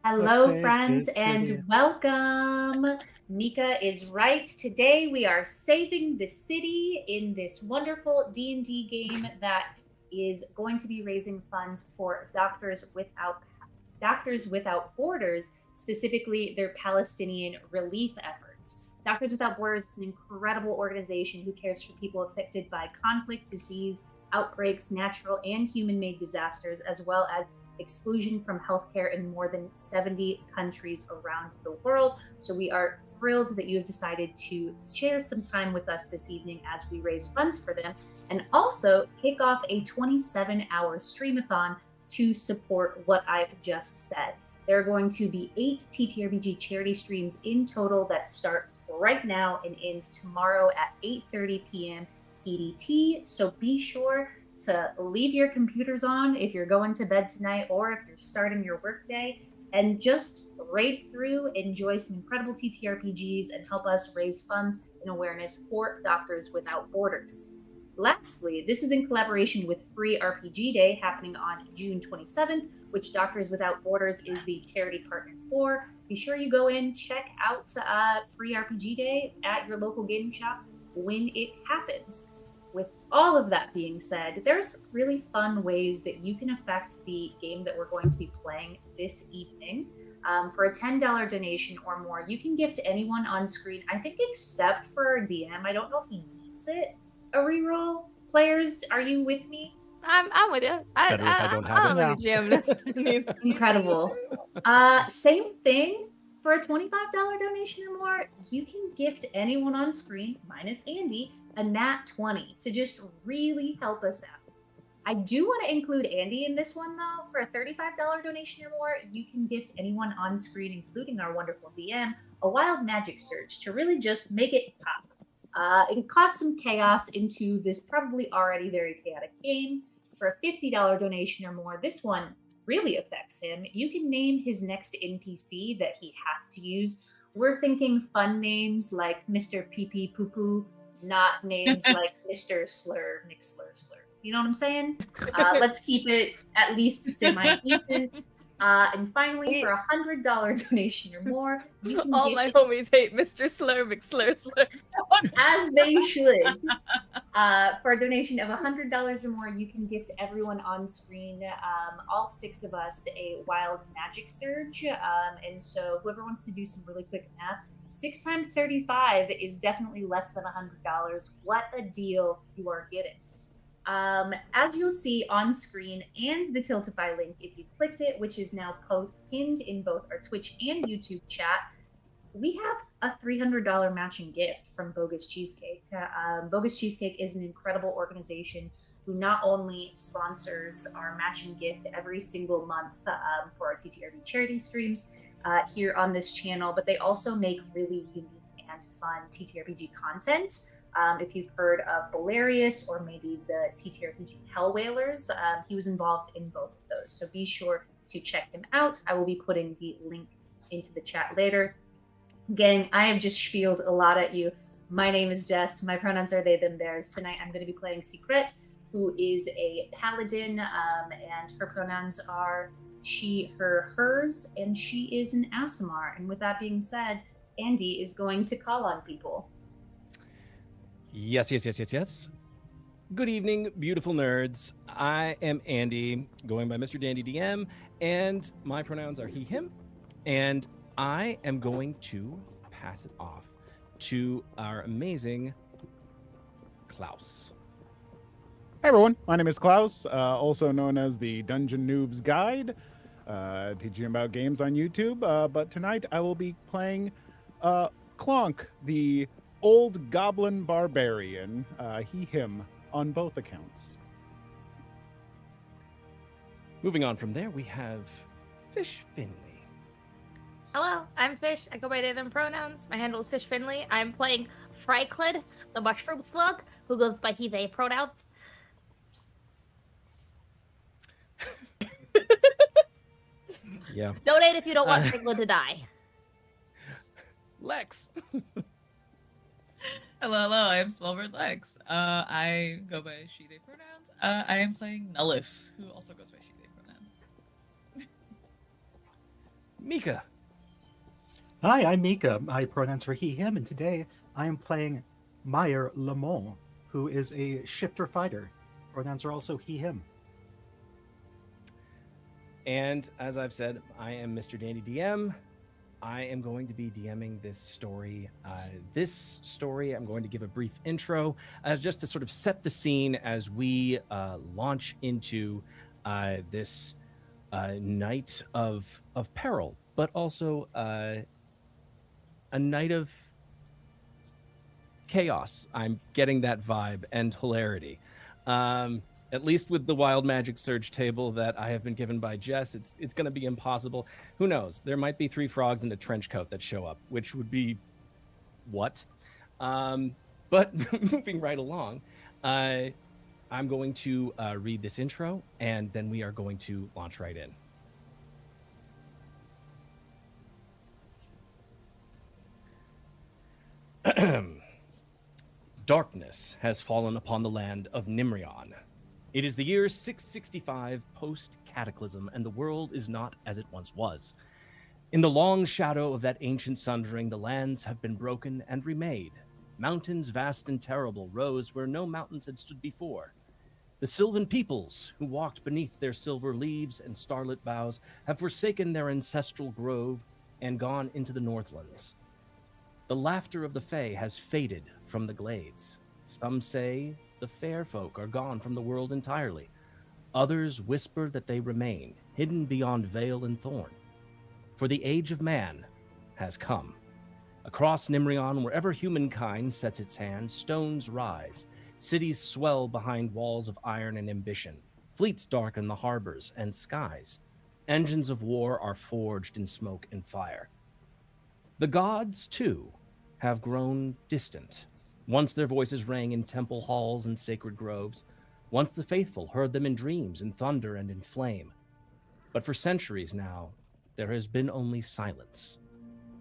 Let's Hello, say friends, good and city. welcome. Mika is right. Today we are saving the city in this wonderful D&D game that is going to be raising funds for Doctors Without Borders, specifically their Palestinian relief efforts. Doctors Without Borders is an incredible organization who cares for people affected by conflict, disease, outbreaks, natural and human-made disasters, as well as exclusion from healthcare in more than 70 countries around the world. So we are thrilled that you have decided to share some time with us this evening as we raise funds for them and also kick off a 27-hour streamathon to support what I've just said. There are going to be 8 TTRPG charity streams in total that start right now and end tomorrow at 8:30 p.m. PDT. So be sure to leave your computers on if you're going to bed tonight or if you're starting your workday and just raid through, enjoy some incredible TTRPGs, and help us raise funds and awareness for Doctors Without Borders. Lastly, this is in collaboration with Free RPG Day happening on June 27th, which Doctors Without Borders is the charity partner for. Be sure you go in, check out Free RPG Day at your local gaming shop when it happens. With all of that being said, there's really fun ways that you can affect the game that we're going to be playing this evening. For a $10 donation or more, you can gift anyone on screen, I think, except for our DM. I don't know if he needs it. A reroll. Players, are you with me? I'm with you. Better if I don't have I it. don't think the GM needs Incredible. Same thing. For a $25 donation or more, you can gift anyone on screen, minus Andy, a nat 20 to just really help us out. I do want to include Andy in this one, though. For a $35 donation or more, you can gift anyone on screen, including our wonderful DM, a wild magic surge to really just make it pop. And cause some chaos into this probably already very chaotic game. For a $50 donation or more, this one really affects him. You can name his next NPC that he has to use. We're thinking fun names like Mr. Pee Pee Poo Poo, not names like Mr. Slur, Nick Slur Slur. You know what I'm saying? Let's keep it at least semi-decent. And finally, for a $100 donation or more, you can All gift my homies hate Mr. Slur McSlur Slur. as they should. For a donation of $100 or more, you can gift everyone on screen, all 6 of us, a wild magic surge. And so, whoever wants to do some really quick math, 6 times 35 is definitely less than $100. What a deal you are getting. As you'll see on screen and the Tiltify link if you clicked it, which is now pinned in both our Twitch and YouTube chat, we have a $300 matching gift from Bogus Cheesecake. Bogus Cheesecake is an incredible organization who not only sponsors our matching gift every single month for our TTRV charity streams here on this channel, but they also make really unique and fun TTRPG content. If you've heard of Hilarious or maybe the TTRPG Hell Whalers, he was involved in both of those. So be sure to check him out. I will be putting the link into the chat later. Gang, I have just spieled a lot at you. My name is Jess. My pronouns are they, them, theirs. Tonight I'm going to be playing Secret, who is a paladin, and her pronouns are she, her, hers, and she is an Asimar. And with that being said, Andy is going to call on people. Yes. Good evening, beautiful nerds. I am Andy, going by Mr. Dandy DM, and my pronouns are he, him, and I am going to pass it off to our amazing Klaus. Hey everyone, my name is Klaus, also known as the Dungeon Noob's Guide, teaching about games on YouTube, but tonight I will be playing Clonk, the old goblin barbarian, he, him, on both accounts. Moving on from there, we have Fish Finley. Hello, I'm Fish. I go by they, them pronouns. My handle is Fish Finley. I'm playing Friclid, the mushroom slug, who goes by he, they pronouns. Yeah. Donate if you don't want Friclid to die. Lex. Hello, I'm Smallbird Lex. I go by she, they pronouns. I am playing Nullus, who also goes by she, they pronouns. Mika. Hi, I'm Mika. My pronouns are he, him, and today I am playing Meyer Lemont, who is a shifter fighter. Pronouns are also he, him. And as I've said, I am Mr. Dandy DM. I am going to be DMing this story. I'm going to give a brief intro as just to sort of set the scene as we launch into this night of peril, but also a night of chaos. I'm getting that vibe and hilarity. At least with the Wild Magic Surge table that I have been given by Jess, it's going to be impossible. Who knows? There might be 3 frogs in a trench coat that show up, which would be what? But moving right along, I'm going to read this intro, and then we are going to launch right in. Darkness has fallen upon the land of Nimrion. It is the year 665 post-cataclysm, and the world is not as it once was. In the long shadow of that ancient sundering, the lands have been broken and remade. Mountains vast and terrible rose where no mountains had stood before. The sylvan peoples, who walked beneath their silver leaves and starlit boughs, have forsaken their ancestral grove and gone into the northlands. The laughter of the Fae has faded from the glades. Some say the fair folk are gone from the world entirely. Others whisper that they remain, hidden beyond veil and thorn. For the age of man has come. Across Nimrion, wherever humankind sets its hand, stones rise. Cities swell behind walls of iron and ambition. Fleets darken the harbors and skies. Engines of war are forged in smoke and fire. The gods, too, have grown distant. Once their voices rang in temple halls and sacred groves. Once the faithful heard them in dreams, in thunder and in flame. But for centuries now, there has been only silence.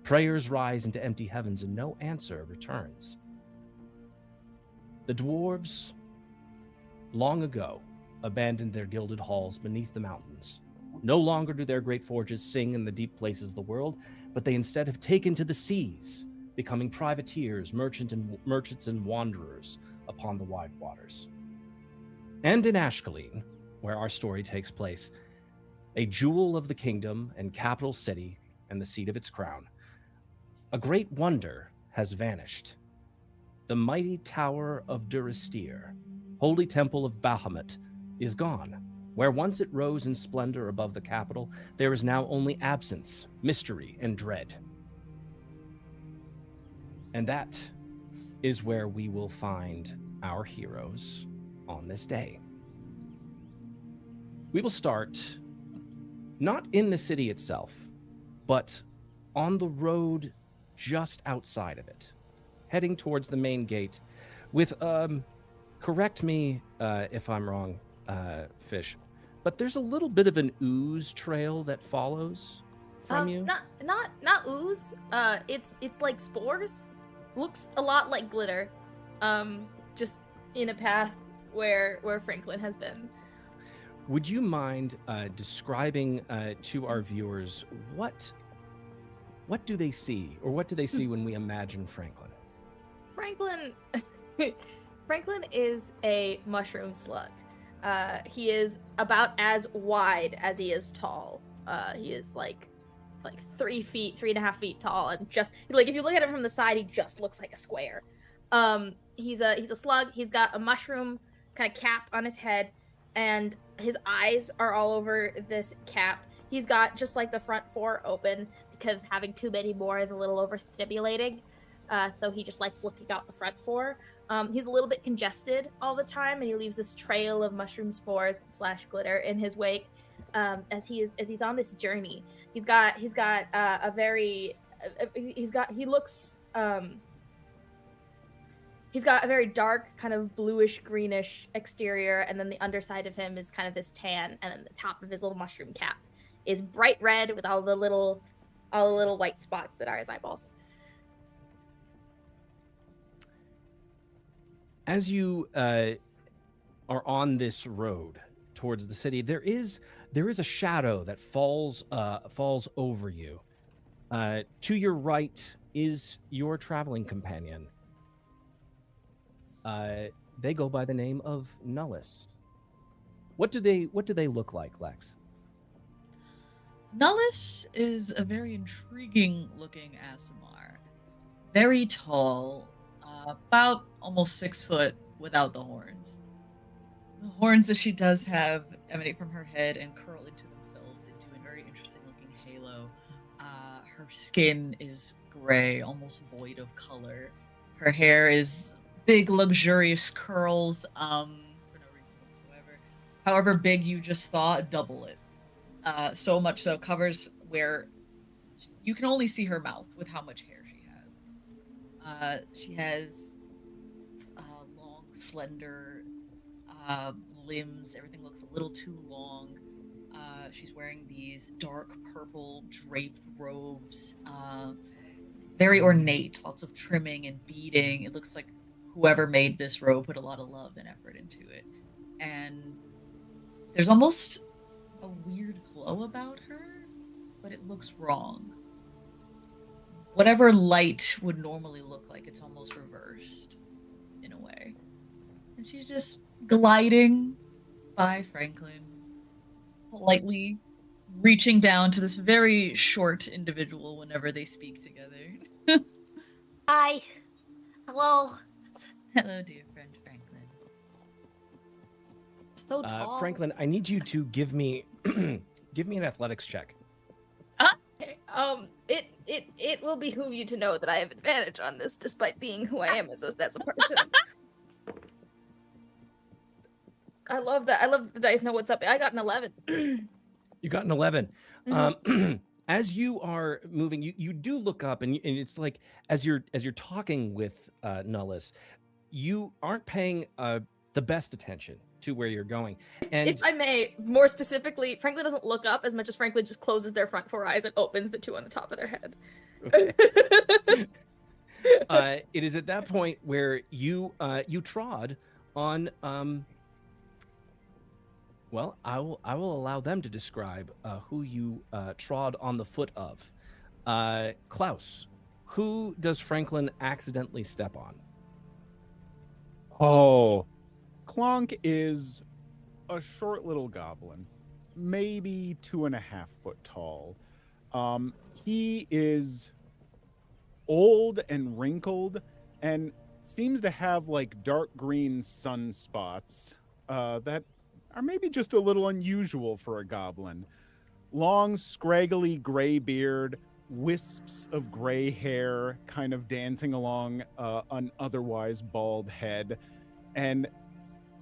Prayers rise into empty heavens and no answer returns. The dwarves, long ago, abandoned their gilded halls beneath the mountains. No longer do their great forges sing in the deep places of the world, but they instead have taken to the seas, becoming privateers, merchants and wanderers upon the wide waters. And in Ashkelon, where our story takes place, a jewel of the kingdom and capital city and the seat of its crown, a great wonder has vanished. The mighty tower of Durastir, holy temple of Bahamut, is gone. Where once it rose in splendor above the capital, there is now only absence, mystery, and dread. And that is where we will find our heroes on this day. We will start not in the city itself, but on the road just outside of it, heading towards the main gate with, correct me if I'm wrong, Fish, but there's a little bit of an ooze trail that follows from you. Not ooze. It's like spores. Looks a lot like glitter, just in a path where Franklin has been. Would you mind describing to our viewers what do they see, or what do they see when we imagine Franklin? Franklin is a mushroom slug. He is about as wide as he is tall. He is like 3.5 feet tall, and just like if you look at him from the side, he just looks like a square. He's a slug. He's got a mushroom kind of cap on his head, and his eyes are all over this cap. He's got just like the front 4 open because having too many more is a little overstimulating. So he just likes looking out the front 4. He's a little bit congested all the time, and he leaves this trail of mushroom spores / glitter in his wake as he's on this journey. He's got a very dark kind of bluish greenish exterior, and then the underside of him is kind of this tan, and then the top of his little mushroom cap is bright red with all the little white spots that are his eyeballs. As you are on this road towards the city, there is a shadow that falls over you, To your right is your traveling companion. They go by the name of Nullus. What do they look like, Lex? Nullus is a very intriguing looking Asimar. Very tall, about almost 6 foot without the horns. The horns that she does have emanate from her head and curl into themselves into a very interesting looking halo. Her skin is gray, almost void of color. Her hair is big, luxurious curls for no reason whatsoever. However big you just thought, double it. So much so, covers where you can only see her mouth with how much hair she has. She has long, slender limbs. Everything looks a little too long. She's wearing these dark purple draped robes. Very ornate, lots of trimming and beading. It looks like whoever made this robe put a lot of love and effort into it. And there's almost a weird glow about her, but it looks wrong. Whatever light would normally look like, it's almost reversed in a way. And she's just gliding by Franklin, politely reaching down to this very short individual whenever they speak together. Hi. Hello. Hello, dear friend Franklin. So tall. Franklin, I need you to give me give me an athletics check. Okay, it will behoove you to know that I have advantage on this, despite being who I am as a person. I love that. I love that the dice know what's up. I got an 11. You got an 11. Mm-hmm. As you are moving, you do look up, and it's like as you're talking with Nullus, you aren't paying the best attention to where you're going. And If I may, more specifically, Franklin doesn't look up as much as Franklin just closes their front four eyes and opens the two on the top of their head. it is at that point where you trod on well, I will allow them to describe who you trod on the foot of. Klaus, who does Franklin accidentally step on? Oh, Clonk is a short little goblin, maybe 2.5 foot tall. He is old and wrinkled and seems to have like dark green sunspots that are maybe just a little unusual for a goblin. Long, scraggly gray beard, wisps of gray hair kind of dancing along an otherwise bald head, and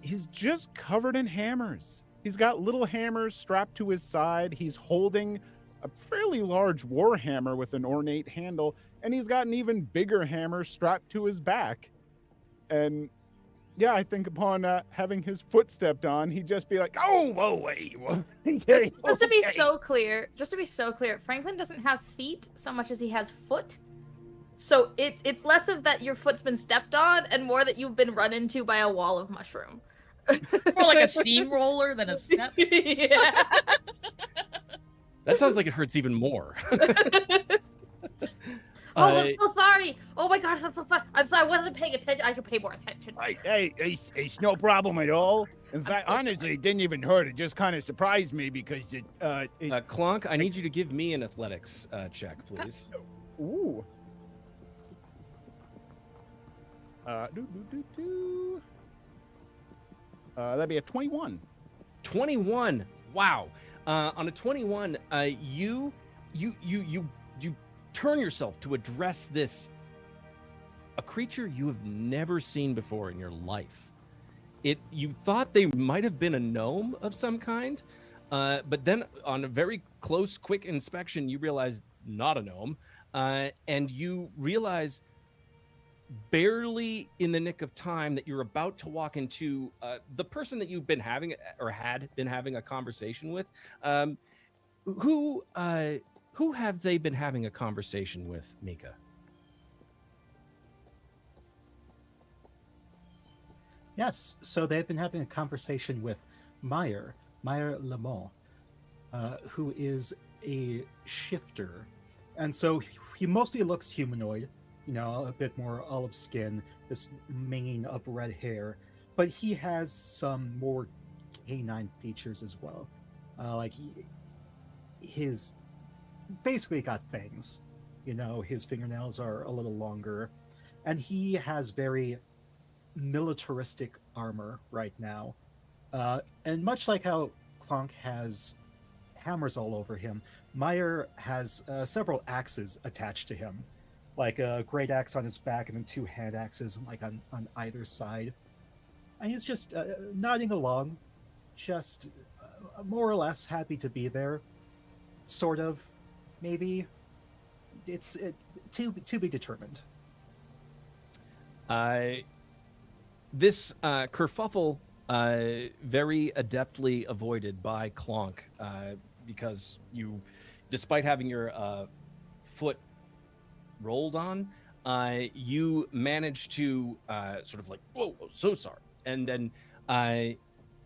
he's just covered in hammers. He's got little hammers strapped to his side. He's holding a fairly large war hammer with an ornate handle, and he's got an even bigger hammer strapped to his back. And yeah, I think upon having his foot stepped on, he'd just be like, "Oh, whoa, wait." Just to be so clear, Franklin doesn't have feet so much as he has foot. So it's less of that your foot's been stepped on and more that you've been run into by a wall of mushroom. More like a steamroller than a step. Yeah. That sounds like it hurts even more. Oh, I'm so sorry. Oh my gosh, I'm so sorry. I'm sorry. I wasn't paying attention. I should pay more attention. Hey, it's no problem at all. In fact, honestly, it didn't even hurt. It just kind of surprised me because Clonk, I need you to give me an athletics check, please. Ooh. That'd be a 21. 21. Wow. On a 21, you turn yourself to address a creature you have never seen before in your life. You thought they might have been a gnome of some kind, but then on a very close, quick inspection, you realize not a gnome, and you realize barely in the nick of time that you're about to walk into the person that you've been having or had been having a conversation with. Who have they been having a conversation with, Mika? Yes, so they've been having a conversation with Meyer Lamont, who is a shifter, And so he mostly looks humanoid, a bit more olive skin, this mane of red hair, but he has some more canine features as well. His basically got fangs. His fingernails are a little longer, and he has very militaristic armor right now. And much like how Clonk has hammers all over him, Meyer has several axes attached to him, like a great axe on his back and then two hand axes like on either side. And he's just nodding along, just more or less happy to be there. Sort of, maybe. It's to be determined. This kerfuffle very adeptly avoided by Clonk because you, despite having your foot rolled on, you managed to sort of like, whoa, so sorry. And then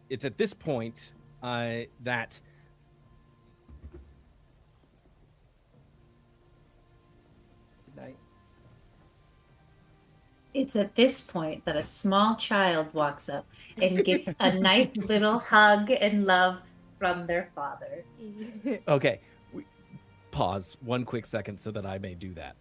it's at this point that It's at this point that a small child walks up and gets a nice little hug and love from their father. Okay, pause 1 quick second so that I may do that.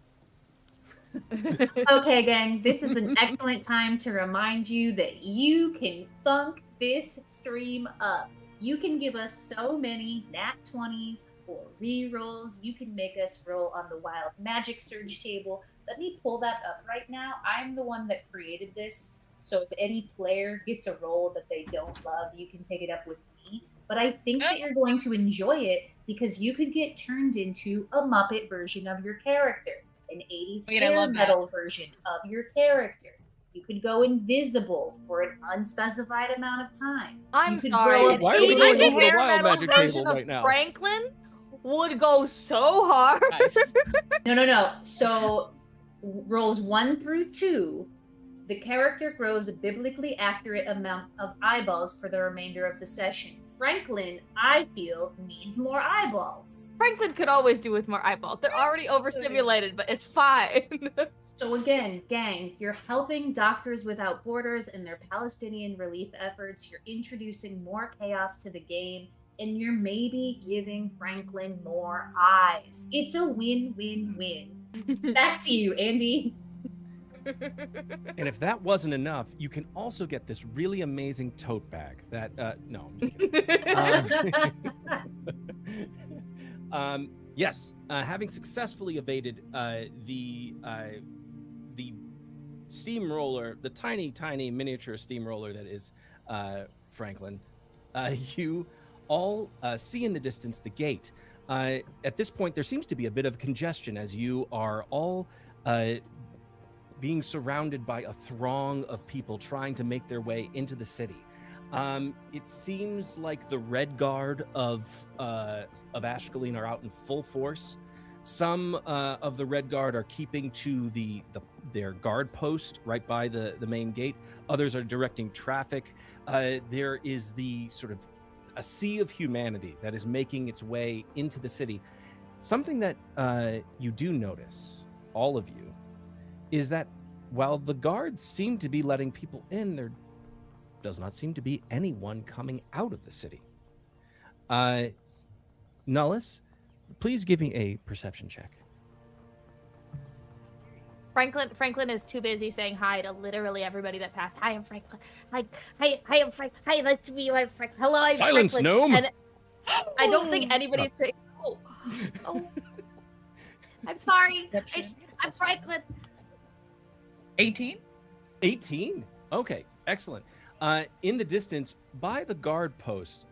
Okay, gang, this is an excellent time to remind you that you can funk this stream up. You can give us so many nat 20s or re-rolls. You can make us roll on the Wild Magic Surge table. Let me pull that up right now. I'm the one that created this, so if any player gets a roll that they don't love, you can take it up with me. But I think that you're going to enjoy it because you could get turned into a Muppet version of your character, an 80s hair metal version of your character. You could go invisible for an unspecified amount of time. I'm you could sorry. Why are we going over the hair Wild metal Magic version table of right now? Franklin would go so hard. Nice. No. So rolls 1 through 2, the character grows a biblically accurate amount of eyeballs for the remainder of the session. Franklin, I feel, needs more eyeballs. Franklin could always do with more eyeballs. They're already overstimulated, but it's fine. So again, gang, you're helping Doctors Without Borders in their Palestinian relief efforts. You're introducing more chaos to the game, and you're maybe giving Franklin more eyes. It's a win-win-win. Back to you, Andy. And if that wasn't enough, you can also get this really amazing tote bag that no, I'm just kidding. Yes, having successfully evaded the steamroller, the tiny miniature steamroller that is Franklin, you all see in the distance the gate. At this point, there seems to be a bit of congestion as you are all being surrounded by a throng of people trying to make their way into the city. It seems like the Red Guard of Ashkelon are out in full force. Some of the Red Guard are keeping to their guard post right by the main gate. Others are directing traffic. There is the sort of a sea of humanity that is making its way into the city. Something that you do notice, all of you, is that while the guards seem to be letting people in, there does not seem to be anyone coming out of the city. Nullis, please give me a perception check. Franklin is too busy saying hi to literally everybody that passed. Hi, I'm Franklin. Hi, I'm Franklin. Hi, nice to meet you. I'm Franklin. Hello, I'm Silence, Franklin. gnome! And I don't think anybody's saying, oh. I'm sorry. I'm Franklin. 18? 18? Okay, excellent. In the distance, by the guard post,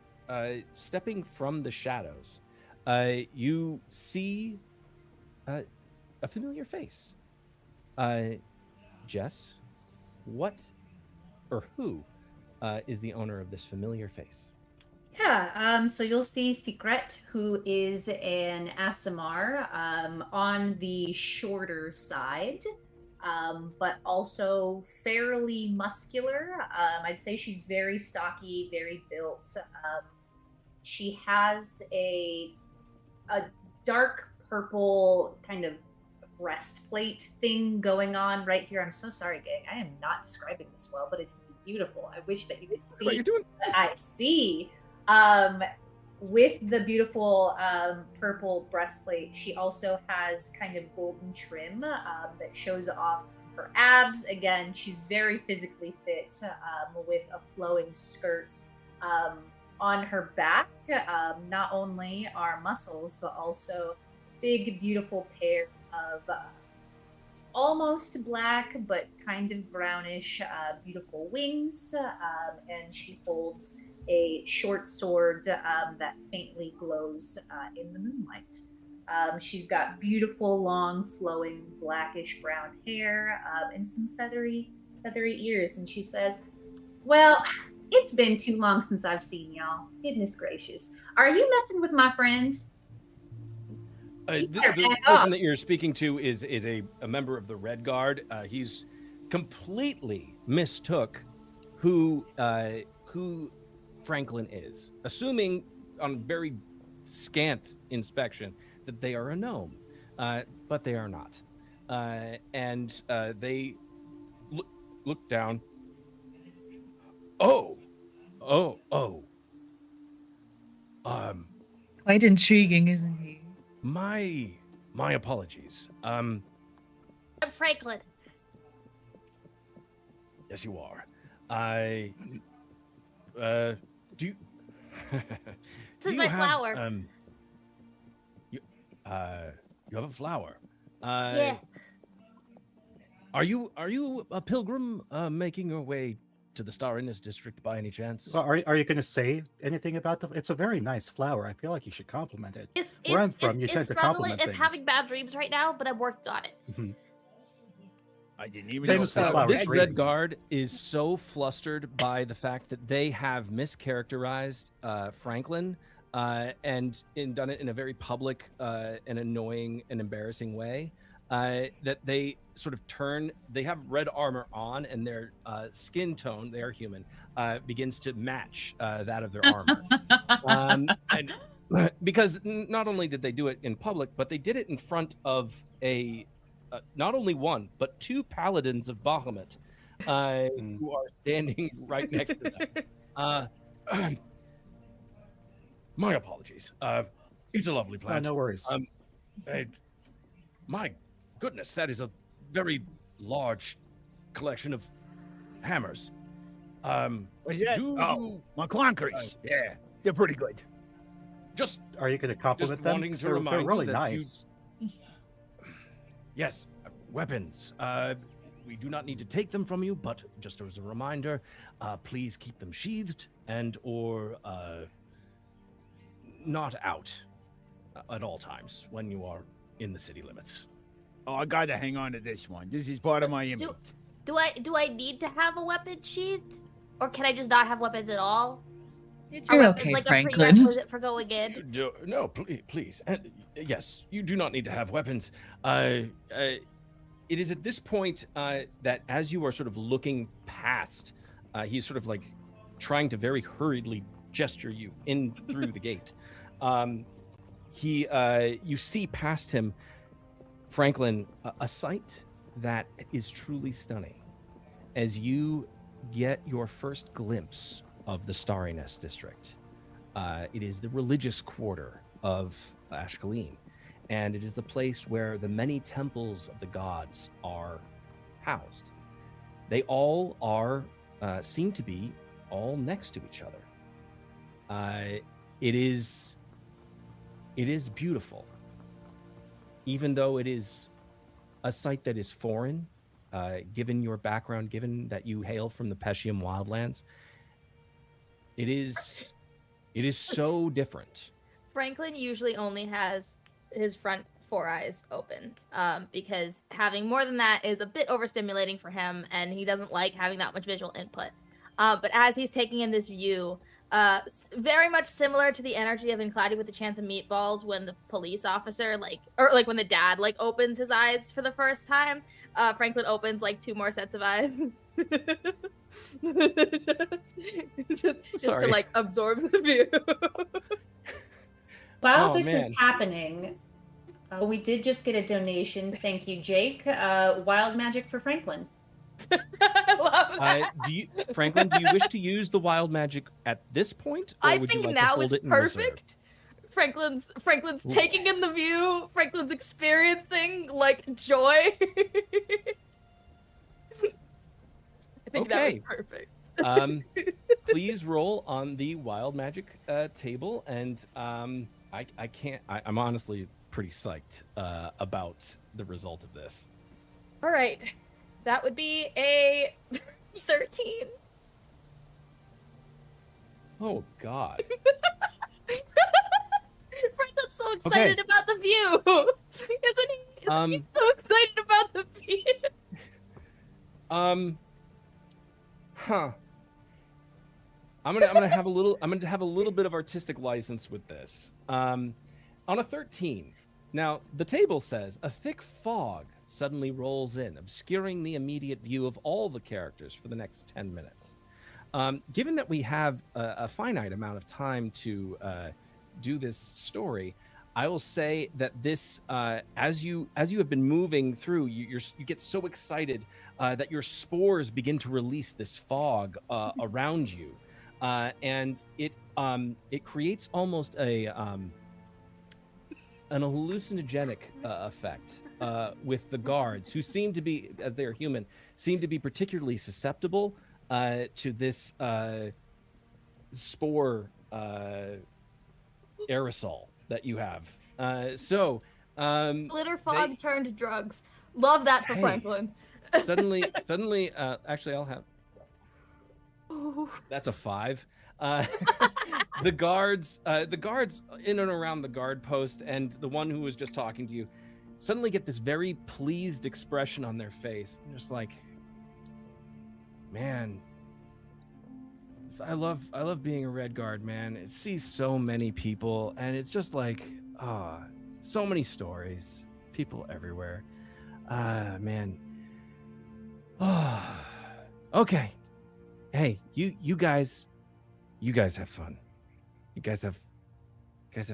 stepping from the shadows, you see a familiar face. Jess, what or who is the owner of this familiar face? Yeah, so you'll see Secret, who is an Asimar on the shorter side, but also fairly muscular. I'd say she's very stocky, very built. She has a dark purple kind of breastplate thing going on right here. I'm so sorry, gang. I am not describing this well, but it's beautiful. I wish that you could see What you're doing? what I see. With the beautiful purple breastplate, she also has kind of golden trim that shows off her abs. Again, she's very physically fit with a flowing skirt. On her back, not only are muscles, but also big, beautiful pair of almost black, but kind of brownish, beautiful wings. And she holds a short sword that faintly glows in the moonlight. She's got beautiful, long, flowing, blackish brown hair and some feathery ears. And she says, "Well, it's been too long since I've seen y'all. Goodness gracious. Are you messing with my friend?" The person that you're speaking to is a member of the Red Guard. He's completely mistook who Franklin is, assuming on very scant inspection that they are a gnome, but they are not. And they look down. Oh. Quite intriguing, isn't he? My apologies. I'm Franklin. Yes, you are. Do you? This is my flower. You have a flower. Yeah. Are you a pilgrim making your way to the Stariness district by any chance? Well, are you going to say anything about the? It's a very nice flower. I feel like you should compliment it. Where I'm from, you tend to compliment It's things. having bad dreams right now, but I'm working on it. Mhm. I didn't even Famous know for that. flowers. This Great. Red Guard is so flustered by the fact that they have mischaracterized Franklin and done it in a very public and annoying and embarrassing way that they sort of turn. They have red armor on, and their skin tone, they are human, begins to match that of their armor. And because not only did they do it in public, but they did it in front of not only one, but two paladins of Bahamut who are standing right next to them. My apologies. It's a lovely plant. No worries. My goodness, that is a very large collection of hammers. What's that? My clunkers. Yeah, they're pretty good. Just Are you going to compliment them? wanting to They're remind you really that you- nice. yes, weapons. We do not need to take them from you, but just as a reminder, please keep them sheathed or not out at all times when you are in the city limits. Oh, I gotta hang on to this one. This is part of my image. Do I need to have a weapon sheathed, or can I just not have weapons at all? You're Are weapons okay, like a Franklin. prerequisite for going in? No, please. Yes, you do not need to have weapons. It is at this point that as you are sort of looking past, he's sort of like trying to very hurriedly gesture you in through the gate. You see past him, Franklin, a sight that is truly stunning. As you get your first glimpse of the Starry Nest district, it is the religious quarter of Ashkaleen, and it is the place where the many temples of the gods are housed. They all seem to be all next to each other. It is beautiful, even though it is a site that is foreign, given your background, given that you hail from the Peshium wildlands. It is so different. Franklin usually only has his front four eyes open because having more than that is a bit overstimulating for him, and he doesn't like having that much visual input. But as he's taking in this view, very much similar to the energy of In Cloudy with a Chance of Meatballs when the police officer, when the dad, opens his eyes for the first time, Franklin opens, two more sets of eyes. just to, absorb the view. While Oh, this man. is happening, We did just get a donation. Thank you, Jake. Wild magic for Franklin. I love that. Franklin, do you wish to use the wild magic at this point, or I would you think like to now hold is it in reserve? perfect. Franklin's Ooh. taking in the view. Franklin's experiencing like joy. I think that was Okay. perfect. Please roll on the wild magic table, and I can't. I'm honestly pretty psyched about the result of this. All right, that would be a 13. Oh God. Franklin's so excited about the view, isn't he? Isn't he so excited about the view? Huh. I'm gonna have a little bit of artistic license with this. On a 13. Now the table says a thick fog suddenly rolls in, obscuring the immediate view of all the characters for the next 10 minutes. Given that we have a finite amount of time to do this story, I will say that this, as you have been moving through, you get so excited that your spores begin to release this fog around you, and it creates almost an hallucinogenic effect with the guards, who seem to be, as they are human, seem to be particularly susceptible to this spore aerosol that you have. Glitter fog turned drugs. Love that for Hey. Franklin. suddenly, actually, I'll have. That's a 5. The guards in and around the guard post and the one who was just talking to you suddenly get this very pleased expression on their face. And just like, man, I love being a Red Guard, man. It sees so many people, and it's just like, so many stories, people everywhere. Man. Okay. Hey, you guys have fun. You guys have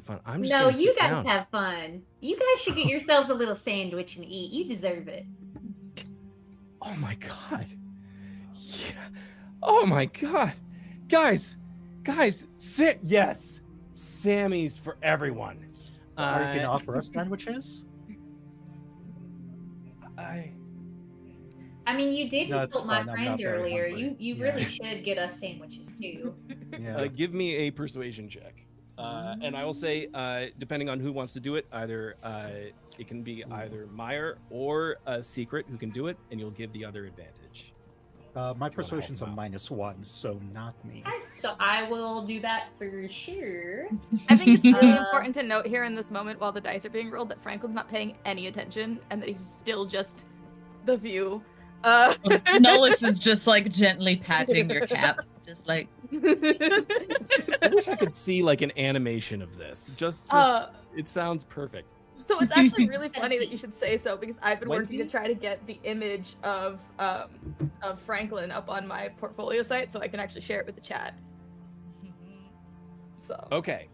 fun. I'm just No, gonna you sit guys down. have fun. You guys should get yourselves a little sandwich and eat. You deserve it. Oh my god. Yeah. Oh my god. Guys, sit. Yes. Sammy's for everyone. Are you gonna offer us sandwiches? I mean, you did No, it's insult my fine. I'm friend not very earlier. hungry. You Yeah. really should get us sandwiches too. Yeah. Give me a persuasion check. And I will say, depending on who wants to do it, either it can be either Meyer or a Secret who can do it, and you'll give the other advantage. My persuasion's a out. -1, so not me. So I will do that for sure. I think it's really Uh, important to note here in this moment while the dice are being rolled that Franklin's not paying any attention and that he's still just the view. Nollis is just like gently patting your cap, just like. I wish I could see like an animation of this. Just it sounds perfect. So it's actually really funny that you should say so because I've been working to Wendy? try to get the image of Franklin up on my portfolio site so I can actually share it with the chat. So Okay.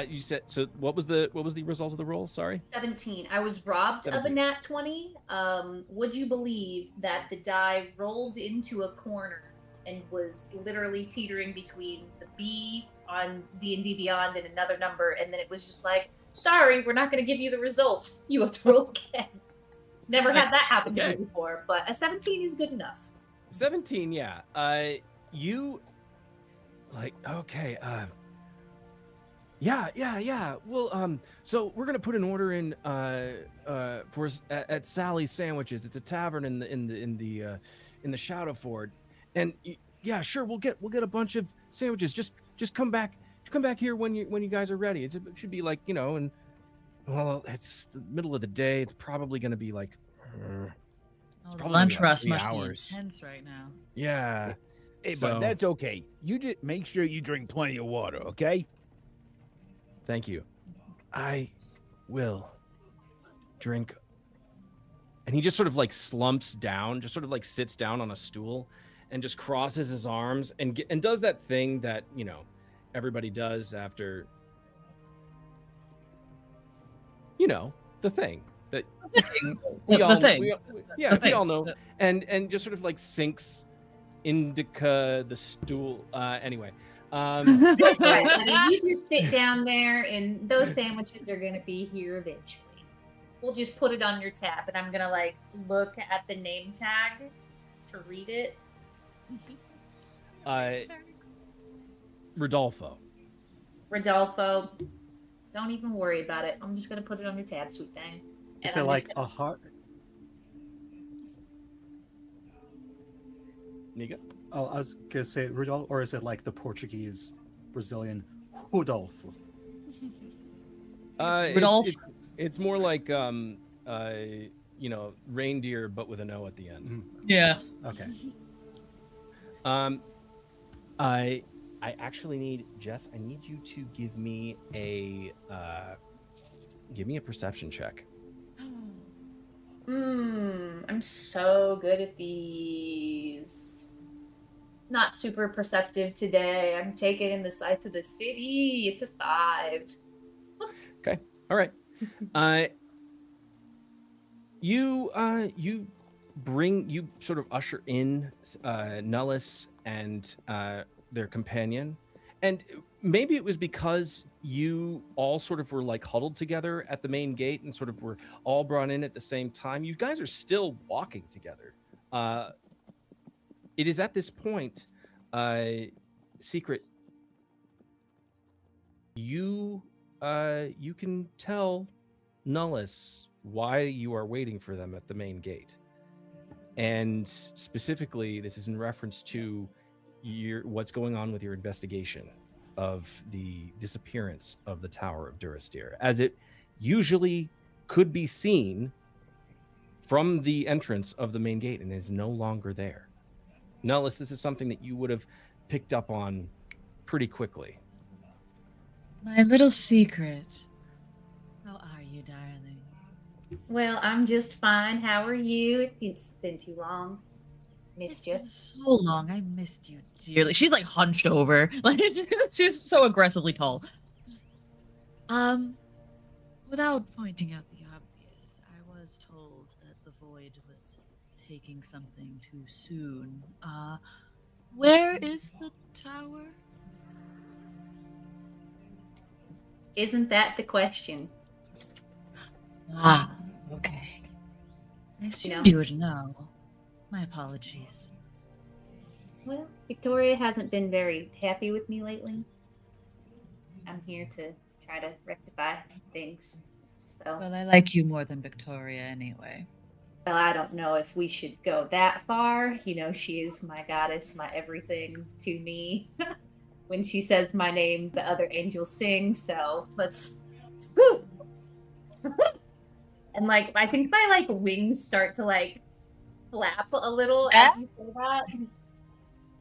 You said so. What was the result of the roll? Sorry. 17. I was robbed of a 17. nat 20. Would you believe that the die rolled into a corner and was literally teetering between the B on D&D Beyond and another number, and then it was just like, sorry, we're not going to give you the result. You have to roll again. Never had that happen to me Okay. before, but a 17 is good enough. 17. Yeah. You like okay. Yeah. Well, so we're gonna put an order in for at Sally's Sandwiches. It's a tavern in the Shadow Ford, and yeah, sure, we'll get a bunch of sandwiches. Just come back here when you guys are ready. It should be like, and well, it's the middle of the day. It's probably gonna be like Oh, probably lunch about rush 3 must hours. be intense right now. yeah. Hey, So- but that's okay. You just make sure you drink plenty of water, okay? Thank you. I will drink. And he just sort of like slumps down, just sort of like sits down on a stool and just crosses his arms and does that thing that, everybody does after, the thing that The we all thing. we thing. all know, and just sort of like sinks indica the stool. Anyway, Right, buddy, you just sit down there, and those sandwiches are gonna be here eventually. We'll just put it on your tab, and I'm gonna like look at the name tag to read it. Rodolfo. Rodolfo, don't even worry about it. I'm just gonna put it on your tab, sweet thing. Is And it I'm like just a heart? Niga. Oh, I was gonna say Rudolph, or is it like the Portuguese Brazilian Rodolfo? Rudolph. It's more like reindeer, but with an O at the end. Yeah. Okay. I actually need Jess. I need you to give me a perception check. I'm so good at these. Not super perceptive today. I'm taking in the sights of the city. It's a 5. Okay. All right. You sort of usher in Nellis and their companion, and maybe it was because you all sort of were like huddled together at the main gate and sort of were all brought in at the same time. You guys are still walking together. It is at this point, Secret, you can tell Nullis why you are waiting for them at the main gate. And specifically, this is in reference to what's going on with your investigation of the disappearance of the Tower of Durastir, as it usually could be seen from the entrance of the main gate and is no longer there. Nullis, this is something that you would have picked up on pretty quickly. My little secret. How are you, darling? Well, I'm just fine. How are you? It's been too long. Missed you. It's been so long. I missed you dearly. She's like hunched over. Like she's so aggressively tall. Without pointing out the obvious, I was told that the void was taking something too soon. Where is the tower? Isn't that the question? Ah, okay. I assumed you would know. My apologies. Well, Victoria hasn't been very happy with me lately. I'm here to try to rectify things. So, Well, I like you more than Victoria anyway. well, I don't know if we should go that far. You know, she is my goddess, my everything to me. When she says my name, the other angels sing. So let's. Woo! And like, I think my like wings start to like flap a little as you say that.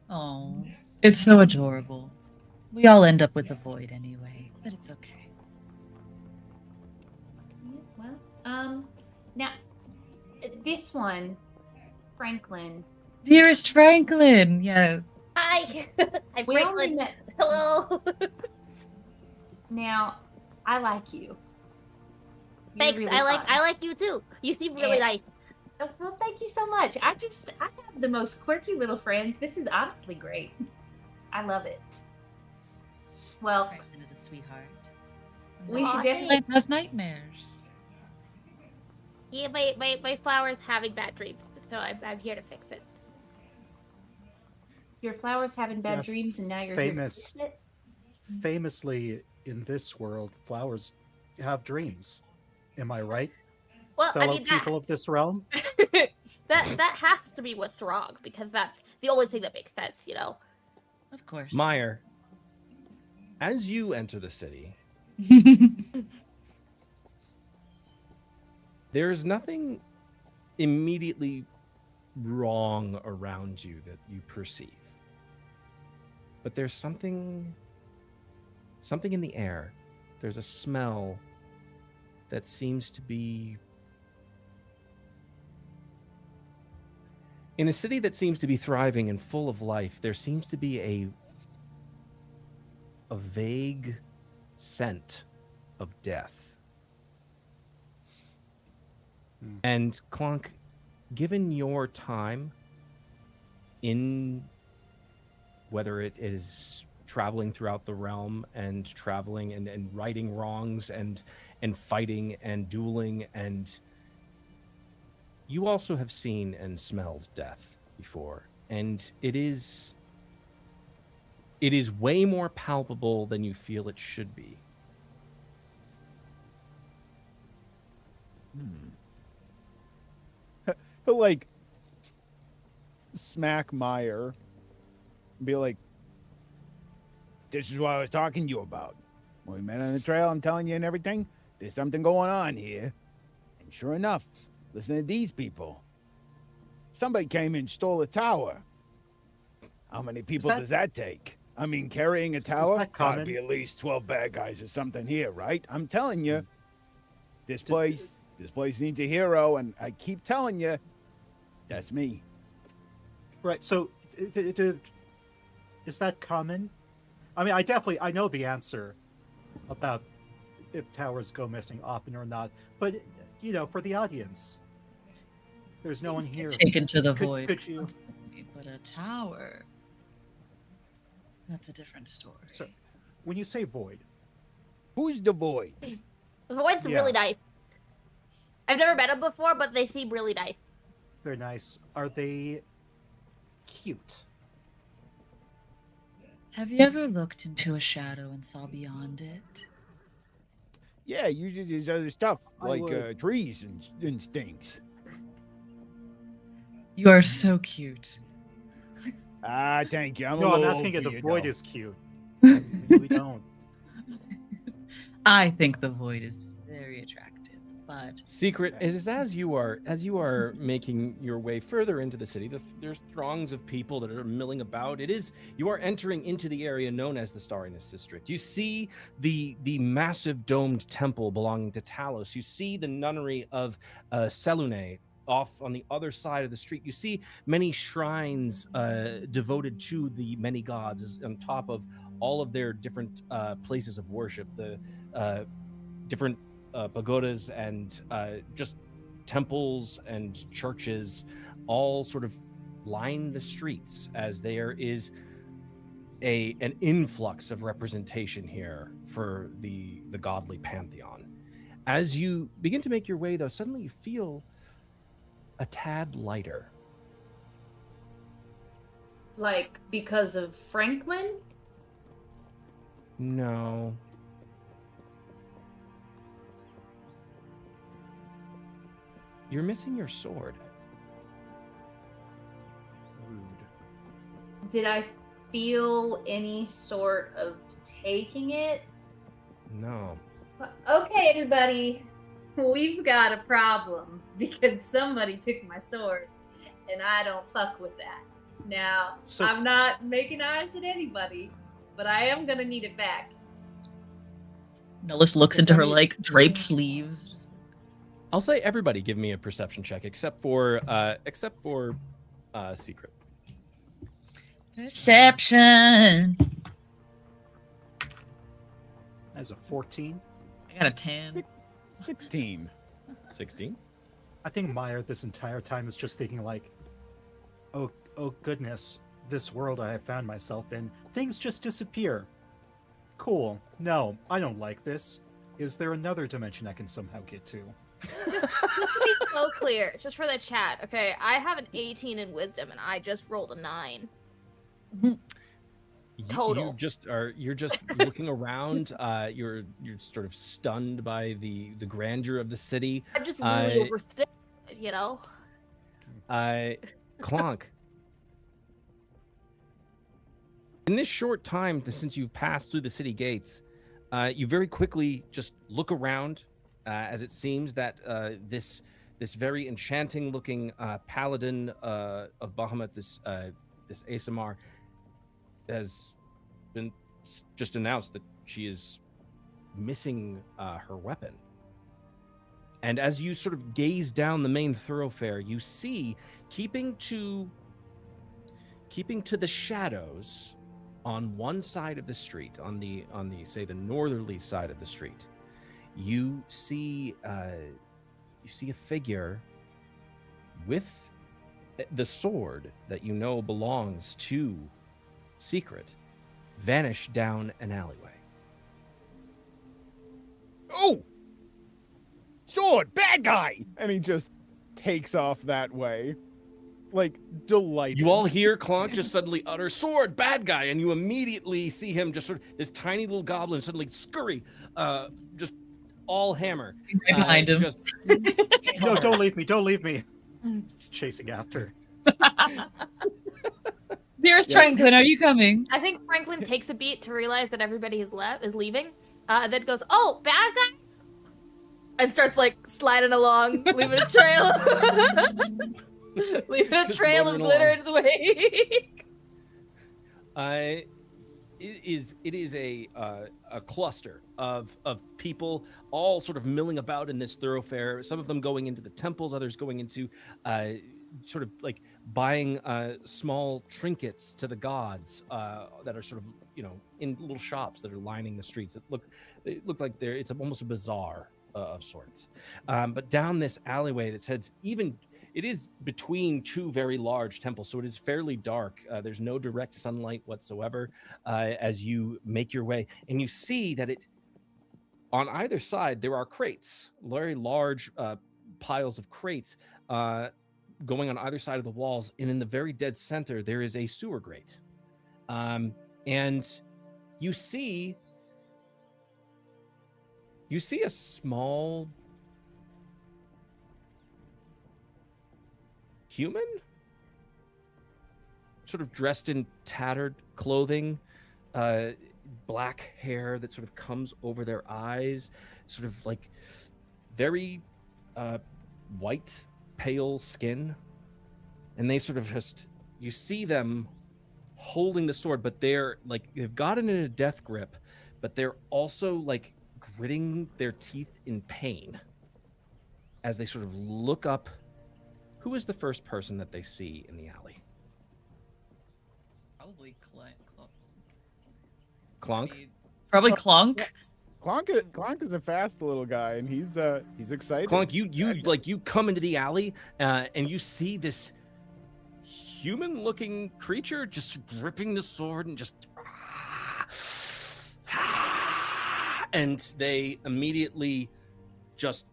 Oh, it's so adorable. We all end up with the void anyway, but it's okay. Well, now this one, Franklin. Dearest Franklin, yes. Hi. I'm We only Franklin. met. Hello. Now, I like you. You're Thanks. really I fun. like you too. You seem really Yeah. nice. Oh, well, thank you so much. I have the most quirky little friends. This is honestly great. I love it. Well, Franklin is a sweetheart. we Aw, should thanks. definitely. Franklin has nightmares. Yeah, my flower's having bad dreams, so I'm here to fix it. Your flowers having bad Yes, dreams, and now you're famous. Here to fix it? Famously, in this world, flowers have dreams. Am I right, Well, fellow I mean people of this realm? that has to be what's wrong because that's the only thing that makes sense, you know. Of course. Meyer, as you enter the city, there's nothing immediately wrong around you that you perceive. But there's something in the air. There's a smell that seems to be in a city that seems to be thriving and full of life. There seems to be a vague scent of death. And Clonk, given your time in whether it is traveling throughout the realm and traveling and righting wrongs and fighting and dueling, and you also have seen and smelled death before, and it is way more palpable than you feel it should be. He'll like smack Meyer, and be like, This is what I was talking to you about. When we met on the trail, I'm telling you and everything, there's something going on here. And sure enough, listen to these people. Somebody came and stole a tower. How many people does that take? I mean, carrying a tower, that gotta common? be at least 12 bad guys or something here, right? I'm telling you, this place needs a hero, and I keep telling you, that's me. Right. So, is that common? I mean, I know the answer about if towers go missing often or not, but for the audience, there's no one Things get here. taken to the Could- void could you- constantly, but a tower, that's a different story. So, when you say void, Who's the void? The Void's Yeah. really nice. I've never met them before, but they seem really nice. they're nice. Are they cute? Have you ever looked into a shadow and saw beyond it? Yeah, usually there's other stuff, I like would. trees and things. You are so cute. Ah, thank you. I'm No, a I'm little asking old if for the you, void though. is cute. We don't. I think the void is very attractive, but Secret, it is as you are making your way further into the city. There's throngs of people that are milling about. You are entering into the area known as the Starriness District. You see the massive domed temple belonging to Talos. You see the nunnery of Selune off on the other side of the street. You see many shrines devoted to the many gods on top of all of their different places of worship. The different pagodas and just temples and churches all sort of line the streets as there is an influx of representation here for the godly pantheon. As you begin to make your way, though, suddenly you feel a tad lighter. Like, because of Franklin? No. You're missing your sword. Rude. Did I feel any sort of taking it? No. Okay, everybody, we've got a problem because somebody took my sword, and I don't fuck with that. Now, So- I'm not making eyes at anybody, but I am gonna need it back. Nellis looks Okay, into let her me- like draped sleeves. Just I'll say everybody give me a perception check except for Secret. Perception. As a 14, I got a 10. 16. 16. I think Meyer this entire time is just thinking like, oh goodness, this world I have found myself in, things just disappear. Cool. No, I don't like this. Is there another dimension I can somehow get to? Just to be so clear, just for the chat, okay? I have an 18 in wisdom, and I just rolled a 9. Total. You're just looking around. You're sort of stunned by the grandeur of the city. I'm just really overthinking it, you know? Clonk. In this short time since you've passed through the city gates, you very quickly just look around, as it seems that this very enchanting looking paladin of Bahamut, this Asamar, has been just announced that she is missing her weapon. And as you sort of gaze down the main thoroughfare, you see, keeping to the shadows on one side of the street, on the say the northerly side of the street, you see you see a figure with the sword that you know belongs to Secret vanish down an alleyway. Oh! Sword! Bad guy! And he just takes off that way. Like, delighted. You all hear Clonk just suddenly utter, "Sword, bad guy," and you immediately see him just sort of, this tiny little goblin suddenly scurry, just all hammer. Right behind him. Just No, don't leave me. Don't leave me. Chasing after. Dearest Franklin, are you coming? I think Franklin takes a beat to realize that everybody is leaving, and then goes, "Oh, bad guy," and starts like sliding along, leaving a trail, leaving a Just trail of bumming glitter along. in his wake. It is a cluster of people all sort of milling about in this thoroughfare. Some of them going into the temples, others going into sort of like buying small trinkets to the gods that are sort of, you know, in little shops that are lining the streets. It look like it's almost a bazaar of sorts. But down this alleyway that heads it is between two very large temples, so it is fairly dark. There's no direct sunlight whatsoever as you make your way, and you see that on either side there are crates, very large piles of crates going on either side of the walls, and in the very dead center there is a sewer grate, and you see a small human, sort of dressed in tattered clothing, black hair that sort of comes over their eyes, sort of like very white, pale skin. And they sort of you see them holding the sword, but they're like, they've got it in a death grip, but they're also like gritting their teeth in pain as they sort of look up. Who is the first person that they see in the alley? Probably Clonk? Probably Clunk. Clonk is a fast little guy, and he's excited. Clonk, you come into the alley and you see this human-looking creature just gripping the sword and just and they immediately just,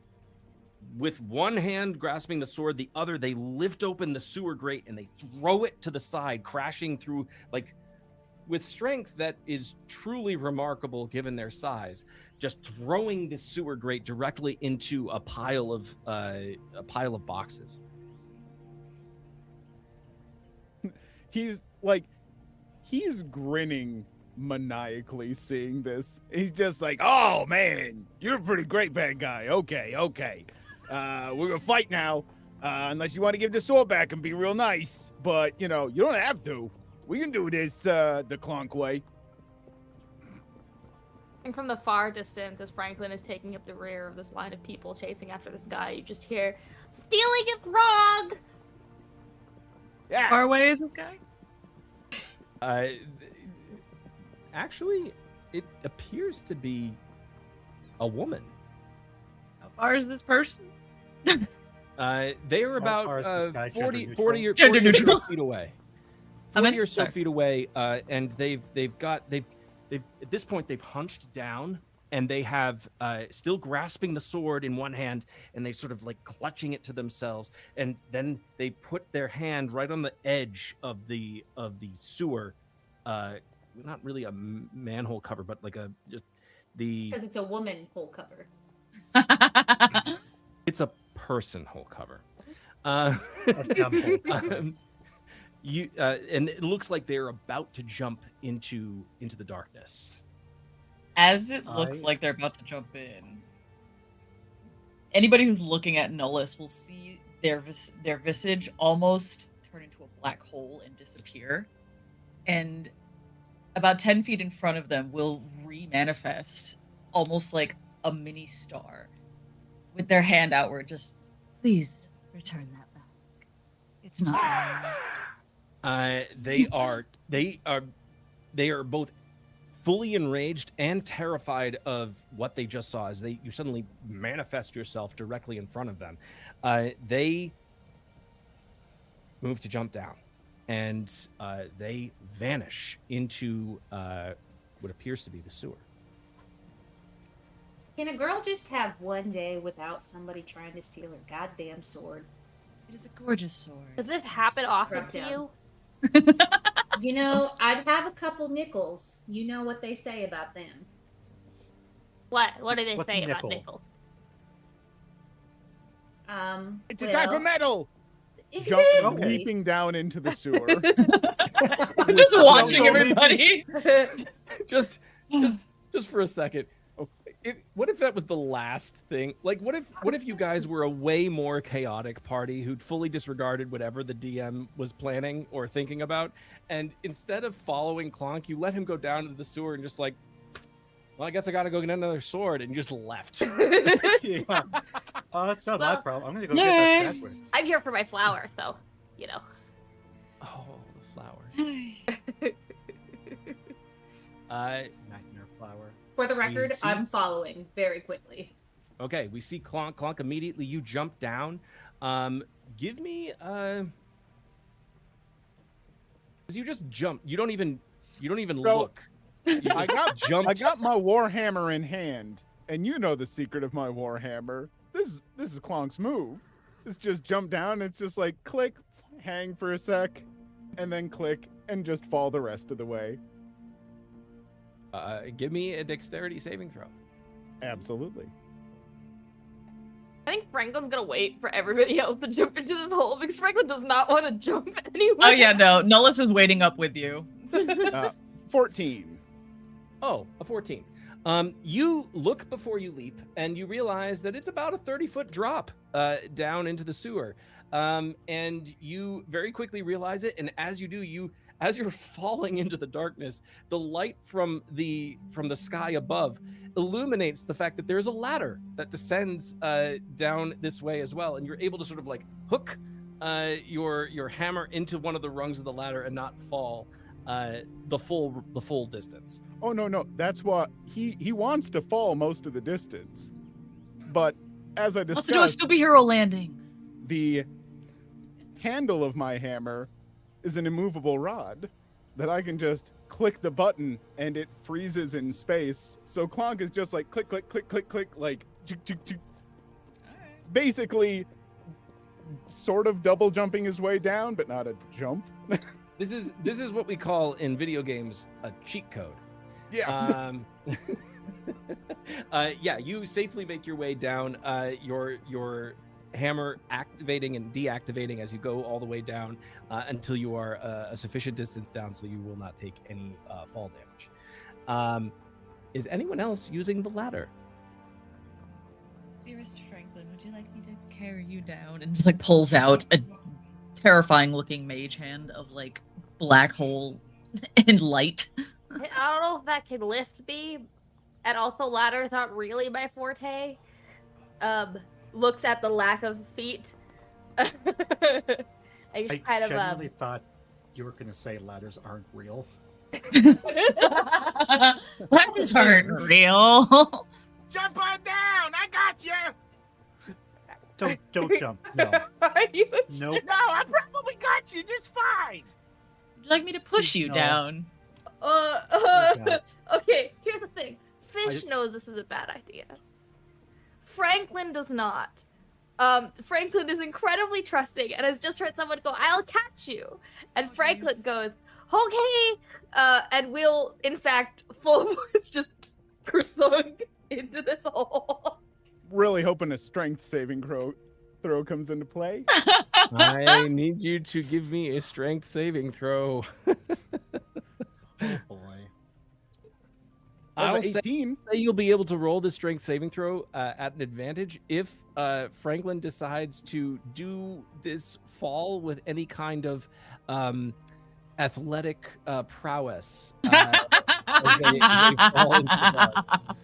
with one hand grasping the sword, the other they lift open the sewer grate and they throw it to the side, crashing through, like, with strength that is truly remarkable given their size, just throwing the sewer grate directly into a pile of boxes. He's grinning maniacally seeing this. He's just like, "Oh man, you're a pretty great bad guy. Okay. We're gonna fight now. Unless you want to give the sword back and be real nice. But you know, you don't have to. We can do this the Clonk way." And from the far distance, as Franklin is taking up the rear of this line of people chasing after this guy, you just hear, "Stealing is wrong!" Yeah. Far away is this guy? Actually, it appears to be a woman. How far is this person? They are How far about is this guy 40 gender 40 or Gender 40 or so neutral. feet away. How many? 40 or so Sorry. feet away, and they've at this point they've hunched down and they have still grasping the sword in one hand, and they sort of like clutching it to themselves, and then they put their hand right on the edge of the sewer, not really a manhole cover, but like Because it's a woman hole cover. it's a person hole cover. A dumb hole cover. And it looks like they're about to jump into the darkness. As it looks like they're about to jump in, anybody who's looking at Nullis will see their visage almost turn into a black hole and disappear. And about 10 feet in front of them will re-manifest almost like a mini star with their hand outward, just, "Please return that back. It's not yours." They are both fully enraged and terrified of what they just saw as you suddenly manifest yourself directly in front of them. They move to jump down, and they vanish into what appears to be the sewer. Can a girl just have one day without somebody trying to steal her goddamn sword? It is a gorgeous sword. Does this happen often to down. you? You know, I'd have a couple nickels. You know what they say about them. What do they What's a say about nickel? nickel? It's a type of metal. Jump, Exactly. leaping down into the sewer. Just watching Don't everybody. just for a second. What if that was the last thing? Like, what if you guys were a way more chaotic party who'd fully disregarded whatever the DM was planning or thinking about, and instead of following Clonk, you let him go down into the sewer and just like, well, I guess I gotta go get another sword, and you just left. Yeah. That's not my Well, problem. I'm gonna go get that sapling. I'm here for my flower, so you know. Oh, the flower. Nightmare flower. For the record, see- I'm following very quickly. Okay, we see Clonk. Clonk, immediately you jump down. Give me because you just jump. You don't even So, look. You just I got jumped. I got my warhammer in hand, and you know the secret of my warhammer. This is Clonk's move. It's just jump down. It's just like click, hang for a sec, and then click and just fall the rest of the way. Give me a dexterity saving throw. Absolutely. I think Franklin's gonna wait for everybody else to jump into this hole because Franklin does not want to jump anyway. Oh yeah, no. Nullis is waiting up with you. 14. Oh, a 14. You look before you leap, and you realize that it's about a 30-foot drop down into the sewer. And you very quickly realize it, and as you do, as you're falling into the darkness, the light from the sky above illuminates the fact that there's a ladder that descends down this way as well, and you're able to sort of like hook your hammer into one of the rungs of the ladder and not fall the full distance. Oh no, that's what he wants to fall most of the distance. But as I Let's do a discussed, superhero landing. the handle of my hammer is an immovable rod that I can just click the button and it freezes in space. So Clonk is just like click, click, click, click, click, like chick, chick, chick. Basically sort of double jumping his way down, but not a jump. This is what we call in video games a cheat code. Yeah. Yeah, you safely make your way down. Your hammer activating and deactivating as you go all the way down until you are a sufficient distance down so you will not take any fall damage. Is anyone else using the ladder? Dearest Franklin, would you like me to carry you down? And just like pulls out a terrifying looking mage hand of like black hole and light. I don't know if that can lift me, and also ladder is not really my forte. Looks at the lack of feet. I just I kind of genuinely thought you were gonna say ladders aren't real. Ladders aren't real. Jump on down! I got you! Don't jump. No. Are you? Nope. No, I probably got you just fine! Would you like me to push you No. down? God. Okay, here's the thing. Fish knows this is a bad idea. Franklin does not. Franklin is incredibly trusting and has just heard someone go, "I'll catch you." And Oh, Franklin jeez. goes, "Okay." And will, in fact, full force just thunk into this hole. Really hoping a strength saving throw comes into play. I need you to give me a strength saving throw. Oh boy. I'll That's say 18. you'll be able to roll the strength saving throw at an advantage if Franklin decides to do this fall with any kind of athletic prowess. As they fall into the dark.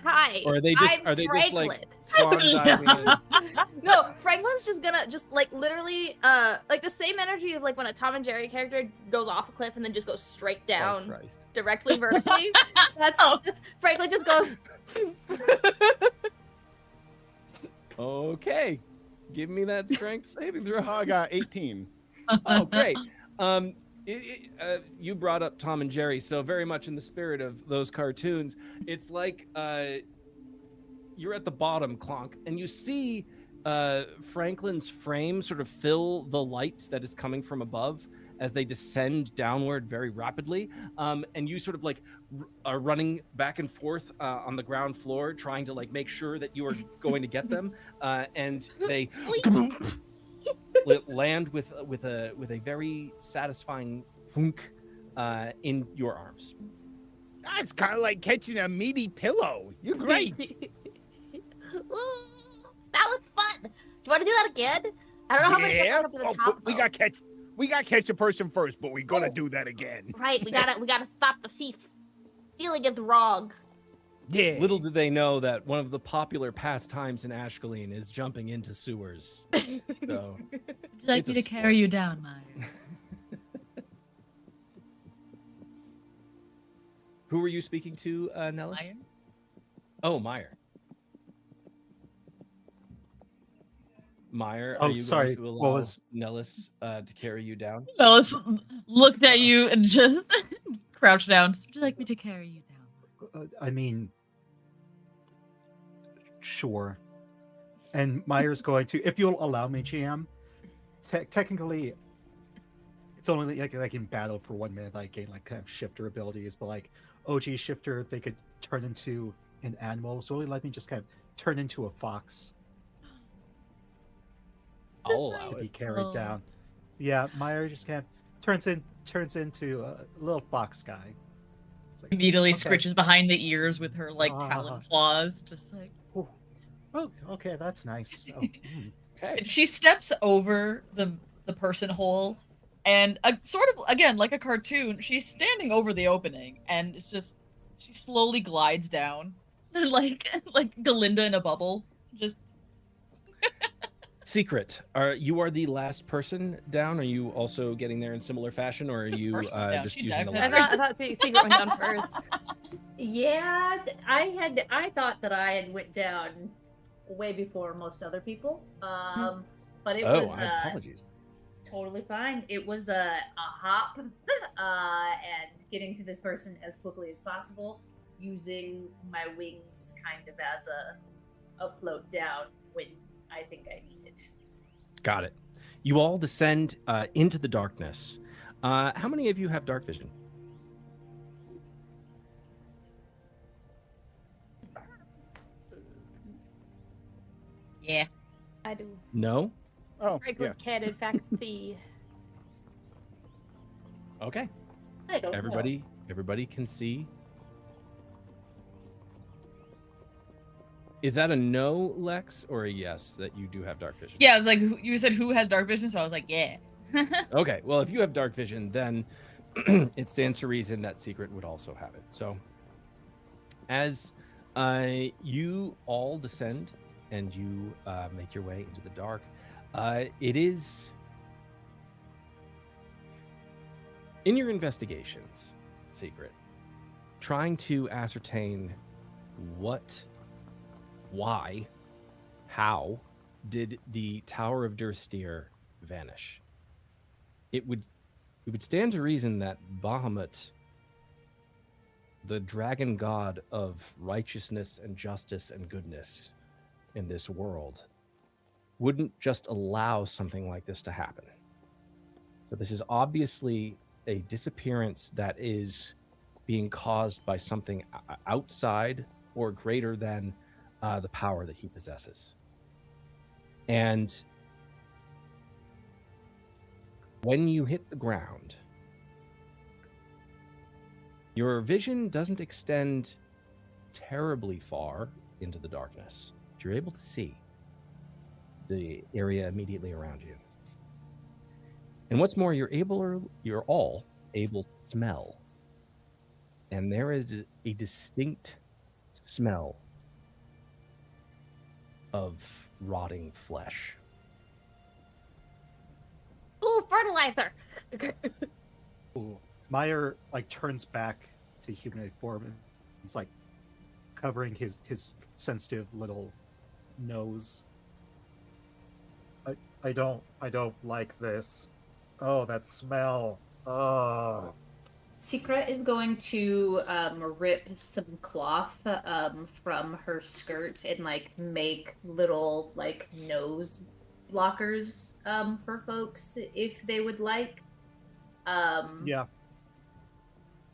Hi. Or are they just I'm just like Franklin. swan diving in? No, Franklin's Franklin's just gonna like literally like the same energy of like when a Tom and Jerry character goes off a cliff and then just goes straight down Christ. directly vertically. That's Franklin just goes. Okay. Give me that strength saving throw. I got 18. Oh, great. You brought up Tom and Jerry, so very much in the spirit of those cartoons. It's like you're at the bottom, Clonk, and you see Franklin's frame sort of fill the light that is coming from above as they descend downward very rapidly. And you sort of like are running back and forth on the ground floor, trying to like make sure that you are going to get them. And they land with a very satisfying thunk in your arms. It's kind of like catching a meaty pillow. You're great. Ooh, that was fun. Do you want to do that again? I don't know how many Yeah. get up to the top. We got catch a person first, but we're gonna do that again. Right, we gotta stop the thief. Stealing is wrong. Yeah. Little do they know that one of the popular pastimes in Ashkelon is jumping into sewers. So, Would you like It's me a to carry you down, Meyer? who were you speaking to, Nellis? Meyer? Oh, Meyer. Meyer, Oh, are you sorry, going to what allow was- Nellis to carry you down? Nellis looked at you and just crouched down. Would you like me to carry you down? I mean, sure. And Meyer's going to, if you'll allow me, GM. Technically, it's only like in battle for 1 minute I gain like kind of shifter abilities, but like OG shifter, they could turn into an animal. So only let me just kind of turn into a fox I'll allow to be it. carried Oh. down. Yeah, Meyer just kind of turns into a little fox guy. It's like, Immediately okay. scritches behind the ears with her like talon Ah. claws, just like. Oh, okay, that's nice. Oh, Okay. And she steps over the person hole, and sort of again like a cartoon. She's standing over the opening, and it's just she slowly glides down, like Galinda in a bubble. Just Secret, you are the last person down? Are you also getting there in similar fashion, or are you First one down. just She using the dived ladder? I thought Secret went down first. Yeah, I thought that I had went down way before most other people. But it Oh, was apologies. totally fine. It was a hop and getting to this person as quickly as possible, using my wings kind of as a float down when I think I need it. Got it. You all descend into the darkness. How many of you have dark vision? yeah. I do. No? Oh, Franklin yeah. can in fact be. Okay. I don't know. Everybody can see. Is that a no, Lex, or a yes that you do have dark vision? Yeah, I was like, you said who has dark vision, so I was like, yeah. Okay, well, if you have dark vision, then it stands to reason that Secret would also have it. So, as you all descend and you make your way into the dark, it is in your investigations, Secret, trying to ascertain why, how did the Tower of Dursteer vanish? It would stand to reason that Bahamut, the dragon god of righteousness and justice and goodness in this world, wouldn't just allow something like this to happen. So this is obviously a disappearance that is being caused by something outside or greater than the power that he possesses. And when you hit the ground, your vision doesn't extend terribly far into the darkness. But you're able to see the area immediately around you. And what's more, you're all able to smell. And there is a distinct smell of rotting flesh fertilizer. Ooh. Meyer like turns back to humanoid form and he's like covering his sensitive little nose. I don't like this. Oh, that smell. Oh. Secret is going to rip some cloth from her skirt and like make little like nose blockers for folks if they would like. Yeah.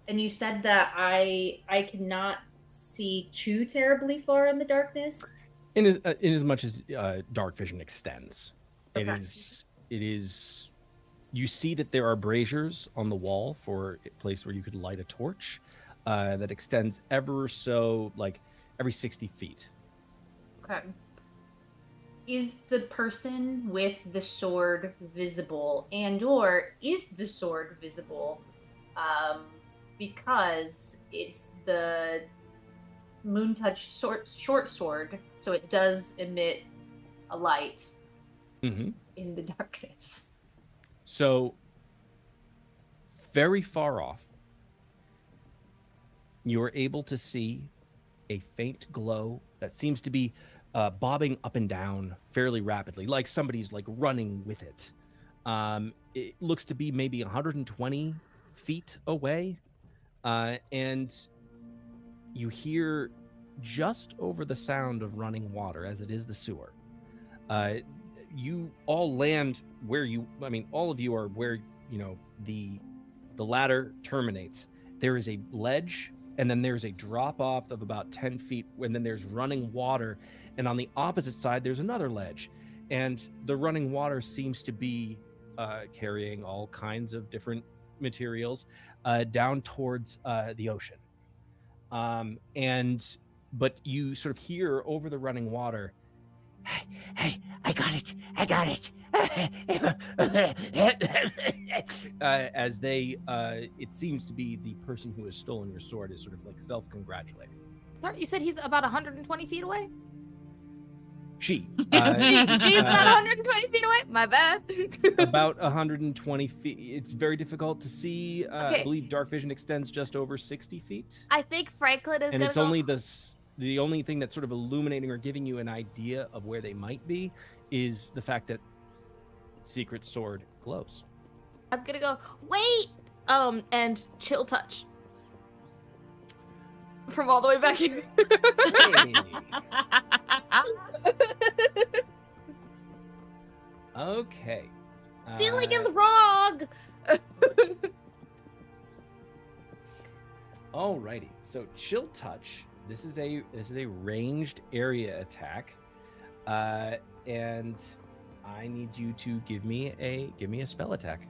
And you said that I cannot see too terribly far in the darkness. In as much as dark vision extends, Okay. it is. You see that there are braziers on the wall for a place where you could light a torch that extends ever so, like, every 60 feet. Okay. Is the person with the sword visible, and/or is the sword visible? Because it's the moon touch short sword, so it does emit a light Mm-hmm. in the darkness. So, very far off, you are able to see a faint glow that seems to be bobbing up and down fairly rapidly, like somebody's like running with it. It looks to be maybe 120 feet away, and you hear just over the sound of running water, as it is the sewer. You all land where all of you are where, the ladder terminates. There is a ledge, and then there's a drop off of about 10 feet, and then there's running water. And on the opposite side, there's another ledge. And the running water seems to be carrying all kinds of different materials down towards the ocean. But you sort of hear over the running water, "Hey, I got it! As they, it seems to be the person who has stolen your sword is sort of like self-congratulating. Sorry, you said he's about 120 feet away? She. She's about 120 feet away? My bad. About 120 feet. It's very difficult to see. Okay. I believe dark vision extends just over 60 feet. I think Franklin is And gonna it's go... only the only thing that's sort of illuminating or giving you an idea of where they might be is the fact that Secret Sword glows. I'm gonna go, wait! And chill touch. From all the way back here. Hey. Okay. Feeling is wrong! Alrighty. So chill touch. This is a ranged area attack, and I need you to give me a spell attack.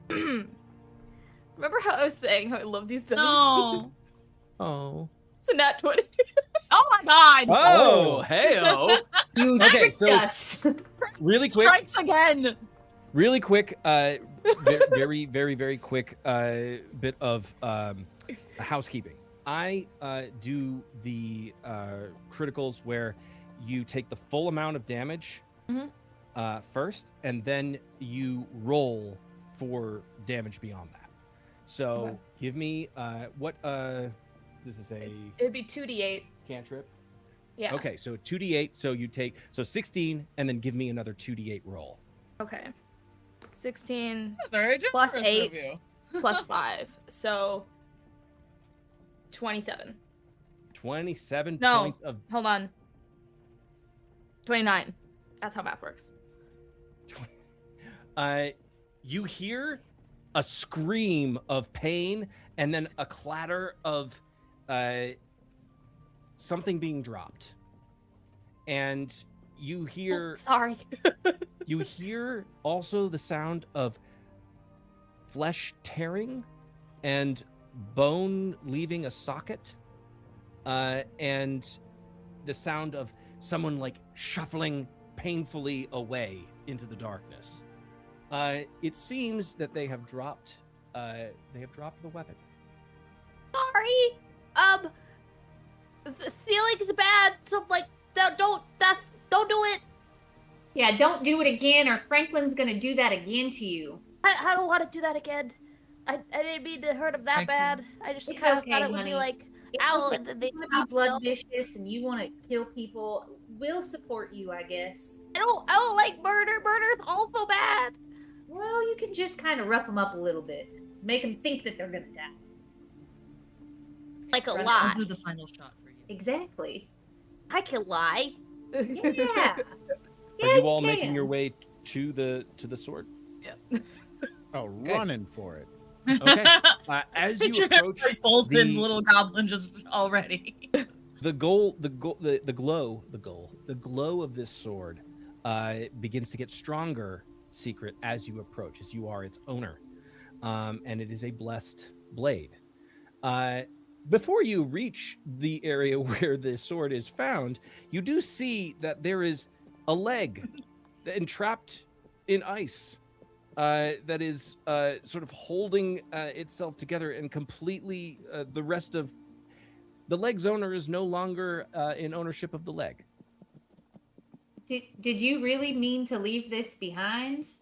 Remember how I was saying how I love these dice? No. Oh. It's a nat 20. Oh my god. Oh, hey-o. You Okay, tricked so- us. Really quick. Strikes again. Really quick, very, very, very quick bit of housekeeping. I do the criticals where you take the full amount of damage first, and then you roll for damage beyond that. So Okay. give me what this is a It'd be 2d8. cantrip. Yeah. Okay, so 2d8. So you take 16, and then give me another 2d8 roll. Okay. 16 Very Plus generous of 8. you. plus 5. So 27. 27 No. points of Hold on. 29. That's how math works. you hear a scream of pain and then a clatter of something being dropped. And you hear Sorry. you hear also the sound of flesh tearing and bone leaving a socket, and the sound of someone like shuffling painfully away into the darkness. It seems that they have dropped the weapon. Sorry. Stealing is bad. So like, don't do it. Yeah, don't do it again, or Franklin's gonna do that again to you. I don't want to do that again. I didn't mean to hurt him that Franklin. bad. I just It's thought okay, it would be honey. like, It's ow, okay. and then If they you want to stop, be blood vicious and you want to kill people, we'll support you, I guess. I don't like murder. Murder's also bad. Well, you can just kind of rough them up a little bit, make them think that they're gonna die. Like a Right. lie. I'll do the final shot for you. Exactly. I can lie. Yeah. Are you all making your way to the sword? Oh, running for it. Okay. As you Picture approach every Bolton the- little goblin just already. the glow of this sword begins to get stronger, Secret, as you approach, as you are its owner, and it is a blessed blade. Before you reach the area where the sword is found, you do see that there is a leg entrapped in ice that is sort of holding itself together, and completely the rest of the leg's owner is no longer in ownership of the leg. Did you really mean to leave this behind?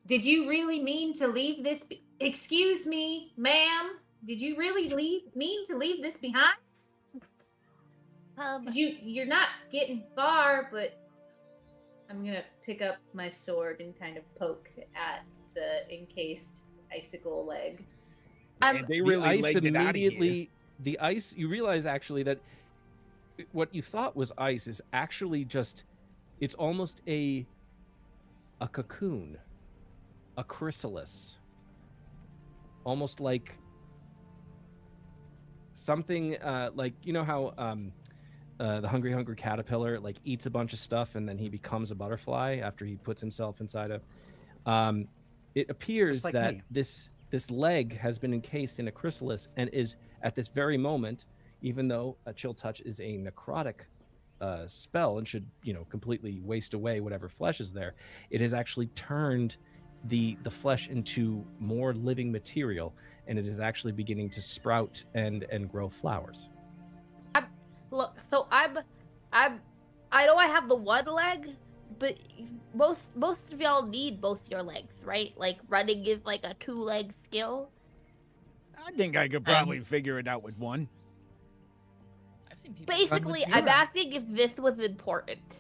Did you really mean to leave this? Excuse me, ma'am. Did you really mean to leave this behind? 'Cause you're not getting far, but I'm gonna pick up my sword and kind of poke at the encased icicle leg. Man, they really the ice legged it out of here. immediately. The ice. You realize actually that what you thought was ice is actually just. It's almost a cocoon, a chrysalis, almost like something like, you know how the hungry caterpillar like eats a bunch of stuff and then he becomes a butterfly after he puts himself inside a. It appears like that me. this leg has been encased in a chrysalis and is at this very moment, even though a chill touch is a necrotic spell and should, completely waste away whatever flesh is there, it has actually turned the flesh into more living material, and it is actually beginning to sprout and grow flowers. Look, so I know I have the one leg, but most of y'all need both your legs, right? Like running is like a 2-leg skill. I think I could probably figure it out with one. I've seen people run with Basically, zero. I'm asking if this was important.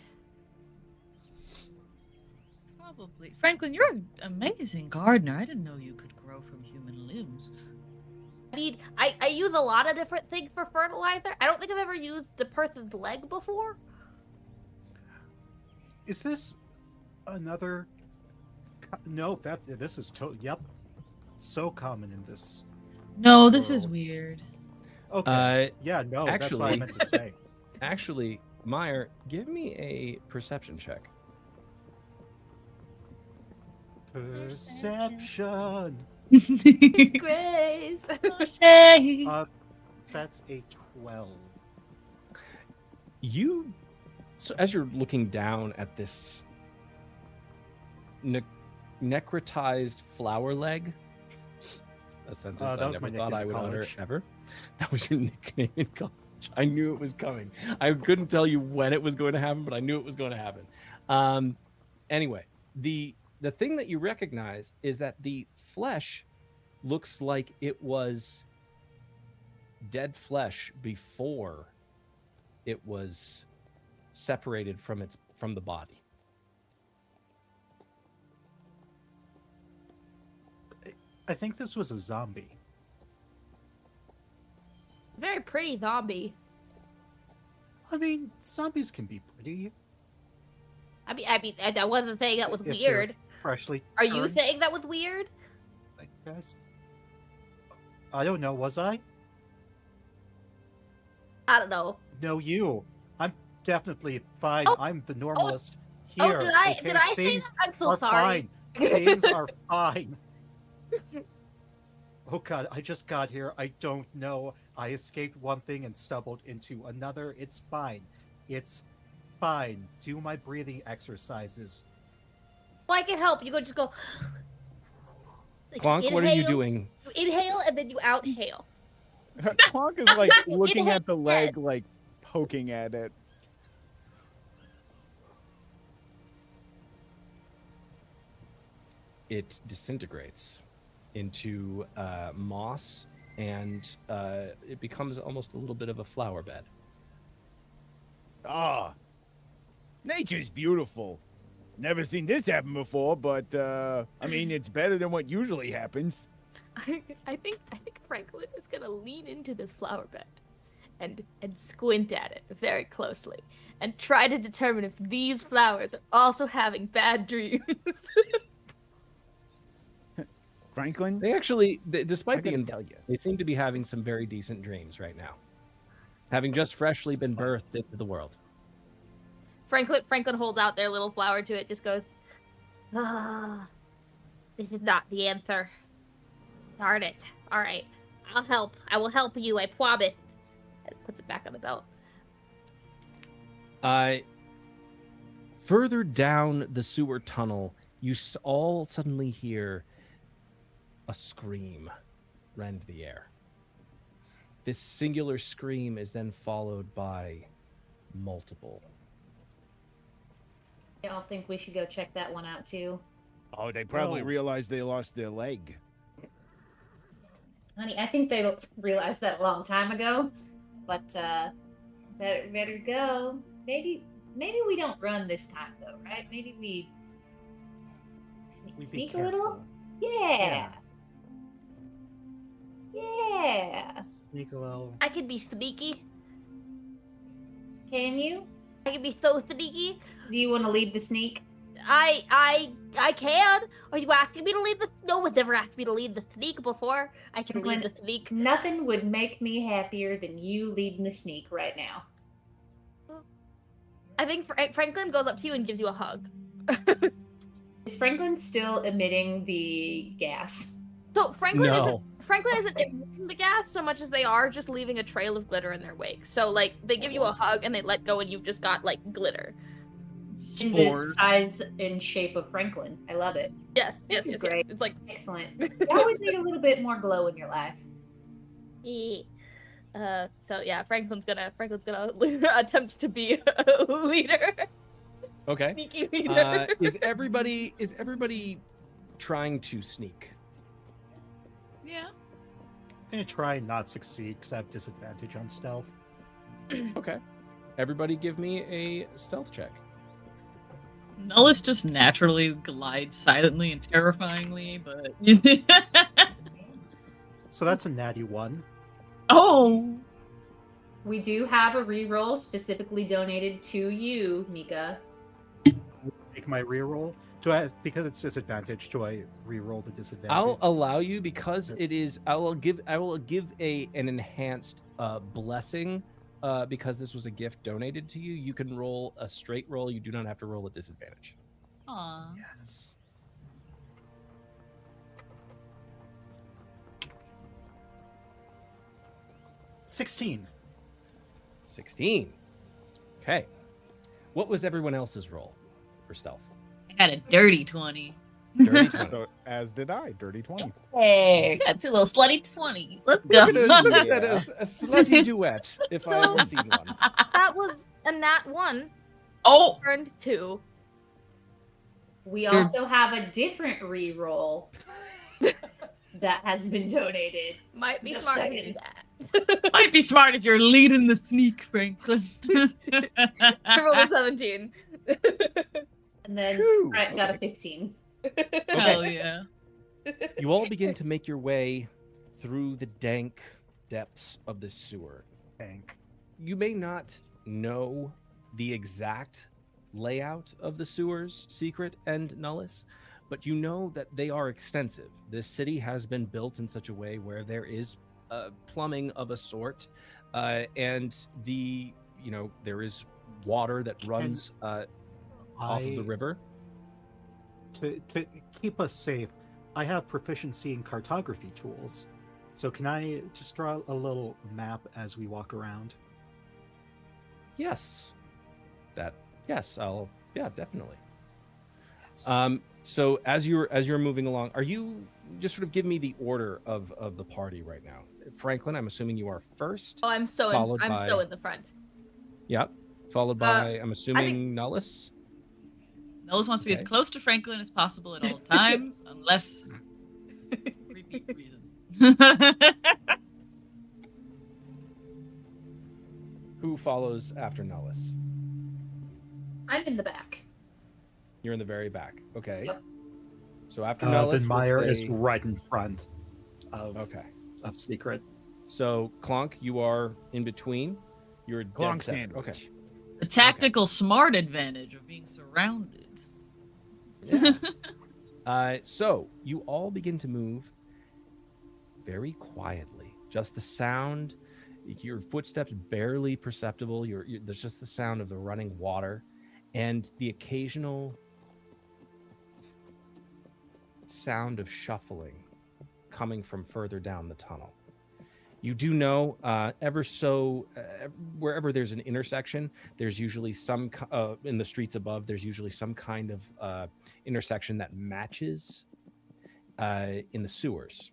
Probably. Franklin, you're an amazing gardener. I didn't know you could grow from human limbs. I mean, I use a lot of different things for fertilizer. I don't think I've ever used the person's leg before. Is this another? No, this is yep, so common in this. No, this is World. weird. Okay. Yeah, no, that's what I actually- meant to say. Actually, Meyer, give me a perception check. Perception. Disgrace. That's a 12. So as you're looking down at this necrotized flower leg, a sentence that I was my never thought nickname I in would utter college. ever. That was your nickname in college. I knew it was coming. I couldn't tell you when it was going to happen, but I knew it was going to happen. Anyway, the thing that you recognize is that the flesh looks like it was dead flesh before it was separated from the body. I think this was a zombie. Very pretty zombie. I mean, zombies can be pretty. I mean, I wasn't saying that was if they're weird. Freshly. Are you turned, saying that was weird? I guess. I don't know. Was I? I don't know. No, you. I'm definitely fine. Oh, I'm the normalist Oh, here. did I okay? did I say Things that? I'm so are sorry. fine. Things are fine. Oh god, I just got here. I don't know. I escaped one thing and stumbled into another. It's fine. It's fine. Do my breathing exercises. Well, I can help. You just go. Clonk, what are you Inhale, doing? You inhale and then you outhale. Clonk is like looking hit at the his leg, head. like poking at it. it disintegrates into moss, and it becomes almost a little bit of a flower bed. Ah, nature's beautiful. Never seen this happen before, but I mean, it's better than what usually happens. I think Franklin is gonna lean into this flower bed and squint at it very closely and try to determine if these flowers are also having bad dreams. Franklin, They actually, despite I the gotta environment, tell you. they seem to be having some very decent dreams right now, having just freshly been birthed into the world. Franklin holds out their little flower to it, just goes, ah, this is not the answer. Darn it. All right, I'll help. I will help you, I promise. And puts it back on the belt. Further down the sewer tunnel, you all suddenly hear a scream rend the air. This singular scream is then followed by multiple. I don't think we should go check that one out too. Oh, they probably Oh. realized they lost their leg. Honey, I think they realized that a long time ago. But better go. Maybe we don't run this time though, right? Maybe we We be sneak a little. careful. Yeah. Yeah. Sneak a little. I could be sneaky. Can you? I could be so sneaky. Do you want to lead the sneak? I can. Are you asking me to lead the? No one's ever asked me to lead the sneak before. I can lead the sneak. Nothing would make me happier than you leading the sneak right now. I think Franklin goes up to you and gives you a hug. Is Franklin still emitting the gas? So Franklin No. isn't emitting the gas so much as they are just leaving a trail of glitter in their wake. So like they give you a hug and they let go and you've just got like glitter. In the Spores. size and shape of Franklin. I love it. Yes, This is yes. great. It's like Excellent. You always need a little bit more glow in your life. so yeah, Franklin's gonna attempt to be a leader. Okay. Sneaky leader. Is everybody trying to sneak? Yeah. I'm gonna try and not succeed because I have disadvantage on stealth. Okay. Everybody give me a stealth check. Nullus just naturally glides silently and terrifyingly, but So that's a natty 1. oh, We do have a reroll specifically donated to you, Mika. Make my reroll. Do I, because it's disadvantage, do I reroll the disadvantage? I'll allow you because it is. I will give an enhanced blessing because this was a gift donated to you. You can roll a straight roll. You do not have to roll a disadvantage. aw. Yes. $16. 16. Okay. What was everyone else's roll for stealth? I got a dirty 20. Dirty 20. So, as did I, dirty 20. Hey, got two little slutty 20s. Let's go. Look at that, a slutty duet, if I ever seen one. That was a nat 1 Oh, turned 2. We also have a different reroll that has been donated. Might be Just smart to saying. do that. might be smart if you're leading the sneak, Franklin. I rolled a 17. And then Phew, Brett got a okay. 15. Hell yeah. You all begin to make your way through the dank depths of this sewer. Tank. You may not know the exact layout of the sewers, Secret and Nullus, but you know that they are extensive. This city has been built in such a way where there is plumbing of a sort, and there is water that runs off of the river. To keep us safe, I have proficiency in cartography tools. So can I just draw a little map as we walk around? Yes. Definitely. Yes. So as you're moving along, are you just sort of give me the order of the party right now? Franklin, I'm assuming you are first. Oh, I'm so Followed in by- the front. Yep. Followed by I'm assuming Nullus. Nose wants to be as Okay. close to Franklin as possible at all times, unless creepy reason. Who follows after Nellis? I'm in the back. You're in the very back. Okay. Yep. So after Nellis, Then we'll Meyer is say- right in front Okay. of Secret. So Clonk, you are in between. You're dead Clonk center. sandwich. Okay. The tactical smart advantage of being surrounded. Yeah. So you all begin to move very quietly. Just the sound, your footsteps barely perceptible. There's just the sound of the running water, and the occasional sound of shuffling coming from further down the tunnel. You do know, wherever there's an intersection, there's usually some in the streets above. There's usually some kind of intersection that matches in the sewers,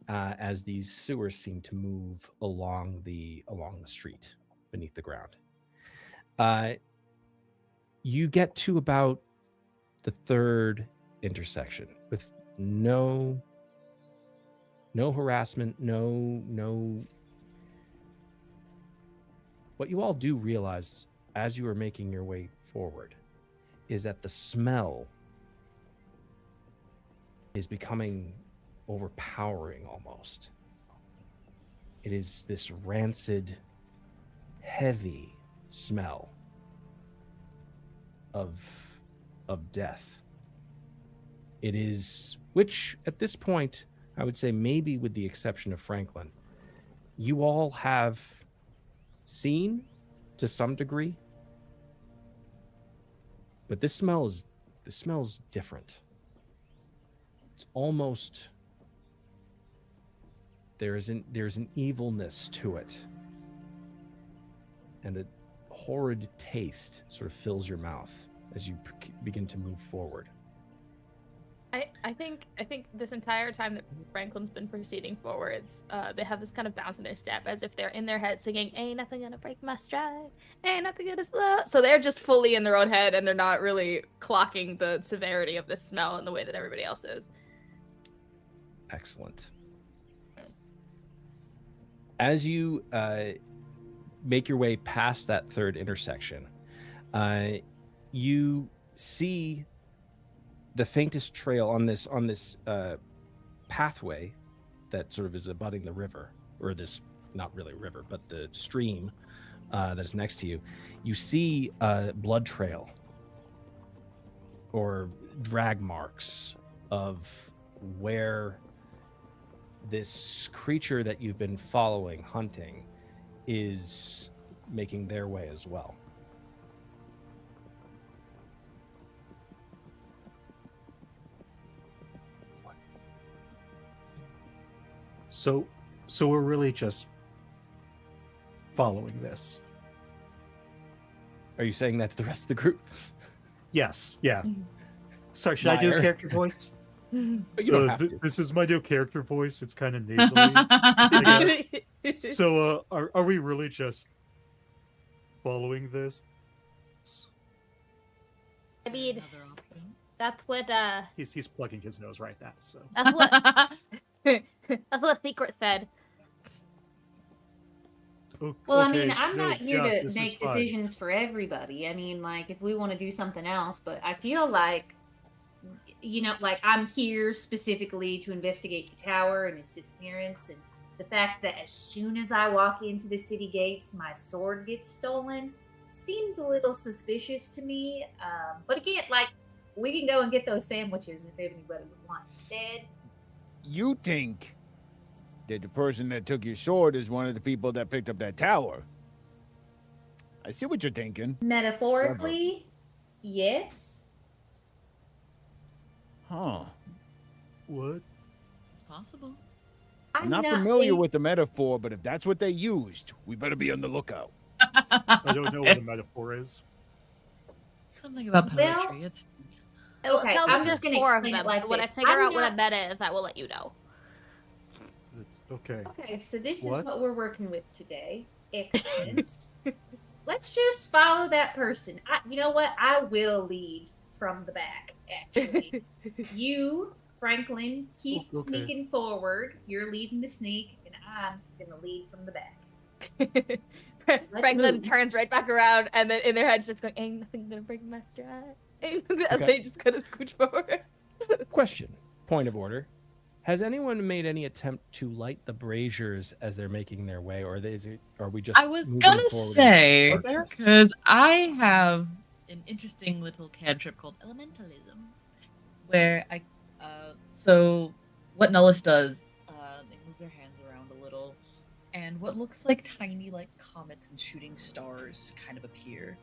as these sewers seem to move along the street beneath the ground. You get to about the third intersection with no harassment, no. What you all do realize as you are making your way forward is that the smell is becoming overpowering almost. It is this rancid, heavy smell of death. It is, which at this point, I would say maybe with the exception of Franklin, you all have seen to some degree, but this smells different. It's almost, there's an evilness to it, and a horrid taste sort of fills your mouth as you begin to move forward. I think this entire time that Franklin's been proceeding forwards, they have this kind of bounce in their step as if they're in their head singing, "Ain't nothing gonna break my stride, ain't nothing gonna slow." So they're just fully in their own head and they're not really clocking the severity of this smell in the way that everybody else is. Excellent. As you make your way past that third intersection, you see the faintest trail on this pathway that sort of is abutting the river, or this, not really river, but the stream that is next to you. You see a blood trail or drag marks of where this creature that you've been following, hunting, is making their way as well. So we're really just following this. Are you saying that to the rest of the group? Yes, yeah. Sorry, should I do a Meyer. character voice? But you don't have to. This is my new character voice. It's kind of nasally. So, are we really just following this? I mean, Another option. that's what He's plugging his nose right now. So that's what that's what Secret said. Well, I okay, mean, I'm no, not here yeah, to this make is fine. decisions for everybody. I mean, like, if we want to do something else, but I feel like, you know, like, I'm here specifically to investigate the tower and its disappearance, and the fact that as soon as I walk into the city gates, my sword gets stolen seems a little suspicious to me. But again, like, we can go and get those sandwiches if anybody would want instead. You think that the person that took your sword is one of the people that picked up that tower? I see what you're thinking. Metaphorically, yes. Huh. What? It's possible. I'm not familiar with the metaphor, but if that's what they used, we better be on the lookout. I don't know what a metaphor is. Something about Well- poetry. It's Okay, I'm just gonna four of explain it them. like When this. I figure I'm out what not- a meta is, I will let you know. It's okay. Okay, so this What? is what we're working with today. Excellent. Let's just follow that person. You know what? I will lead from the back, actually. You, Franklin, keep Okay. sneaking forward. You're leading the snake, and I'm going to lead from the back. Franklin move. turns right back around, and then in their heads just going, "Ain't nothing gonna break my stride." And Okay. they just kind of scooch forward. Question. Point of order. Has anyone made any attempt to light the braziers as they're making their way, or are we just? I was moving gonna forward? say, Okay. because I have an interesting little cantrip called elementalism, where so what Nullus does, they move their hands around a little, and what looks like tiny like comets and shooting stars kind of appear,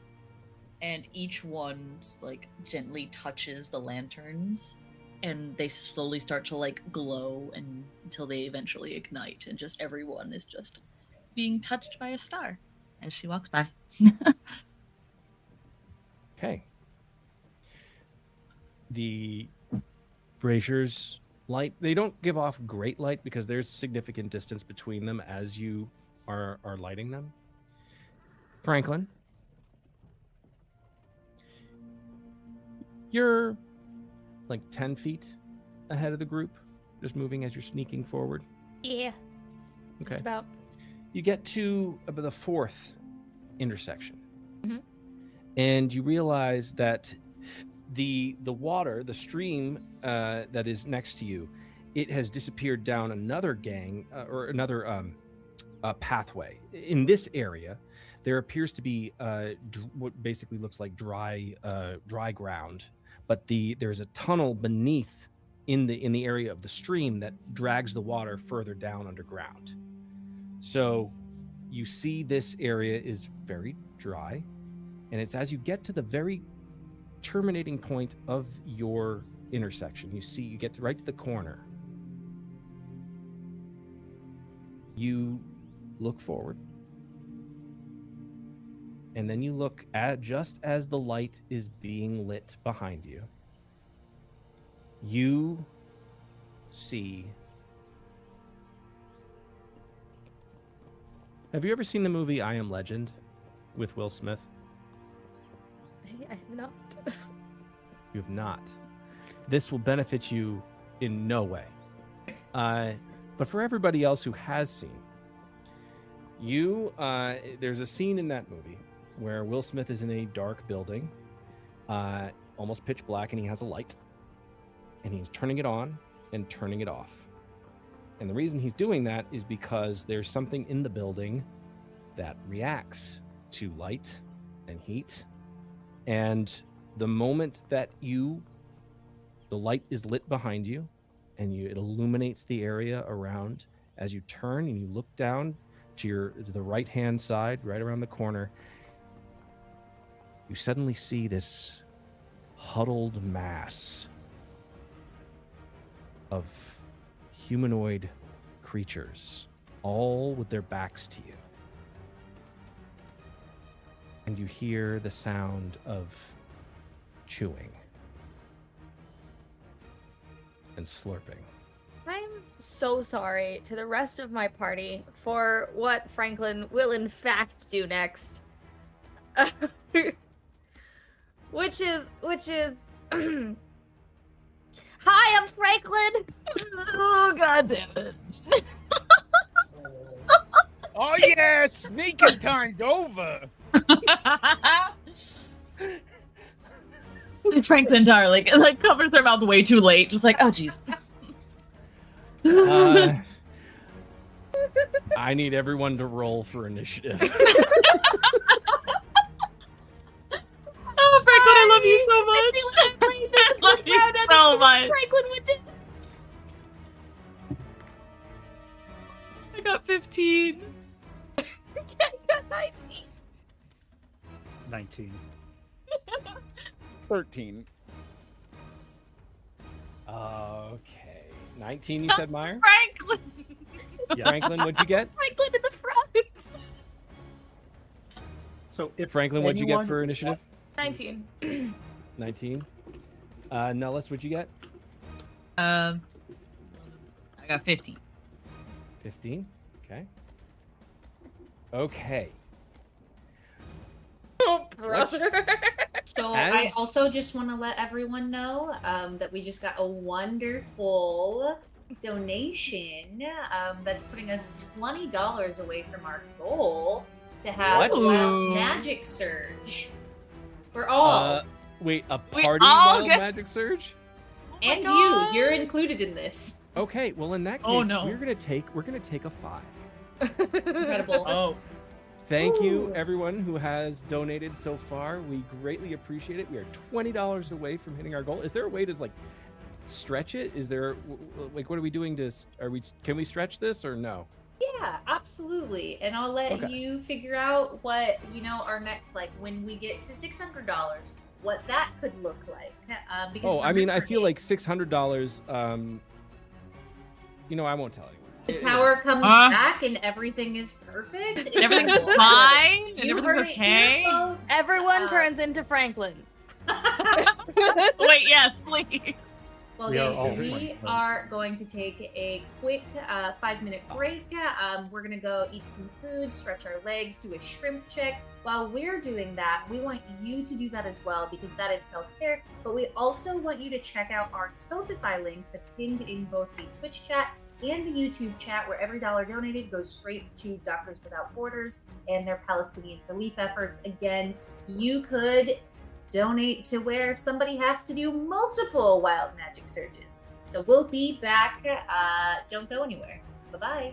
and each one like gently touches the lanterns, and they slowly start to like glow and until they eventually ignite, and just everyone is just being touched by a star as she walks by. Okay. The braziers light. They don't give off great light because there's significant distance between them as you are lighting them. Franklin, you're like 10 feet ahead of the group, just moving as you're sneaking forward. Yeah. Okay. Just about. You get to about the fourth intersection, Mhm. and you realize that the water, the stream that is next to you, it has disappeared down another pathway. In this area, there appears to be what basically looks like dry ground, but there's a tunnel beneath in the area of the stream that drags the water further down underground. So you see this area is very dry, and it's as you get to the very terminating point of your intersection, you get right to the corner. You look forward, and then you look at just as the light is being lit behind you. You see. Have you ever seen the movie I Am Legend with Will Smith? I have not. You have not. This will benefit you in no way. But for everybody else who has seen, there's a scene in that movie where Will Smith is in a dark building, almost pitch black, and he has a light, and he's turning it on and turning it off. And the reason he's doing that is because there's something in the building that reacts to light and heat. And the moment that the light is lit behind you, and it illuminates the area around, as you turn and you look down to the right-hand side, right around the corner, you suddenly see this huddled mass of humanoid creatures, all with their backs to you. And you hear the sound of chewing and slurping. I'm so sorry to the rest of my party for what Franklin will in fact do next. which is Hi, I'm Franklin. Oh, god damn it. Oh yeah, sneaking time's over. Franklin, darling, and like covers their mouth way too late. Just like, oh jeez. I need everyone to roll for initiative. Oh, Franklin, I love you so much. I love you so much. Franklin would do. I got 15. I got 19. 19. 13. Okay. 19, you said, Meyer? Franklin. Yes. Franklin, what'd you get? Franklin in the front. So if Franklin, what'd you get anyone- for initiative? 19. 19. Nellis, what'd you get? I got 15. 15. Okay. Okay. Oh, brother. So I As- also just want to let everyone know that we just got a wonderful donation that's putting us $20 away from our goal to have What? a wild Ooh. magic surge for all. Wait, a We party all wild get- magic surge? Oh my And God. you're included in this. Okay, well in that case, Oh, no. we're gonna take a 5. Incredible. Oh, Thank you, Ooh. everyone who has donated so far. We greatly appreciate it. We are $20 away from hitting our goal. Is there a way to like stretch it? Is there like what are we doing to? Can we stretch this or no? Yeah, absolutely. And I'll let Okay. you figure out what, our next, like, when we get to $600, what that could look like. Because Oh, I mean, I remember, feel Nate, like $600. I won't tell you. the tower comes back and everything is perfect. and everything's Incredible. fine, and You everything's heard it okay. here, folks. Everyone turns into Franklin. Wait, yes, please. Well, We are guys, all we Franklin. are going to take a quick 5-minute break. We're going to go eat some food, stretch our legs, do a shrimp check. While we're doing that, we want you to do that as well because that is self-care. But we also want you to check out our Tiltify link that's pinned in both the Twitch chat and the YouTube chat, where every dollar donated goes straight to Doctors Without Borders and their Palestinian relief efforts. Again, you could donate to where somebody has to do multiple wild magic surges. So we'll be back. Don't go anywhere. Bye-bye.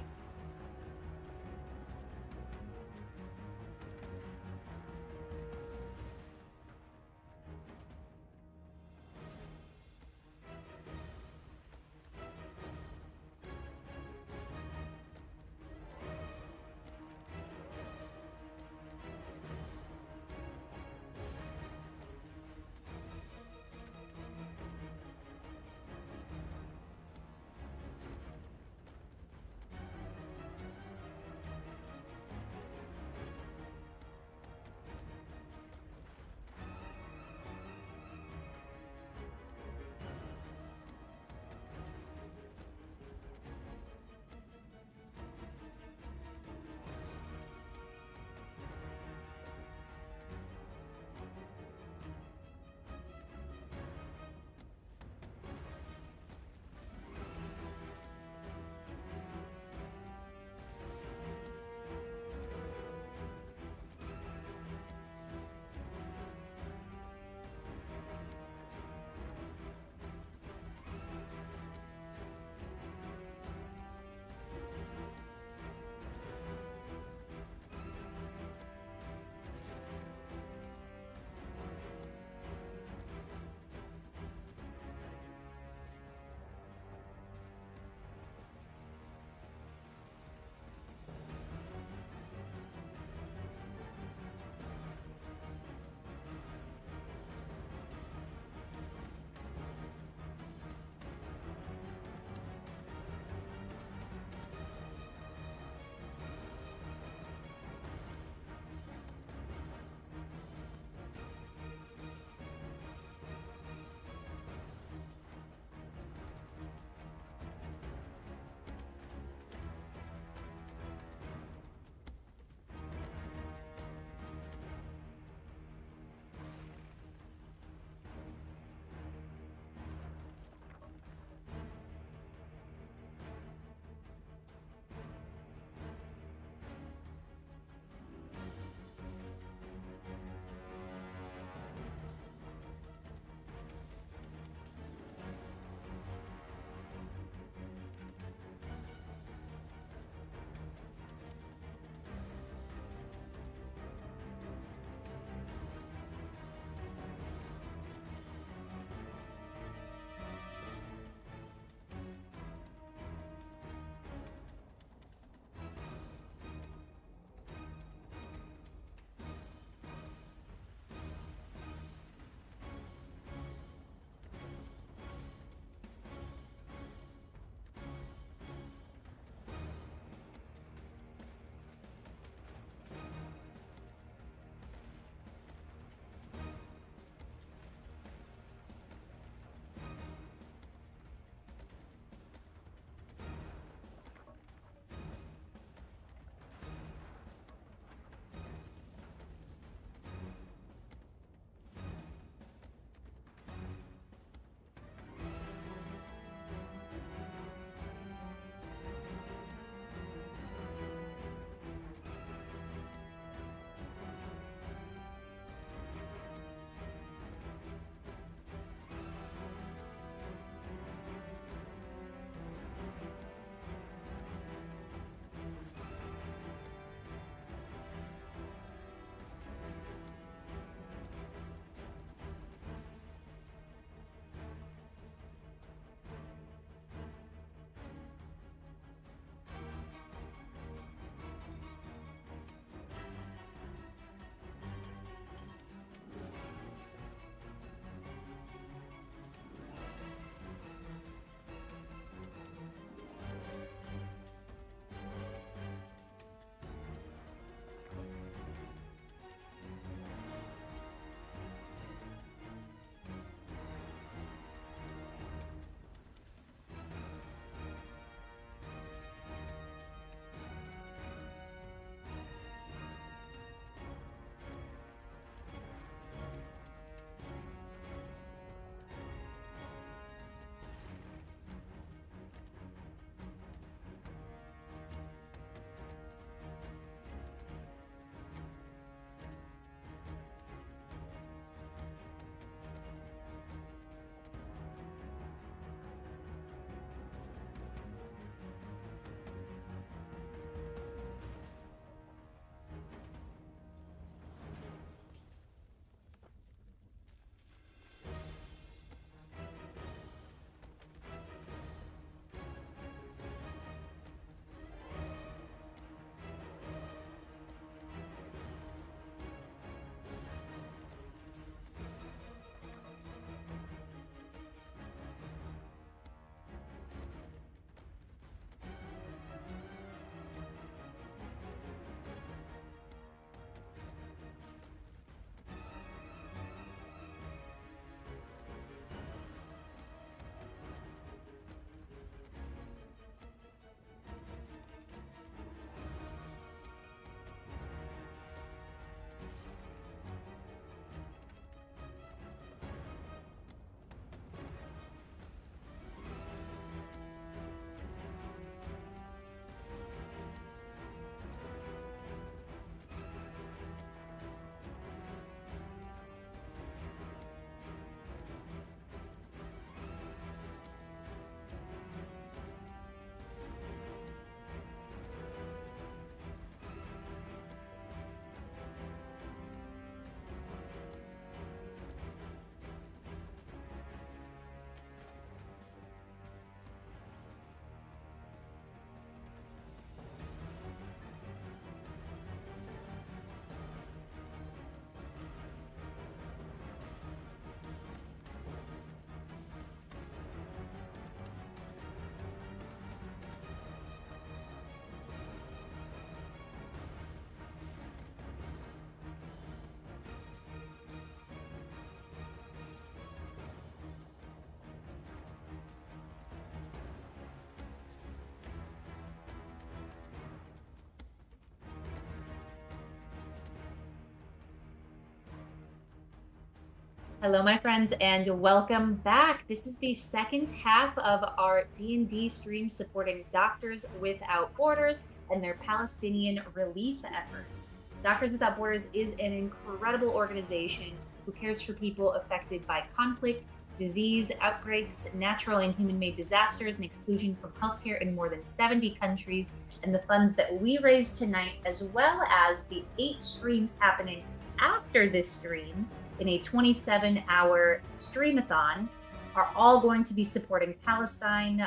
Hello, my friends, and welcome back. This is the second half of our D&D stream supporting Doctors Without Borders and their Palestinian relief efforts. Doctors Without Borders is an incredible organization who cares for people affected by conflict, disease, outbreaks, natural and human-made disasters, and exclusion from healthcare in more than 70 countries. And the funds that we raise tonight, as well as the 8 streams happening after this stream, in a 27-hour streamathon, are all going to be supporting Palestine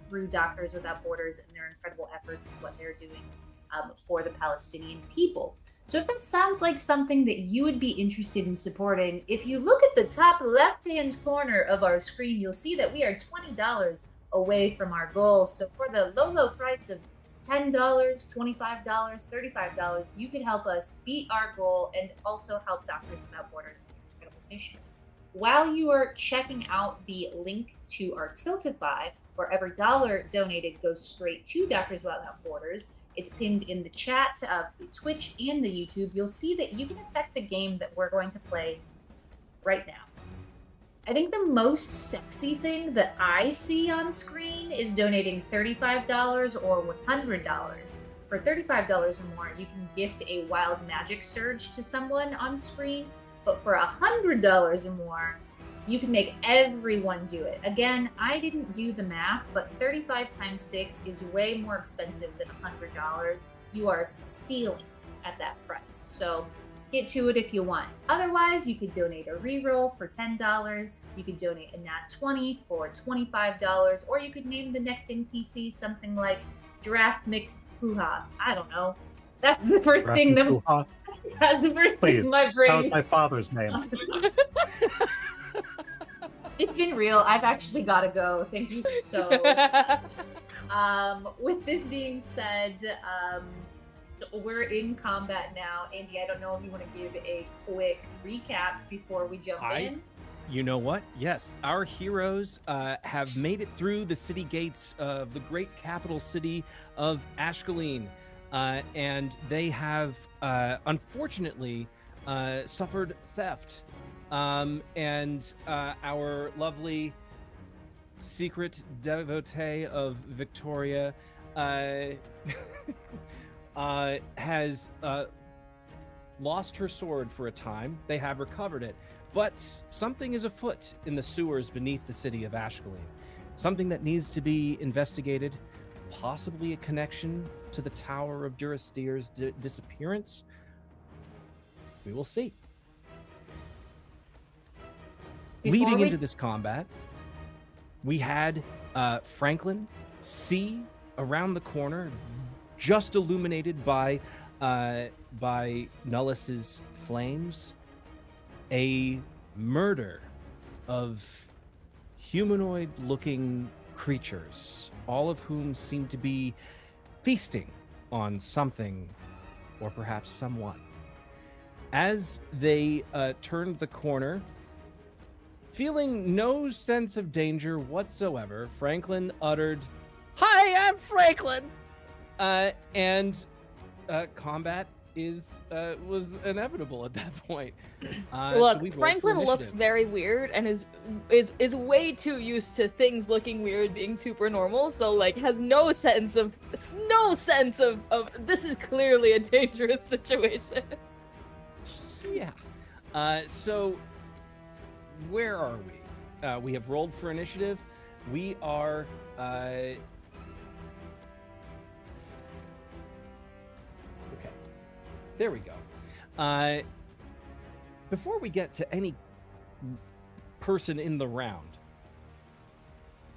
through Doctors Without Borders and their incredible efforts and what they're doing for the Palestinian people. So if that sounds like something that you would be interested in supporting, if you look at the top left-hand corner of our screen, you'll see that we are $20 away from our goal. So for the low price of $10, $25, $35, you can help us beat our goal and also help Doctors Without Borders in their incredible mission. While you are checking out the link to our Tiltify, where every dollar donated goes straight to Doctors Without Borders, it's pinned in the chat of the Twitch and the YouTube. You'll see that you can affect the game that we're going to play right now. I think the most sexy thing that I see on screen is donating $35 or $100. For $35 or more, you can gift a wild magic surge to someone on screen, but for $100 or more, you can make everyone do it. Again, I didn't do the math, but 35 times 6 is way more expensive than $100. You are stealing at that price. So get to it if you want. Otherwise, you could donate a reroll for $10. You could donate a nat 20 for $25, or you could name the next NPC something like Giraffe McPooha. I don't know. That's the first thing that that's the first thing in my brain. That was my father's name. It's been real. I've actually got to go. Thank you so much. With this being said, we're in combat now. Andy, I don't know if you want to give a quick recap before we jump in. You know what? Yes, our heroes have made it through the city gates of the great capital city of Ashkelon, and they have unfortunately suffered theft. And our lovely secret devotee of Victoria has lost her sword for a time. They have recovered it, but something is afoot in the sewers beneath the city of Ashkelon. Something that needs to be investigated, possibly a connection to the Tower of Durasteer's disappearance. We will see. Leading into this combat, we had Franklin see around the corner, just illuminated by Nullis's flames, a murder of humanoid-looking creatures, all of whom seem to be feasting on something or perhaps someone. As they turned the corner, feeling no sense of danger whatsoever, Franklin uttered, "Hi, I'm Franklin!" And combat was inevitable at that point. Look, so Franklin looks very weird and is way too used to things looking weird being super normal, so like has no sense of this is clearly a dangerous situation. Yeah. So where are we? We have rolled for initiative. We are okay. There we go. Before we get to any person in the round,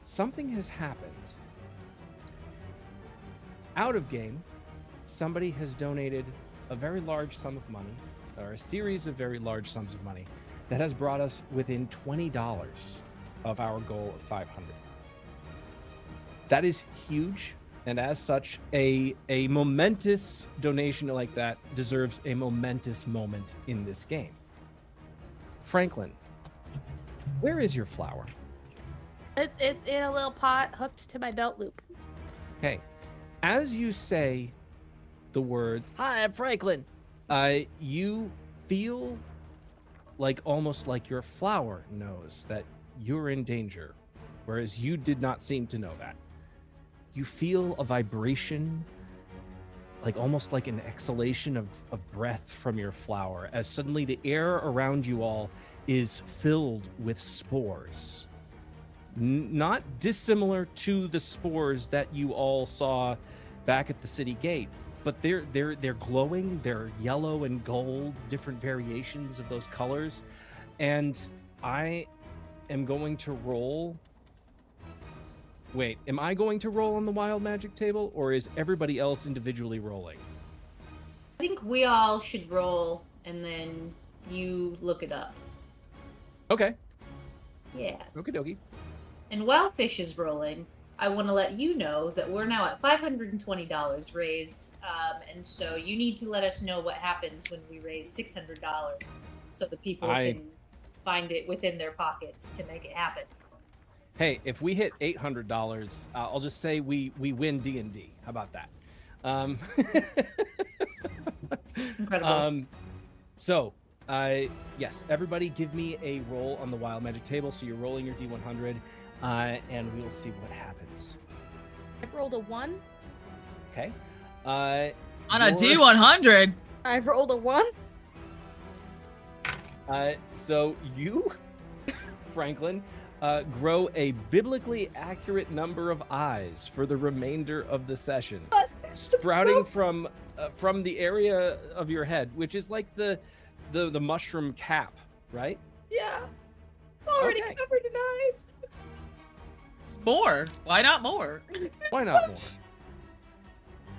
something has happened. Out of game, somebody has donated a very large sum of money, or a series of very large sums of money, that has brought us within $20 of our goal of 500. That is huge, and as such, a momentous donation like that deserves a momentous moment in this game. Franklin, where is your flower? It's in a little pot hooked to my belt loop. Okay, as you say the words, "Hi, I'm Franklin," you feel like almost like your flower knows that you're in danger, whereas you did not seem to know that. You feel a vibration, like almost like an exhalation of breath from your flower, as suddenly the air around you all is filled with spores. Not dissimilar to the spores that you all saw back at the city gate, but they're glowing. They're yellow and gold, different variations of those colors. And I am going to roll. Wait, am I going to roll on the wild magic table, or is everybody else individually rolling? I think we all should roll, and then you look it up. Okay. Yeah. Okie dokie. And while Fish is rolling, I want to let you know that we're now at $520 raised, and so you need to let us know what happens when we raise $600, so the people can find it within their pockets to make it happen. Hey, if we hit $800, I'll just say we win D&D. How about that? Incredible. Yes, everybody give me a roll on the wild magic table. So you're rolling your D100, and we'll see what happens. I've rolled a 1. Okay. On a D100. I've rolled a 1. So you, Franklin, grow a biblically accurate number of eyes for the remainder of the session, sprouting from the area of your head, which is like the mushroom cap, right? Yeah. It's already Okay. covered in eyes. More. Why not more? Why not more?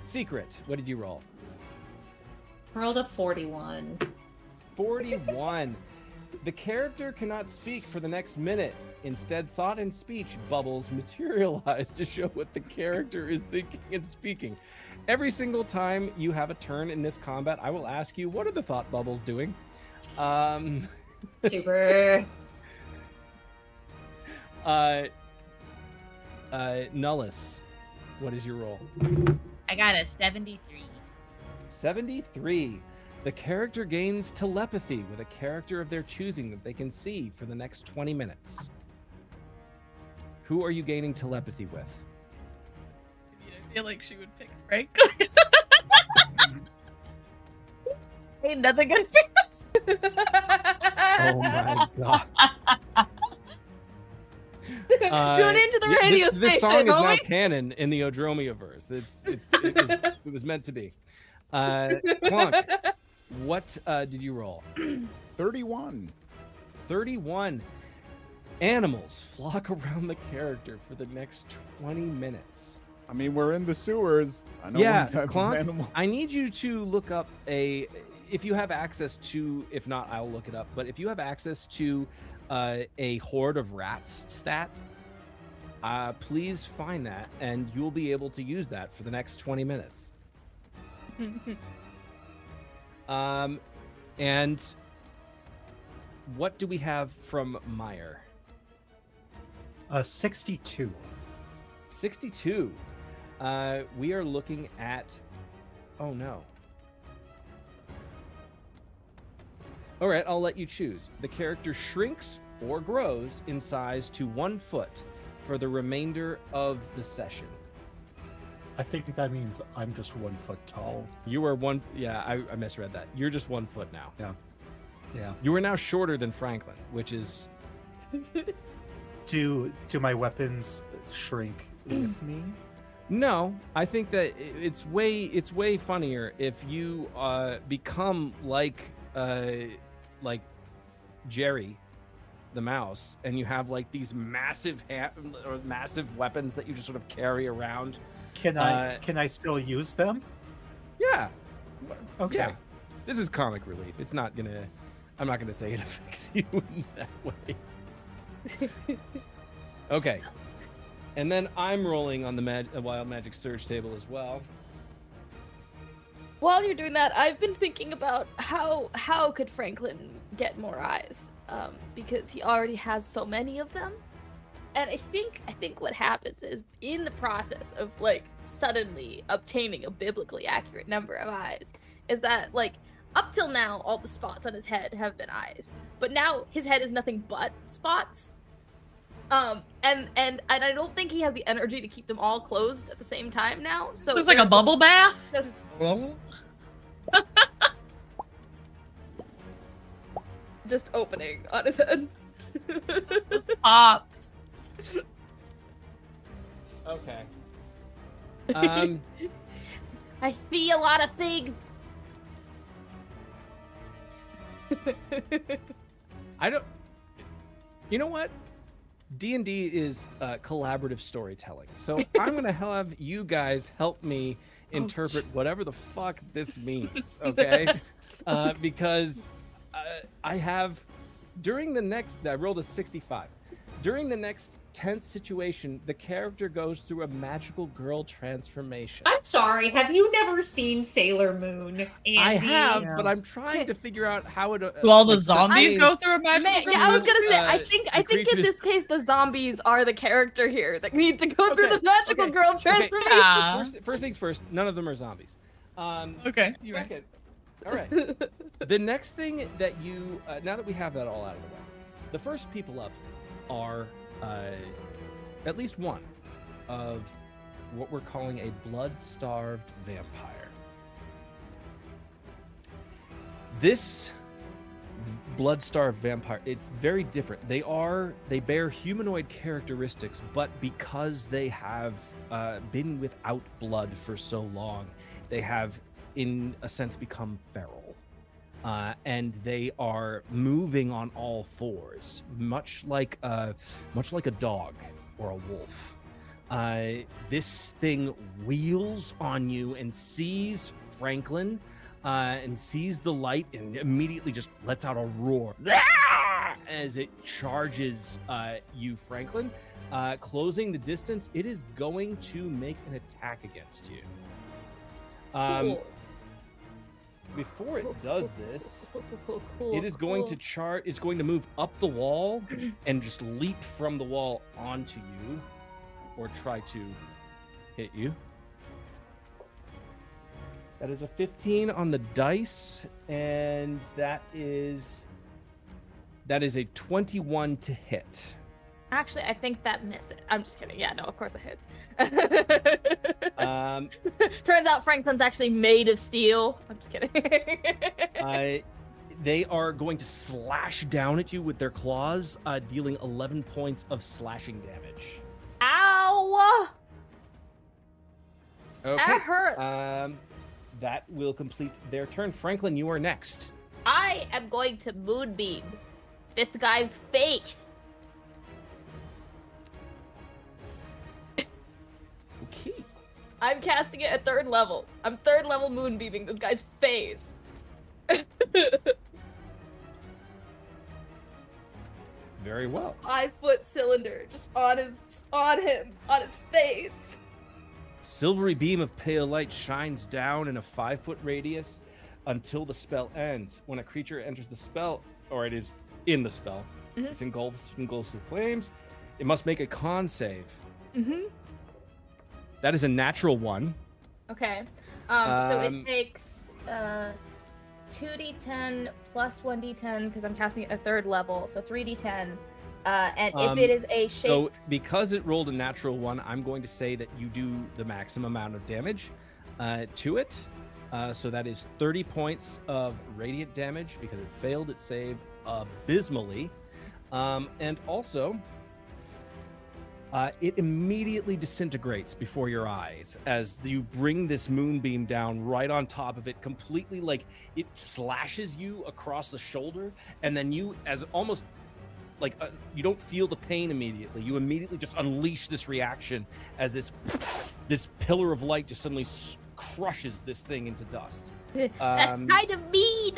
Secret, what did you roll? Rolled a 41. 41. The character cannot speak for the next minute. Instead, thought and speech bubbles materialize to show what the character is thinking and speaking. Every single time you have a turn in this combat, I will ask you, what are the thought bubbles doing? Super. Nullus, what is your roll? I got a 73. 73. The character gains telepathy with a character of their choosing that they can see for the next 20 minutes. Who are you gaining telepathy with? I feel like she would pick Franklin. Ain't nothing gonna fix. Oh my god. Tune into the radio this station, song is now homie. canon in the Odromiaverse. It was meant to be. Clunk, what did you roll? 31. 31. Animals flock around the character for the next 20 minutes. I mean, we're in the sewers. I know Yeah, what type Clonk, of animal. I need you to look up if you have access to, if not, I'll look it up, but if you have access to a horde of rats stat, please find that, and you'll be able to use that for the next 20 minutes. And what do we have from Meyer? 62. 62. We are looking at... Oh, no. All right, I'll let you choose. The character shrinks or grows in size to 1 foot for the remainder of the session. I think that means I'm just 1 foot tall. You are one... Yeah, I misread that. You're just 1 foot now. Yeah. You are now shorter than Franklin, which is... Do my weapons shrink with me? No, I think that it's way funnier if you become like Jerry, the mouse, and you have like these massive weapons that you just sort of carry around. Can I still use them? Yeah. Okay. Yeah. This is comic relief. It's not gonna. I'm not gonna say it affects you in that way. Okay. And then I'm rolling on the Wild Magic Surge table as well. While you're doing that, I've been thinking about how could Franklin get more eyes, because he already has so many of them. And I think what happens is, in the process of like suddenly obtaining a biblically accurate number of eyes, is that like Up till now, all the spots on his head have been eyes, but now his head is nothing but spots. And I don't think he has the energy to keep them all closed at the same time now. So It's like a bubble bath. just just opening on his head. Pops. Okay. I see a lot of things. I don't. You know what? D&D is collaborative storytelling, so I'm gonna have you guys help me interpret whatever the fuck this means, okay? Because I have during the next. I rolled a 65. During the next tense situation, the character goes through a magical girl transformation. I'm sorry, have you never seen Sailor Moon, Andy? I have, Yeah. but I'm trying to figure out how it. Do all the like, zombies pertains- go through a magical? Man, yeah, I was gonna say. I the think in creatures- this case, the zombies are the character here that need to go through Okay, the magical okay, girl okay. transformation. Yeah. First things first, none of them are zombies. Okay, you're right. Second, all right. The next thing that you, now that we have that all out of the way, the first people up are at least one of what we're calling a blood-starved vampire. This blood-starved vampire, it's very different. They bear humanoid characteristics, but because they have been without blood for so long, they have, in a sense, become feral. And they are moving on all fours, much like a dog or a wolf. This thing wheels on you and sees Franklin, and sees the light and immediately just lets out a roar as it charges you, Franklin. Closing the distance, it is going to make an attack against you. Cool. Before it does this, Cool, it is going cool. to it's going to move up the wall and just leap from the wall onto you, or try to hit you. That is a 15 on the dice, and that is a 21 to hit. Actually, I think that missed it. I'm just kidding. Yeah, no, of course it hits. Turns out Franklin's actually made of steel. I'm just kidding. They are going to slash down at you with their claws, dealing 11 points of slashing damage. Ow! Okay. That hurts. That will complete their turn. Franklin, you are next. I am going to moonbeam this guy's face. Okay. I'm casting it at 3rd level. I'm 3rd level moonbeaming this guy's face. Very well. 5-foot cylinder just on his face. Silvery beam of pale light shines down in a 5-foot radius until the spell ends. When a creature enters the spell, or it is in the spell, it's engulfed in flames. It must make a con save. That is a natural 1. Okay. So it takes 2d10 plus 1d10 because I'm casting it at 3rd level, so 3d10. And if it is a shape, So because it rolled a natural 1, I'm going to say that you do the maximum amount of damage to it. So that is 30 points of radiant damage because it failed its save abysmally. And also, it immediately disintegrates before your eyes as you bring this moonbeam down right on top of it, completely, like it slashes you across the shoulder, and then you, as almost like you don't feel the pain immediately. You immediately just unleash this reaction as this pillar of light just suddenly crushes this thing into dust. that's kind of mean.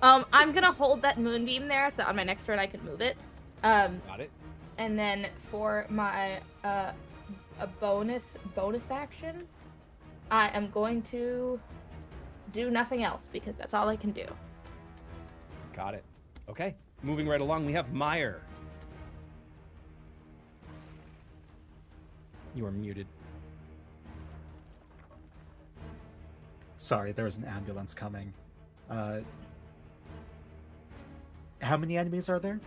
I'm gonna hold that moonbeam there so that on my next turn I can move it. Got it. And then for my a bonus action, I am going to do nothing else because that's all I can do. Got it. Okay. Moving right along, we have Meyer. You are muted. Sorry, there's an ambulance coming. How many enemies are there?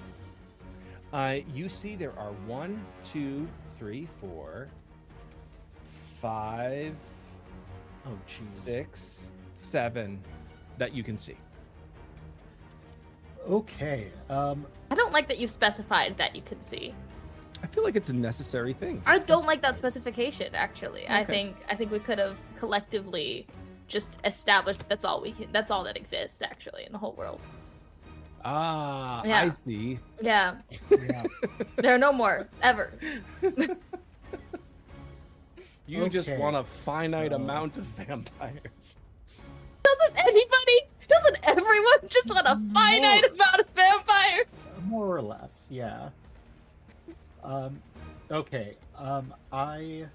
You see there are 1, 2, 3, 4, 5, Oh, jeez. 6, 7 that you can see. Okay. I don't like that you specified that you can see. I feel like it's a necessary thing. I don't like that specification. Actually, I Okay. think we could have collectively just established that's all that exists actually in the whole world. Ah, Yeah. I see. Yeah, Yeah. there are no more ever. You just Okay, want a finite so- amount of vampires. Doesn't everyone just want a finite amount of vampires? More or less, yeah. Okay. I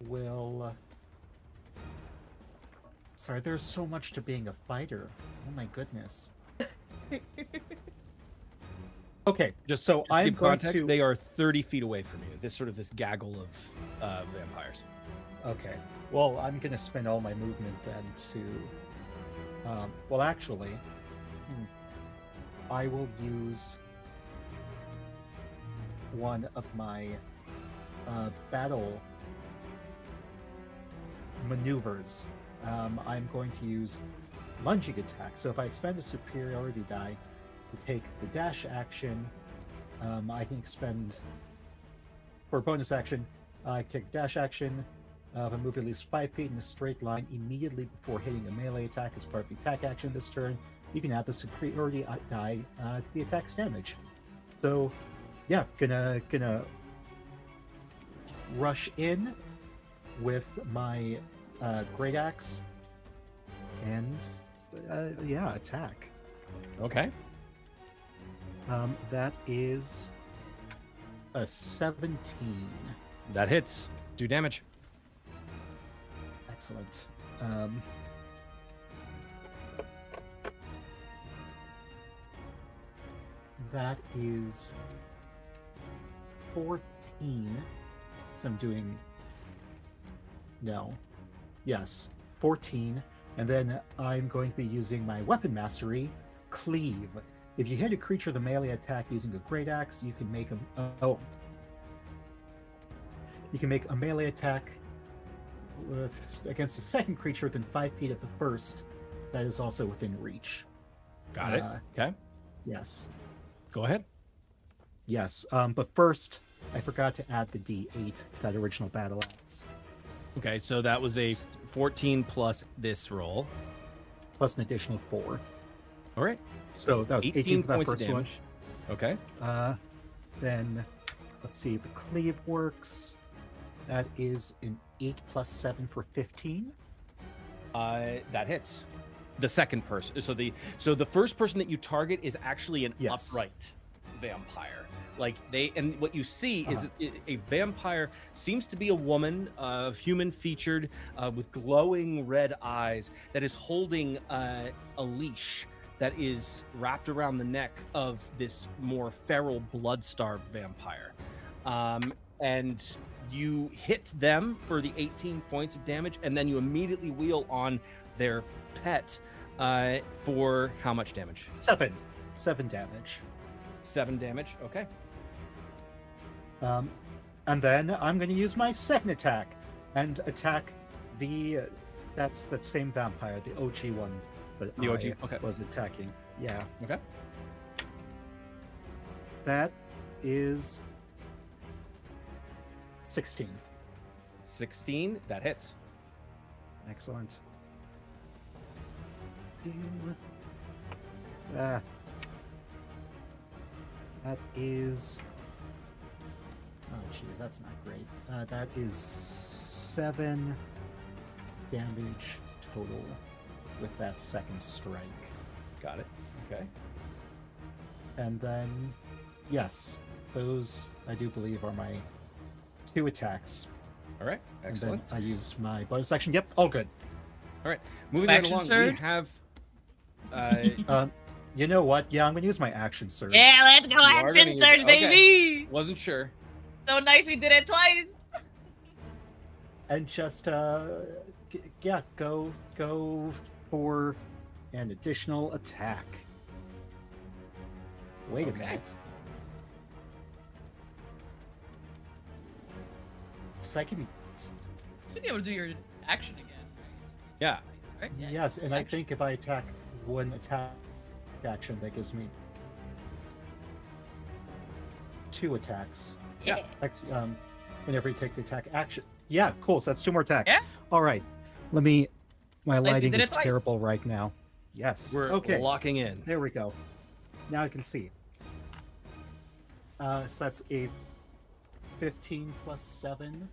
will. Sorry, there's so much to being a fighter. Oh my goodness. Okay, Just so to I'm give going context, to. they are 30 feet away from you. This gaggle of vampires. Okay. Well, I'm gonna spend all my movement then to. Well, actually, I will use one of my battle maneuvers. I'm going to use lunging attack. So if I expend a superiority die to take the dash action, I can expend for bonus action. I take the dash action. If I move at least 5 feet in a straight line immediately before hitting a melee attack as part of the attack action this turn, you can add the superiority die to the attack's damage. So, yeah, gonna rush in with my great axe and yeah, attack. Okay. That is a 17. That hits. Do damage. Excellent. That is 14. So I'm doing. No. Yes, 14. And then I'm going to be using my weapon mastery, Cleave. If you hit a creature with a melee attack using a great axe, you can make you can make a melee attack against a second creature within 5 feet of the first that is also within reach. Got it. Okay. Yes. Go ahead. Yes. But first, I forgot to add the D8 to that original battle axe. Okay, so that was a 14 plus this roll. Plus an additional 4. All right. So that was 18 for that points of first one. damage. Okay. Then, let's see if the cleave works. That is an 8 plus 7 for 15. That hits. The second person. So the first person that you target is actually an Yes. upright vampire. Like and what you see is a vampire seems to be a woman, human featured, with glowing red eyes that is holding a leash that is wrapped around the neck of this more feral, blood-starved vampire. And you hit them for the 18 points of damage, and then you immediately wheel on their pet for how much damage? 7 damage. 7 damage. Okay. And then I'm going to use my second attack and attack that same vampire, the OG one that The OG, I okay. was attacking. Yeah, Okay. that is 16. 16. That hits. Excellent. That is. Oh, jeez, that's not great. That is 7 damage total with that second strike. Got it. Okay. And then, yes, those I do believe are my 2 attacks. All right. Excellent. And then I used my bonus action. Yep, all good. All right. Moving right Action along, surge? we have. You know what? Yeah, I'm gonna use my action surge. Yeah, let's go are gonna action use surge, it. Okay. baby. Wasn't sure. So nice we did it twice. and just yeah, go for an additional attack. Wait a Okay. minute. Second, Should be able to do your action again, Yeah. right? Yeah, yes, and I action. think if I attack one attack action, that gives me 2 attacks. Yeah. Whenever you take the attack action. Yeah, cool. So that's 2 more attacks. Yeah. All right. Let me. My Nice, we lighting did is it twice. terrible right now. Yes. We're okay. locking in. There we go. Now I can see. So that's a 15 plus 7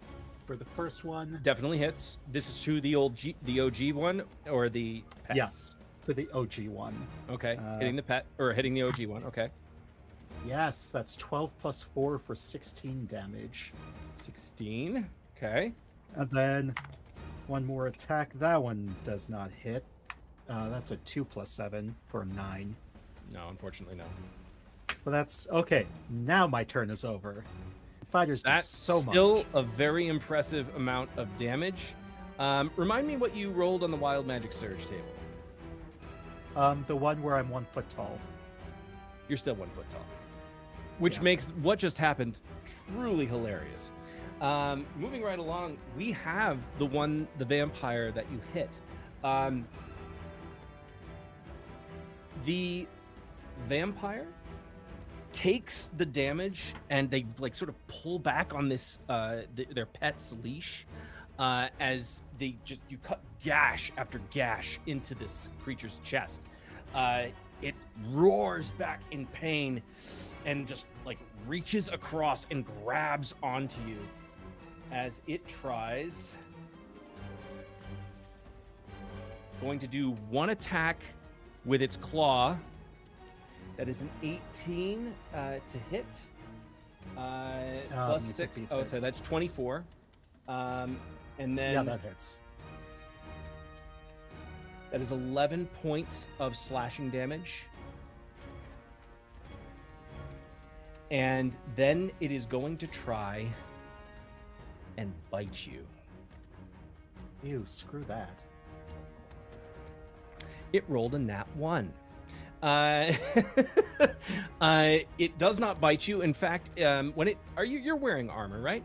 for the first one. Definitely hits. This is to the OG one or the pet? Yes, for the OG one. Okay. Uh, Hitting the pet or hitting the OG one. Okay. Yes, that's 12 plus 4 for 16 damage. 16. Okay. And then one more attack. That one does not hit. That's a 2 plus 7 for 9. No, unfortunately, no. But that's okay. Now my turn is over. Fighters do That's so still much. a very impressive amount of damage. Remind me what you rolled on the Wild Magic Surge table. The one where I'm 1 foot tall. You're still 1 foot tall, which Yeah. makes what just happened truly hilarious. Moving right along, we have the vampire that you hit. The vampire takes the damage and they like sort of pull back on this their pet's leash as you cut gash after gash into this creature's chest. It roars back in pain and just like reaches across and grabs onto you as it tries. Going to do one attack with its claw. That is an 18 to hit. Plus yes, it 6. beats Oh, it. so that's 24. And then Yeah, that hits. that is 11 points of slashing damage. And then it is going to try and bite you. Ew, screw that. It rolled a nat 1. It does not bite you. In fact, you're wearing armor, right?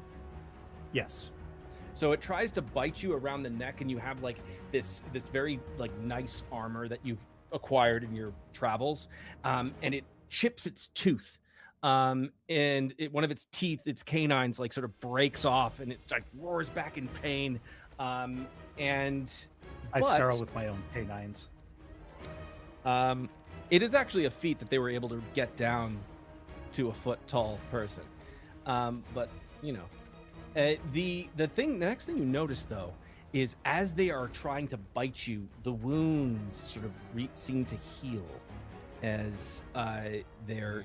Yes. So it tries to bite you around the neck, and you have like this very like nice armor that you've acquired in your travels, and it chips its tooth, and one of its teeth, its canines, like sort of breaks off, and it like roars back in pain, and I but- snarl with my own canines. It is actually a feat that they were able to get down to a foot tall person. But you know, the next thing you notice though is as they are trying to bite you, the wounds sort of seem to heal as their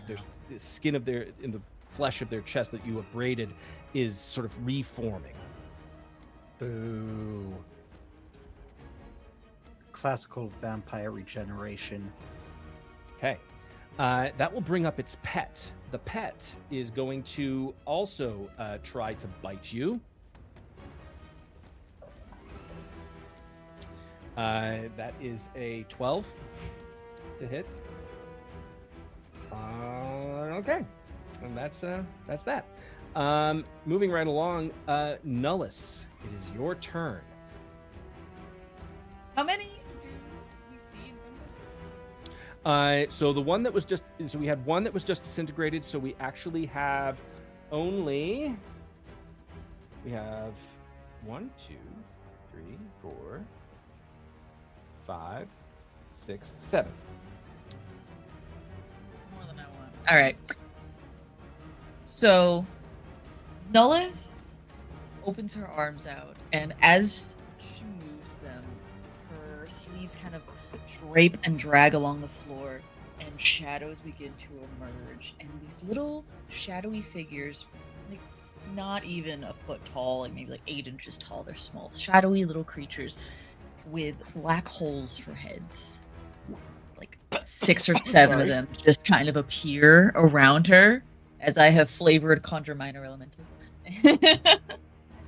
skin in the flesh of their chest that you abraded is sort of reforming. Boo. Classical vampire regeneration. Okay. That will bring up its pet. The pet is going to also try to bite you. That is a 12 to hit. Okay. And that's that. Moving right along, Nullus, it is your turn. How many do we see in front of us? So the one that was just so we had one that was just disintegrated. So we actually have only 1, 2, 3, 4, 5, 6, 7. More than I want. All right. So, Nullis opens her arms out, and as she moves them, her sleeves kind of drape and drag along the floor, and shadows begin to emerge. And these little shadowy figures, like not even a foot tall, like maybe like 8 inches tall, they're small, shadowy little creatures with black holes for heads. Like 6 or 7 of them just kind of appear around her as I have flavored Conjure Minor Elementals.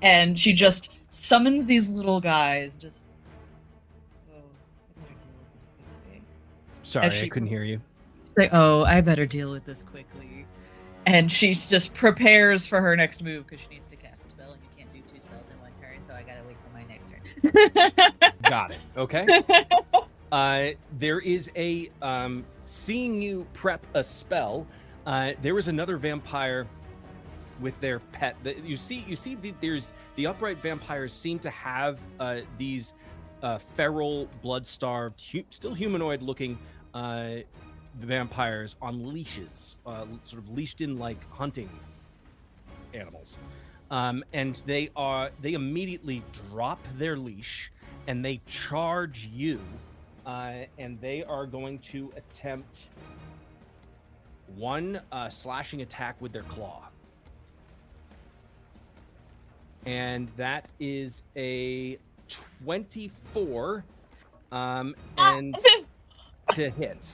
And she just summons these little guys. Just oh, I better deal with this quickly. Sorry, As I she- couldn't hear you. She's like, oh, I better deal with this quickly. And she just prepares for her next move because she needs to cast a spell, and you can't do 2 spells in 1 turn, so I gotta wait for my next turn. Got it. Okay. There is a seeing you prep a spell. There was another vampire with their pet. You see there's the upright vampires seem to have these feral, blood-starved, still humanoid-looking vampires on leashes, sort of leashed in like hunting animals. And they immediately drop their leash and they charge you, and they are going to attempt one slashing attack with their claw. And that is a 24 and to hit.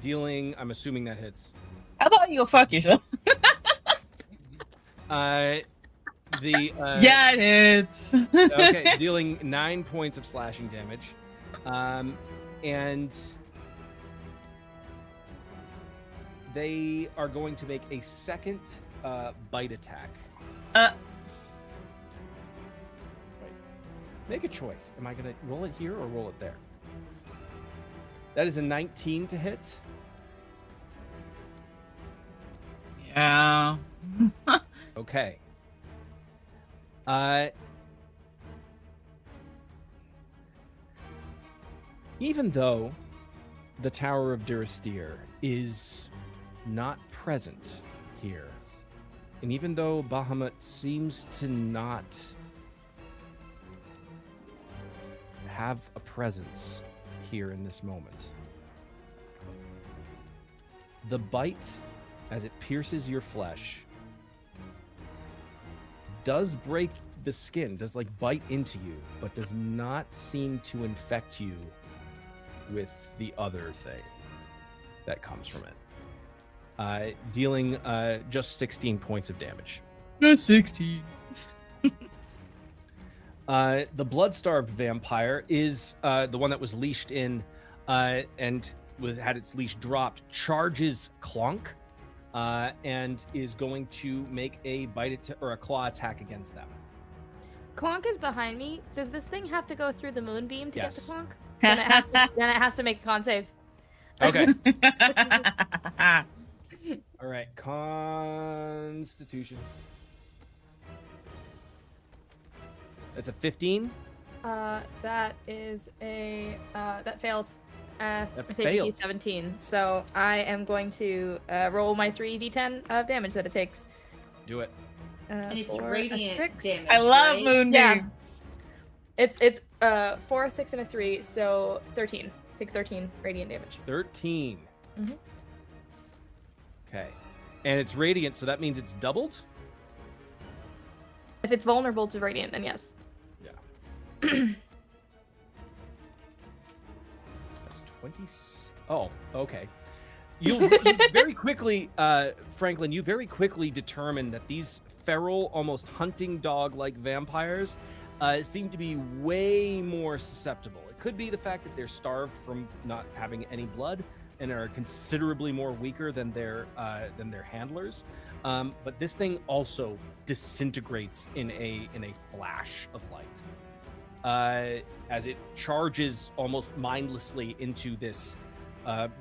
Dealing, I'm assuming that hits. How about you go fuck yourself? Yeah, Yeah, it hits. okay, dealing 9 points of slashing damage. And they are going to make a second bite attack. Wait. Make a choice. Am I going to roll it here or roll it there? That is a 19 to hit. Yeah. Okay. Even though the Tower of Durastir is not present here, and even though Bahamut seems to not have a presence here in this moment, the bite, as it pierces your flesh, does break the skin, does like bite into you, but does not seem to infect you with the other thing that comes from it. Dealing just 16 points of damage. Just 16. The blood-starved vampire is the one that was leashed in and had its leash dropped, charges Clonk, and is going to make a or a claw attack against them. Clonk is behind me. Does this thing have to go through the moonbeam to Yes. get to Clonk? Then it has to make a con save. Okay. All right. Constitution. That's a 15. That is a that fails. That I take fails. 17. So I am going to roll my 3d10 of damage that it takes. Do it. And it's for a radiant 6. damage. I love right? Moonbeam. Yeah. It's 4, 6, and a 3, so 13. Takes 13 radiant damage. 13. Mhm. Okay. And it's radiant, so that means it's doubled? If it's vulnerable to radiant, then yes. That's 20. Oh, okay. You very quickly, Franklin, you very quickly determine that these feral, almost hunting dog-like vampires seem to be way more susceptible. It could be the fact that they're starved from not having any blood and are considerably more weaker than their handlers. But this thing also disintegrates in a flash of light. As it charges almost mindlessly into this,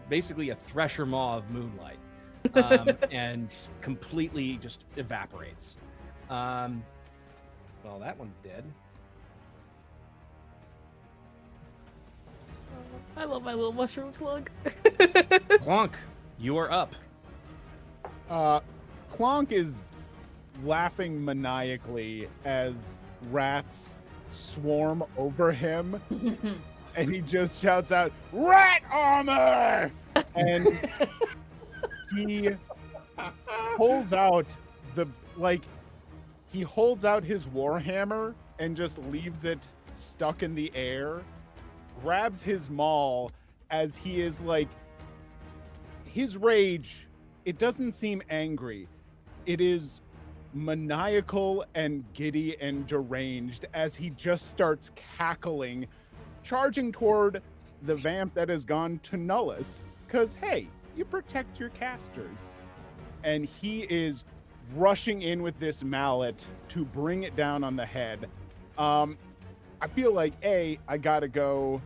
basically a thresher maw of moonlight, and completely just evaporates. Well, that one's dead. I love my little mushroom slug. Clonk, you are up. Clonk is laughing maniacally as rats swarm over him, and he just shouts out, "Rat armor!" And he holds out he holds out his warhammer and just leaves it stuck in the air, grabs his maul as he is his rage, it doesn't seem angry. It is maniacal and giddy and deranged as he just starts cackling, charging toward the vamp that has gone to Nullus. Because, hey, you protect your casters. And he is rushing in with this mallet to bring it down on the head. I feel like, I gotta go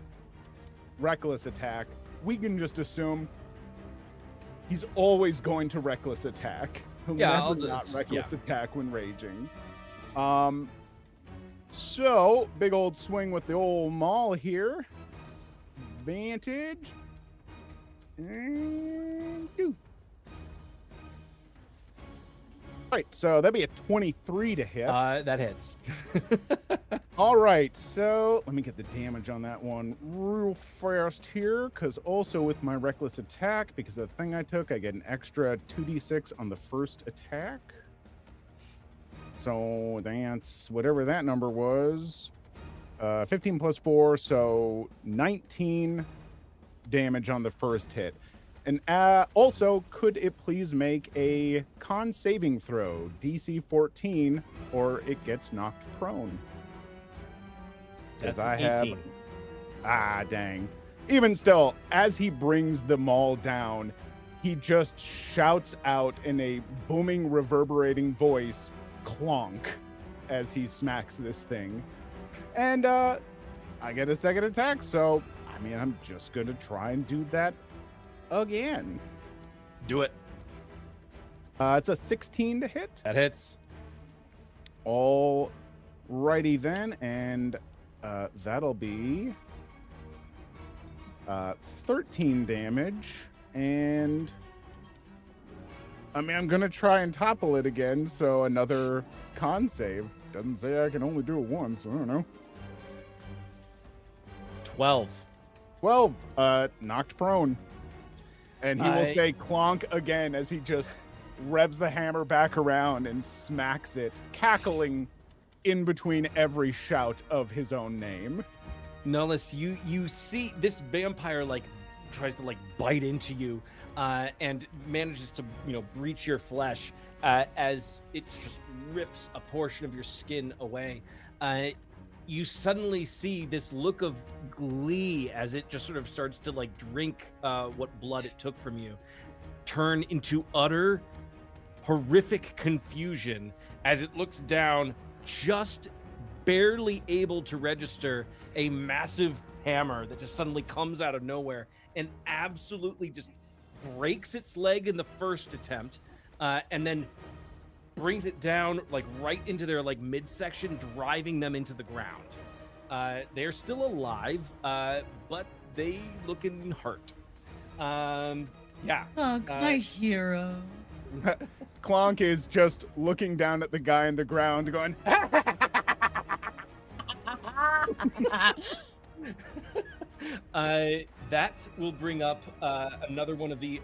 reckless attack. We can just assume he's always going to reckless attack. He'll never not reckless attack when raging. So, big old swing with the old maul here. Advantage. And do. Right, so that'd be a 23 to hit. That hits. All right, so let me get the damage on that one real fast here, because also with my reckless attack, because of the thing I took, I get an extra 2d6 on the first attack. So that's whatever that number was. 15 plus 4, so 19 damage on the first hit. And also, could it please make a con saving throw, DC 14, or it gets knocked prone? That's I 18. Dang. Even still, as he brings the maul down, he just shouts out in a booming, reverberating voice, "Clonk," as he smacks this thing. And I get a second attack, so, I mean, I'm just going to try and do that again. Do it. It's a 16 to hit. That hits. All righty then, and that'll be 13 damage, and I mean, I'm gonna try and topple it again, so another con save. Doesn't say I can only do it once, so I don't know. 12. 12, knocked prone. And he will say clonk again as he just revs the hammer back around and smacks it, cackling in between every shout of his own name. Nullus, you see this vampire like tries to like bite into you and manages to breach your flesh as it just rips a portion of your skin away. You suddenly see this look of glee as it just sort of starts to like drink what blood it took from you, turn into utter horrific confusion as it looks down, just barely able to register a massive hammer that just suddenly comes out of nowhere and absolutely just breaks its leg in the first attempt, and then brings it down like right into their like midsection, driving them into the ground. They're still alive, but they looking hurt. Yeah. Clonk, my hero. Clonk is just looking down at the guy in the ground going, that will bring up another one of the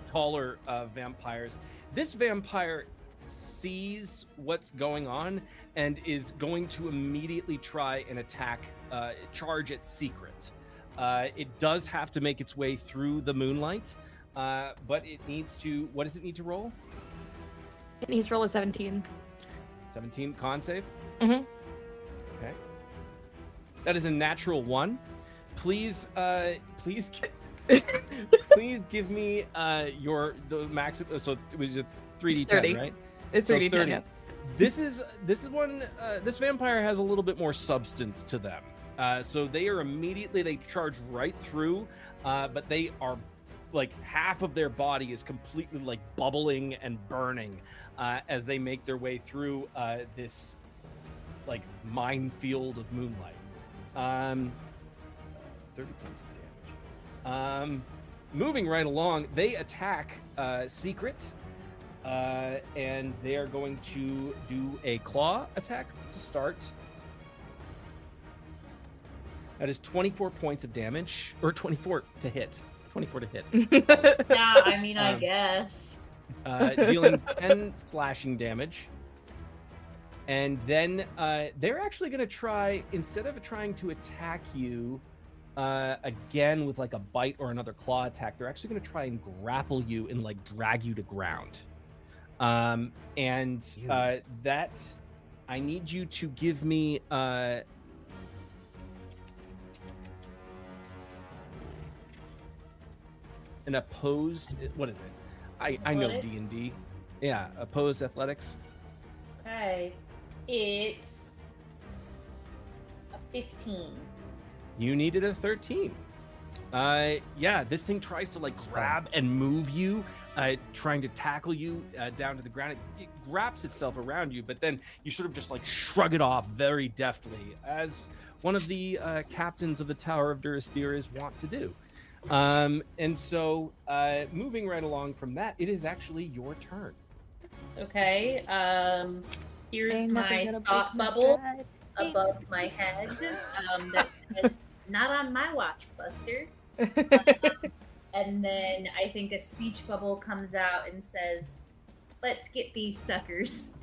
taller vampires. This vampire sees what's going on and is going to immediately try and attack, charge at Secret. It does have to make its way through the moonlight, but it needs to, what does it need to roll? It needs to roll a 17. 17 con save? Mm-hmm. Okay. That is a natural 1. Please, please give me the max. So it was a 3d10, 30. right? It's So 3d10, 30. yeah. This is one. This vampire has a little bit more substance to them. So they charge right through, but they are like half of their body is completely like bubbling and burning as they make their way through this like minefield of moonlight. 30 points of damage. Moving right along, they attack Secret, and they are going to do a claw attack to start. That is 24 points of damage, or 24 to hit. 24 to hit. Yeah, I mean, I guess. Dealing 10 slashing damage. And then they're actually going to try, instead of trying to attack you again with like a bite or another claw attack, they're actually going to try and grapple you and like drag you to ground. And that I need you to give me an opposed. What is it? I know Athletics? D&D. Yeah, opposed athletics. Okay. It's a 15. You needed a 13. Yeah, this thing tries to like grab and move you, trying to tackle you down to the ground. It wraps itself around you, but then you sort of just like shrug it off very deftly, as one of the captains of the Tower of Durastir is wont to do. And so, moving right along from that, it is actually your turn. Okay. Here's Ain't nothing my gonna break thought my bubble stride. above my head. That says, "Not on my watch, Buster." And then I think a speech bubble comes out and says, "Let's get these suckers."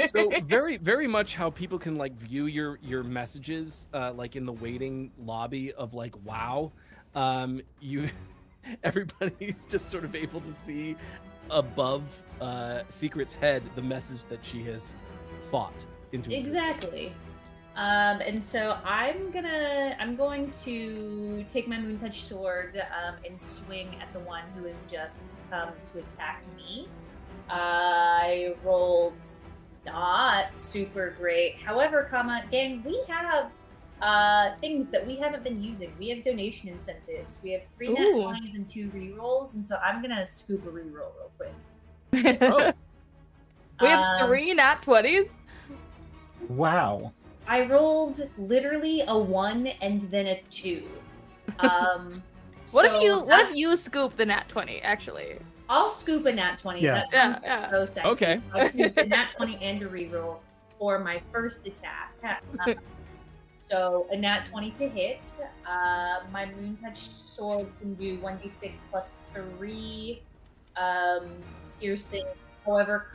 So very, very much how people can like view your messages, like in the waiting lobby of like WoW. You, everybody's just sort of able to see above Secret's head the message that she has thought into existence. Exactly. And so I'm going to take my Moon Touch sword and swing at the one who has just come to attack me. I rolled not super great. However, gang, we have things that we haven't been using. We have donation incentives. We have 3 nat 20s and 2 rerolls, and so I'm gonna scoop a reroll real quick. We have 3 nat 20s. Wow. I rolled literally a 1 and then a 2. What if you scoop the nat 20? Actually, I'll scoop a nat 20. Yeah. That sounds Yeah. so sexy. Okay. I'll scoop a nat 20 and a reroll for my first attack. So a nat 20 to hit. My Moon Touch sword can do 1d6 plus 3 piercing, however,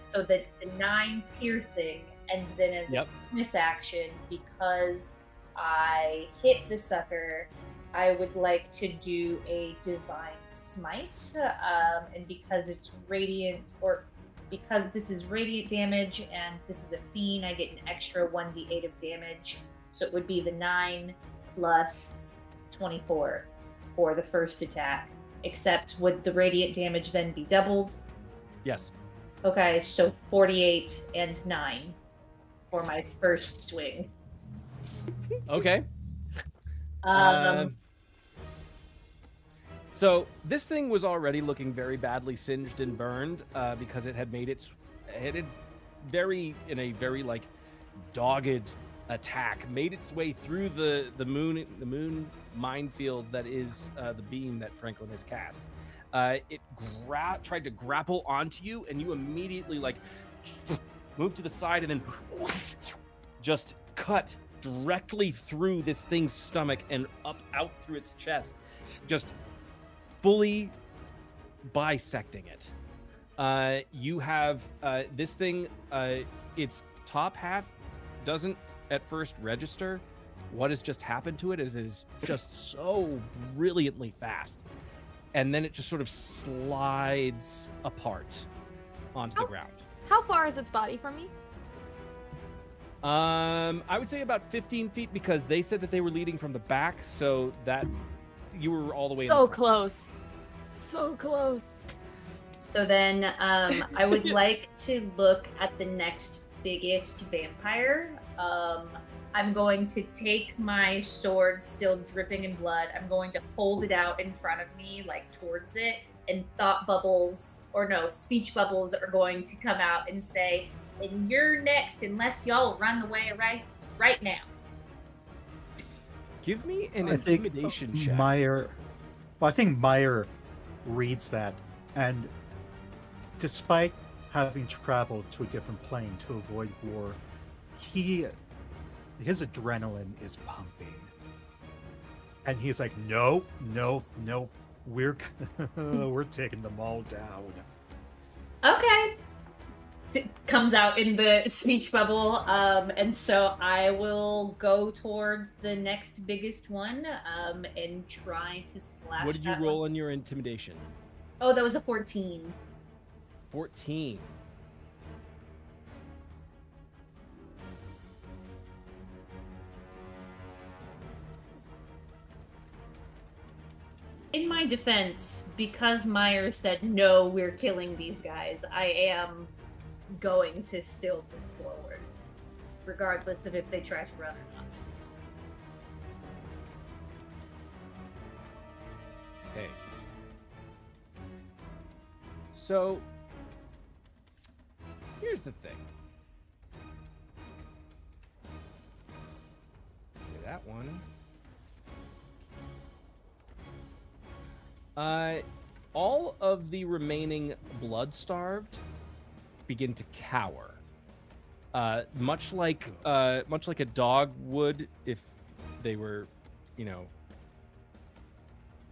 so that the 9 piercing, and then as a bonus action, because I hit the sucker, I would like to do a Divine Smite, and because it's radiant, or because this is radiant damage and this is a fiend, I get an extra 1d8 of damage. So it would be the 9 plus 24 for the first attack. Except would the radiant damage then be doubled? Yes. Okay, so 48 and 9 for my first swing. Okay. So this thing was already looking very badly singed and burned because it had made in a very like dogged attack, made its way through the moon minefield that is the beam that Franklin has cast. It tried to grapple onto you, and you immediately like moved to the side and then just cut directly through this thing's stomach and out through its chest, just fully bisecting it. You have this thing, its top half doesn't at first register what has just happened to it. It is just so brilliantly fast. And then it just sort of slides apart onto the ground. How far is its body from me? I would say about 15 feet, because they said that they were leading from the back, so that you were all the way So in the front. close. So close. So then I would like to look at the next biggest vampire. I'm going to take my sword, still dripping in blood. I'm going to hold it out in front of me, like towards it, and speech bubbles are going to come out and say, "And you're next, unless y'all run the way right now." Give me an I think intimidation check. I think Meyer reads that, and despite having traveled to a different plane to avoid war, his adrenaline is pumping, and he's like, "No, we're taking them all down." Okay. It comes out in the speech bubble, and so I will go towards the next biggest one, and try to slash. What did you that roll one. on your intimidation? Oh, that was a 14. 14. In my defense, because Meyer said no, we're killing these guys, I am going to still move forward, regardless of if they try to run or not. Okay. So, here's the thing. Okay, that one. All of the remaining blood-starved begin to cower. Much like a dog would if they were,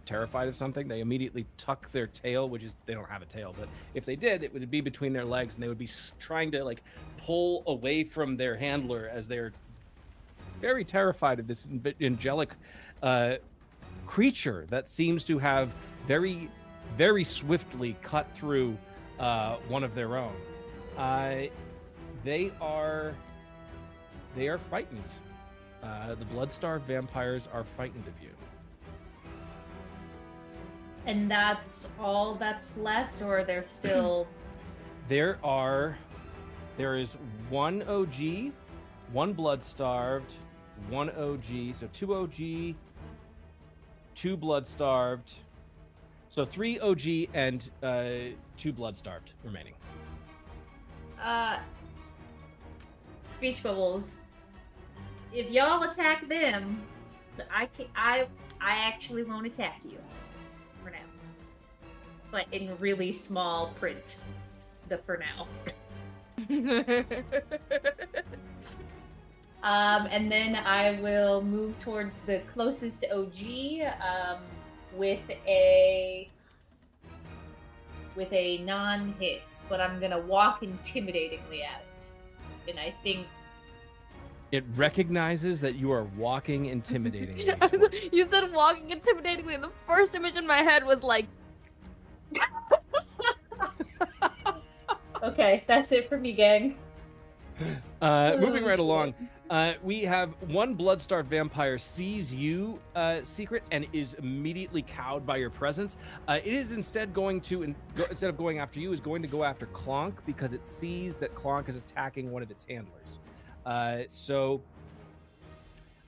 terrified of something. They immediately tuck their tail, which is, they don't have a tail, but if they did, it would be between their legs, and they would be trying to pull away from their handler as they're very terrified of this angelic creature that seems to have very, very swiftly cut through one of their own. They are frightened. The blood-starved vampires are frightened of you. And that's all that's left, or there's still... There is one OG, one blood-starved, one OG, so 2 OG, 2 blood-starved, so 3 OG and 2 blood-starved remaining. Speech bubbles. If y'all attack them, I actually won't attack you for now. But in really small print, the for now. And then I will move towards the closest OG with a non-hit, but I'm gonna walk intimidatingly at it. And I think it recognizes that you are walking intimidatingly. You said walking intimidatingly, and the first image in my head was like... Okay, that's it for me, gang. Moving right shit. along, we have one blood-starved vampire sees you, Secret, and is immediately cowed by your presence. It is instead going to, instead of going after you, is going to go after Clonk because it sees that Clonk is attacking one of its handlers.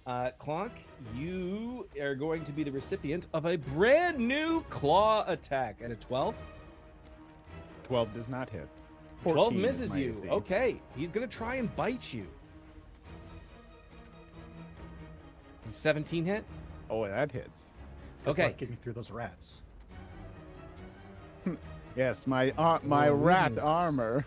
Clonk, you are going to be the recipient of a brand new claw attack at a 12. 12 does not hit. 12 14 misses is my you. AC. Okay, he's gonna try and bite you. 17 hit. Oh, that hits. Good Okay. luck getting through those rats. Yes, my rat armor.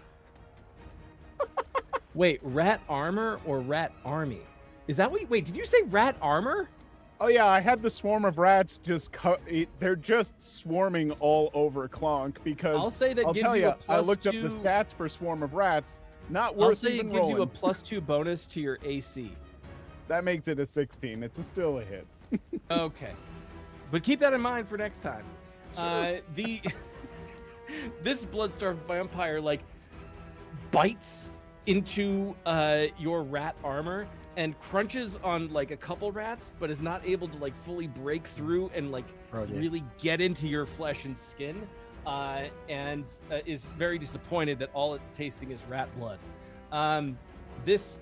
Wait, rat armor or rat army? Is that what? Wait, did you say rat armor? Oh yeah, I had the swarm of rats they're just swarming all over Clonk because I'll say that gives tell you ya, a plus I looked 2. up the stats for swarm of rats. Not I'll worth say it even gives you a rolling. +2 bonus to your AC. That makes it a 16. It's still a hit. Okay, but keep that in mind for next time. Sure. This blood-starved vampire bites into your rat armor and crunches on a couple rats, but is not able to fully break through and really get into your flesh and skin, and is very disappointed that all it's tasting is rat blood. This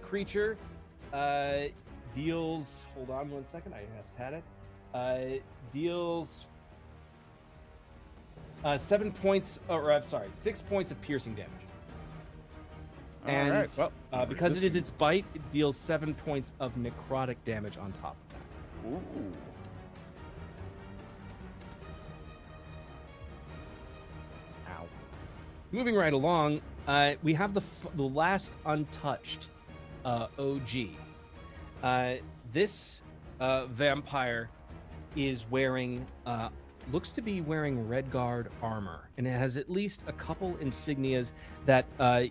creature deals. Hold on 1 second. I just had it. Deals 7 points, or I'm sorry, 6 points of piercing damage. And All right. Well, because it is its bite, it deals 7 points of necrotic damage on top of that. Ooh. Ow. Moving right along, we have the last untouched OG. This vampire is wearing, looks to be wearing Redguard armor, and it has at least a couple insignias that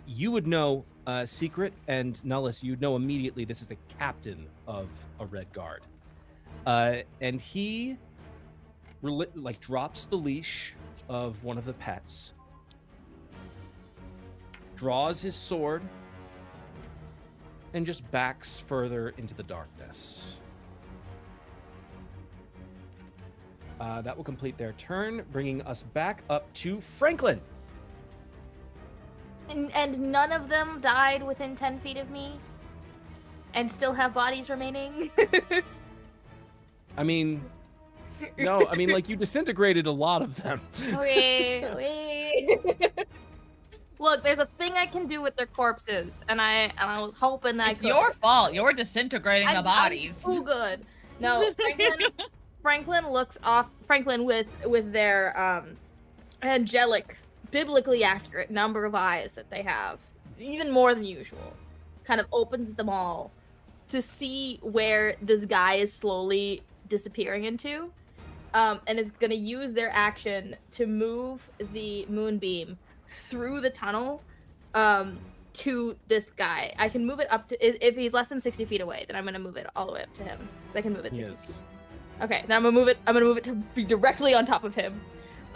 you would know, Secret and Nullus, you'd know immediately this is a captain of a Redguard. And he drops the leash of one of the pets draws his sword and just backs further into the darkness. That will complete their turn, bringing us back up to Franklin. And none of them died within 10 feet of me? And still have bodies remaining? I mean, no, I mean, like, you disintegrated a lot of them. Wait. Look, there's a thing I can do with their corpses, and I was hoping I It's could. your fault. You're disintegrating the I'm bodies. so good. No, Franklin looks off. Franklin with their angelic, biblically accurate number of eyes that they have, even more than usual, kind of opens them all to see where this guy is slowly disappearing into, and is gonna use their action to move the moonbeam through the tunnel to this guy. I can move it up to, if he's less than 60 feet away, then I'm gonna move it all the way up to him, so I can move it 60 feet. Okay, then I'm gonna move it to be directly on top of him,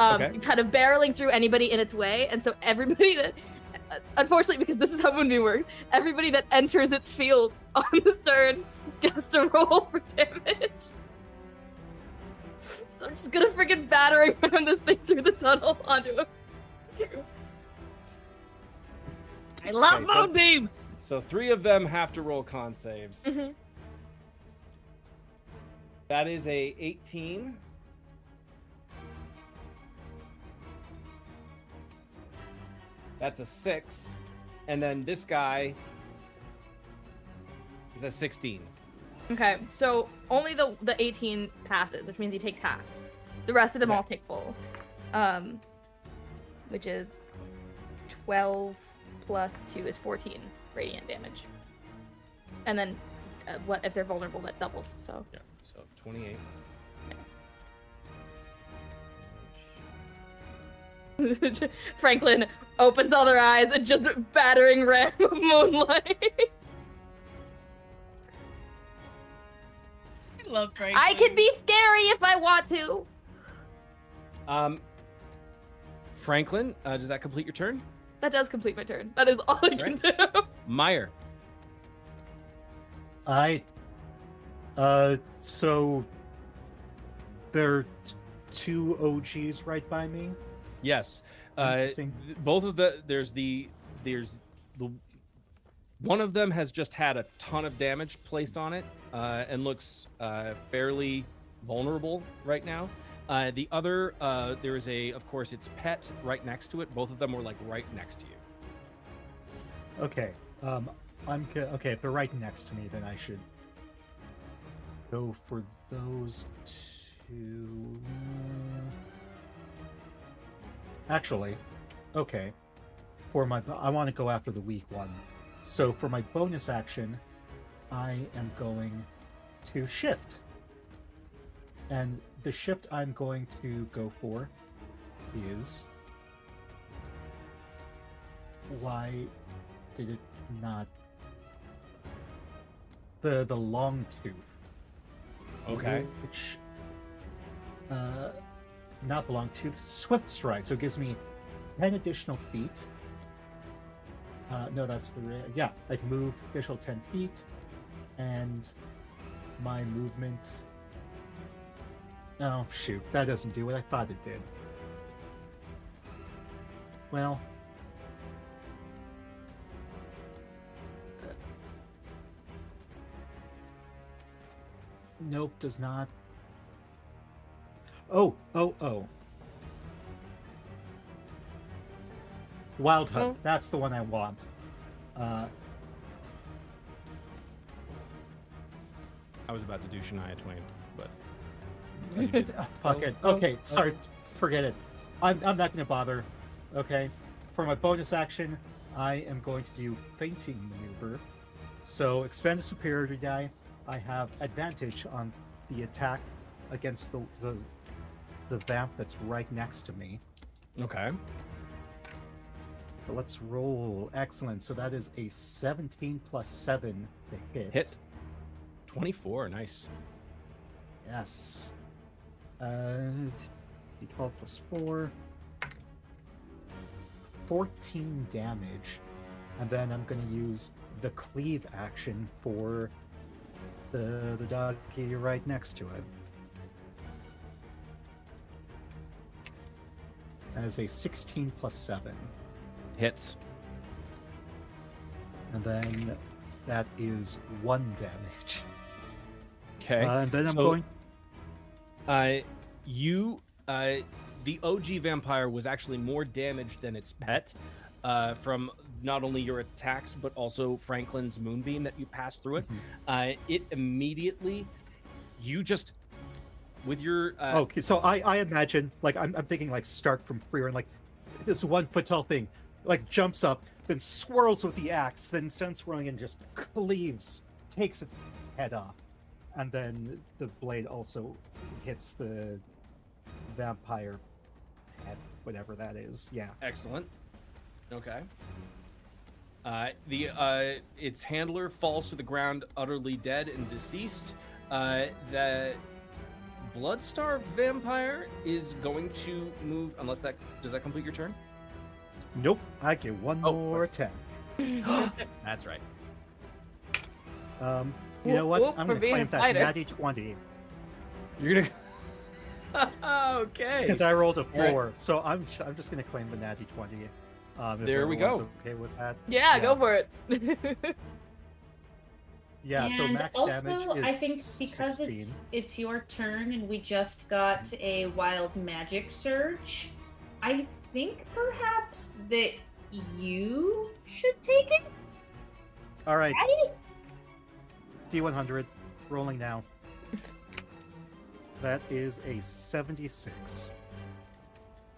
Okay. kind of barreling through anybody in its way, and so everybody that, unfortunately, because this is how Moonbeam works, everybody that enters its field on this turn gets to roll for damage. So I'm just gonna freaking battering ram this thing through the tunnel onto him. I love Okay, so- Moonbeam! So 3 of them have to roll con saves. Mhm. That is a 18. That's a 6. And then this guy is a 16. Okay, so only the 18 passes, which means he takes half. The rest of them Okay. all take full. Which is 12 plus 2 is 14 radiant damage. And then what if they're vulnerable, that doubles, so. Yeah. So 28. Franklin opens all their eyes and just battering ram of moonlight. I love Franklin. I can be scary if I want to. Franklin, does that complete your turn? That does complete my turn. That is all I can do. Meyer. So there are 2 OGs right by me. Yes. Interesting. Both of there's the one of them has just had a ton of damage placed on it and looks fairly vulnerable right now. The other, there is of course, its pet right next to it. Both of them were like right next to you. Okay. Okay, if they're right next to me, then I should go for those 2. Actually, okay. I want to go after the weak one. So for my bonus action, I am going to shift. And the shift I'm going to go for is... Why did it not... The long tooth. Okay. Which... not the long tooth. Swift strike. So it gives me 10 additional feet. No, that's the... Yeah, I can move additional 10 feet. And my movement... Oh, shoot. That doesn't do what I thought it did. Well... Nope, does not. Oh. Wild Hunt. Oh. That's the one I want. I was about to do Shania Twain, but Fuck it. Okay, sorry. Forget it. I'm not going to bother. Okay. For my bonus action, I am going to do Fainting Maneuver. So, expend a superiority die. I have advantage on the attack against the vamp that's right next to me. okay. So let's roll. Excellent. So that is a 17 plus 7 to hit. Hit. 24. Nice. Yes. D12 plus 4. 14 damage. And then I'm going to use the cleave action for the doggy right next to it. That is a 16 plus 7. Hits. And then that is 1 damage. Okay. And then I'm So- going. The OG vampire was actually more damaged than its pet, from not only your attacks but also Franklin's moonbeam that you passed through it. It immediately, you just with your Okay, so I imagine, like, I'm thinking like Stark from Freer, and like this 1 foot tall thing, like jumps up, then swirls with the axe, then starts swirling and just cleaves, takes its head off, and then the blade also hits the vampire head, whatever that is. Yeah. Excellent. Okay. Its handler falls to the ground, utterly dead and deceased. The blood-starved vampire is going to move. Unless does that complete your turn? Nope. I get one more attack. That's right. You know what? Whoop, I'm for gonna being claim a that fighter. natty 20 You're gonna. Okay. because I rolled a 4. Alright. So I'm just gonna claim the natty 20. If There we everyone's go. Okay with that. Yeah, Yeah. go for it. Yeah. So And max also, damage is I think because 16. it's your turn and we just got a wild magic surge, I think perhaps that you should take it. All right. Right? D100 rolling now. That is a 76.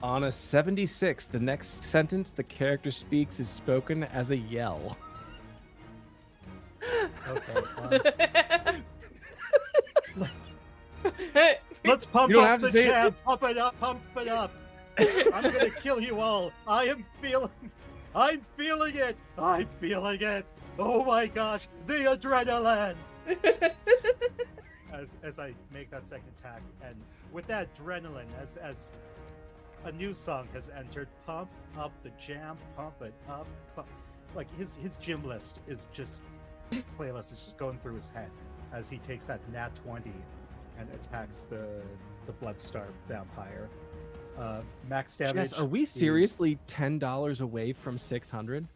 On a 76, the next sentence the character speaks is spoken as a yell. Okay. Let's pump You don't up have to the say it. jam. Pump it up. Pump it up. I'm gonna kill you all. I'm feeling it. I'm feeling it. Oh my gosh, the adrenaline. As I make that second attack, and with that adrenaline, as a new song has entered, pump up the jam, pump it up. Like his gym list is just playlist is just going through his head as he takes that nat 20 and attacks the blood-starved vampire. Max damage. Jess, are we is- seriously $10 away from 600?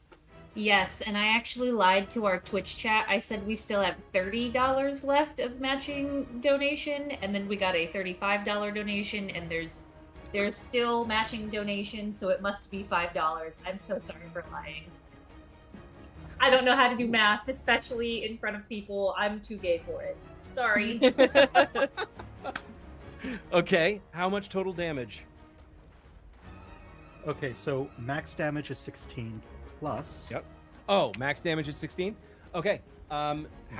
Yes, and I actually lied to our Twitch chat. I said we still have $30 left of matching donation, and then we got a $35 donation, and there's still matching donation, so it must be $5. I'm so sorry for lying. I don't know how to do math, especially in front of people. I'm too gay for it. Sorry. Okay, how much total damage? Okay, so max damage is 16 plus. Yep. Oh, max damage is 16? Okay. How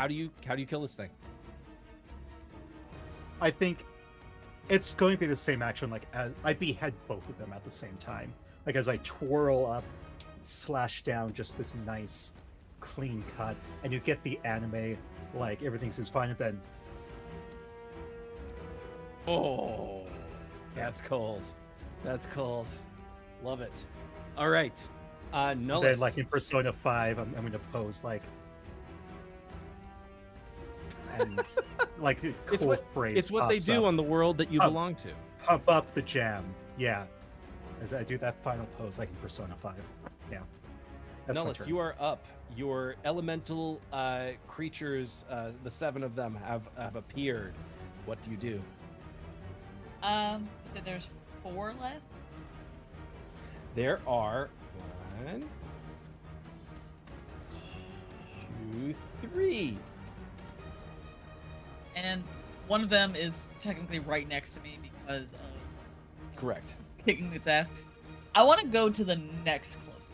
do you kill this thing? I think it's going to be the same action, like as I behead both of them at the same time. Like as I twirl up, slash down, just this nice clean cut, and you get the anime, like everything seems fine, and then Oh, that's cold. That's cold. Love it. All right. Nullist. then like in Persona 5, I'm going to pose like and like a It's cool what- phrase. It's what they pops do up. on the world that you Oh. belong to. Pump up the jam. Yeah. As I do that final pose like in Persona 5. Yeah. That's my Nullist, turn. you are up. Your elemental creatures, the 7 of them, have appeared. What do you do? You said there's 4 left? There are 1, 2, 3. And one of them is technically right next to me because of Correct. kicking its ass. I want to go to the next closest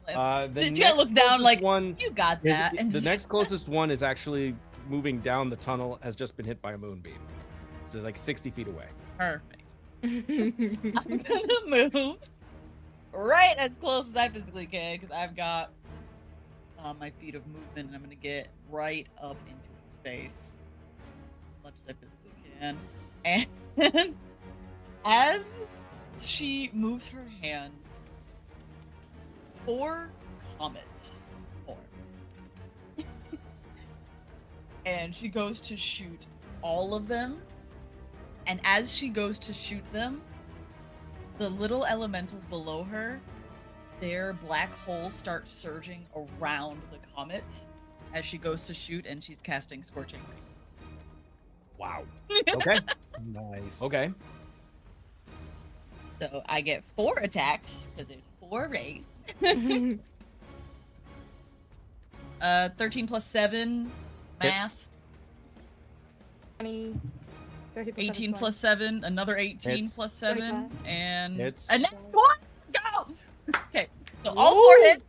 one. The Jet looks next down like, closest one you got is- that. And the next closest one is actually moving down the tunnel, has just been hit by a moonbeam. So like 60 feet away. Perfect. I'm gonna move right as close as I physically can because I've got my feet of movement, and I'm gonna get right up into its face as much as I physically can. And as she moves her hands, 4 comet's form. And she goes to shoot all of them. And as she goes to shoot them, the little elementals below her, their black holes start surging around the comet as she goes to shoot, and she's casting Scorching Ray. Wow. Okay. Nice. Okay. So I get 4 attacks because there's 4 rays. 13 plus 7, math. 20, 30 plus 18 7, plus 7, another 18 Hits. plus 7, 35. and Hits. a next one. Go. Okay, so all 4 hits.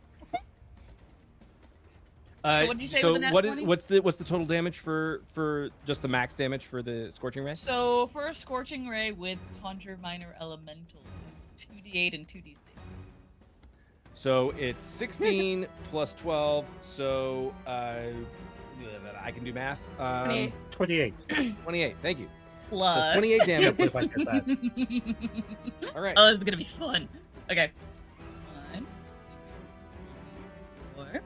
What did you say So with the nat what is 20? what's the total damage for just the max damage for the Scorching Ray? So for a Scorching Ray with Conjure Minor Elementals, it's 2d8 and 2d6. So it's 16 plus 12. So I can do math. 28. 28. 28. Thank you. That's Plus. 28 damage. If I get that. All right. Oh, it's gonna be fun. Okay. 1, 4.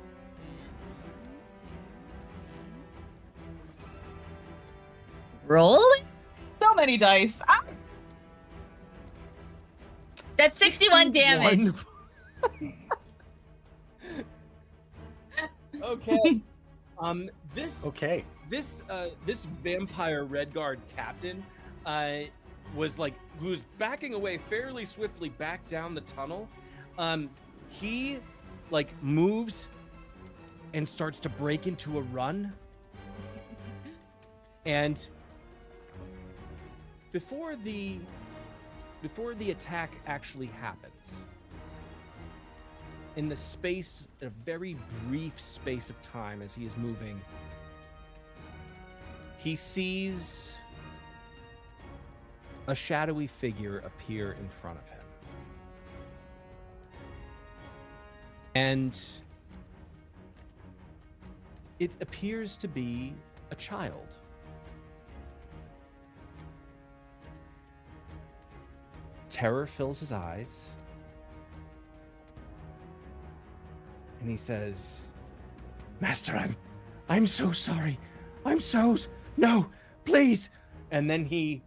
Rolling. So many dice. Ah! That's 61 damage. Okay. This Okay. this vampire Red Guard captain was backing away fairly swiftly back down the tunnel. He moves and starts to break into a run. And before the attack actually happens, in the space, a very brief space of time as he is moving, he sees a shadowy figure appear in front of him. And it appears to be a child. Terror fills his eyes. And he says, "Master, I'm so sorry. No, please." And then he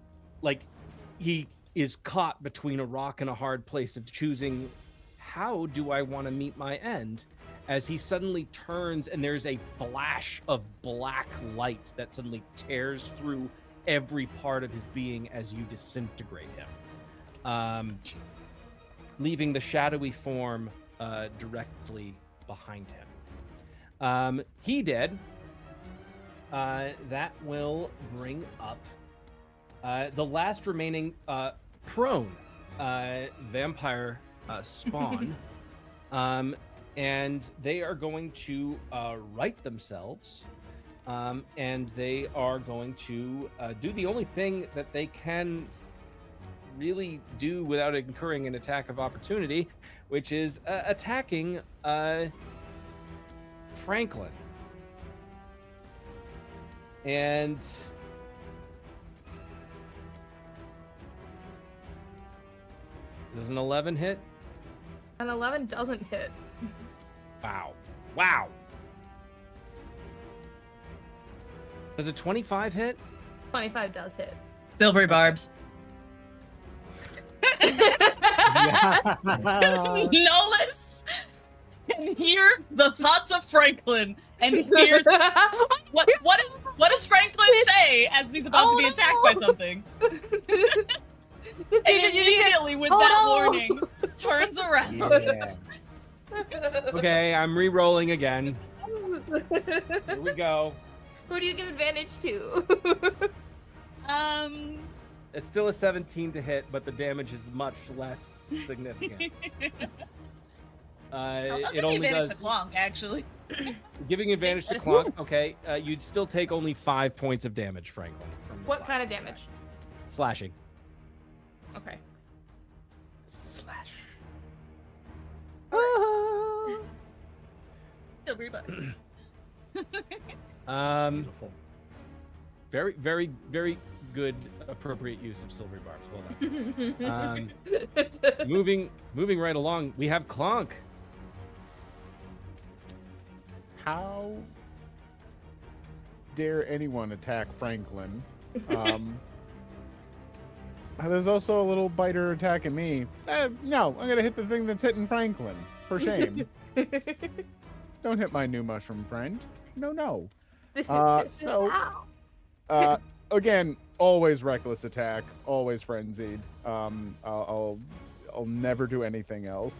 is caught between a rock and a hard place of choosing, how do I want to meet my end? As he suddenly turns and there's a flash of black light that suddenly tears through every part of his being as you disintegrate him, leaving the shadowy form directly behind him. He dead. That will bring up the last remaining prone vampire spawn. And they are going to right themselves. And they are going to do the only thing that they can really do without incurring an attack of opportunity, which is attacking Franklin. And does an 11 hit? An 11 doesn't hit. Wow. Does a 25 hit? 25 does hit. Silvery barbs. Yeah. Nolus can hear the thoughts of Franklin and hears what does Franklin say as he's about to be attacked by something? Just And immediately with "Oh, that no!" warning, turns around. Yeah. Okay, I'm re-rolling again. Here we go. Who do you give advantage to? It's still a 17 to hit, but the damage is much less significant. I'll It give only advantage does to Clonk, actually. giving advantage to Clonk. Okay, you'd still take only 5 points of damage, Franklin. From the What kind of slashing damage? attack. Slashing. Okay. Slash. Silvery barbs. Beautiful. Very, very, very good, appropriate use of silvery barbs. Well done. Moving right along, we have Clonk. how dare anyone attack Franklin? There's also a little biter attacking me. No, I'm gonna hit the thing that's hitting Franklin. For shame. Don't hit my new mushroom friend. No. Again, always reckless attack, always frenzied. I'll never do anything else.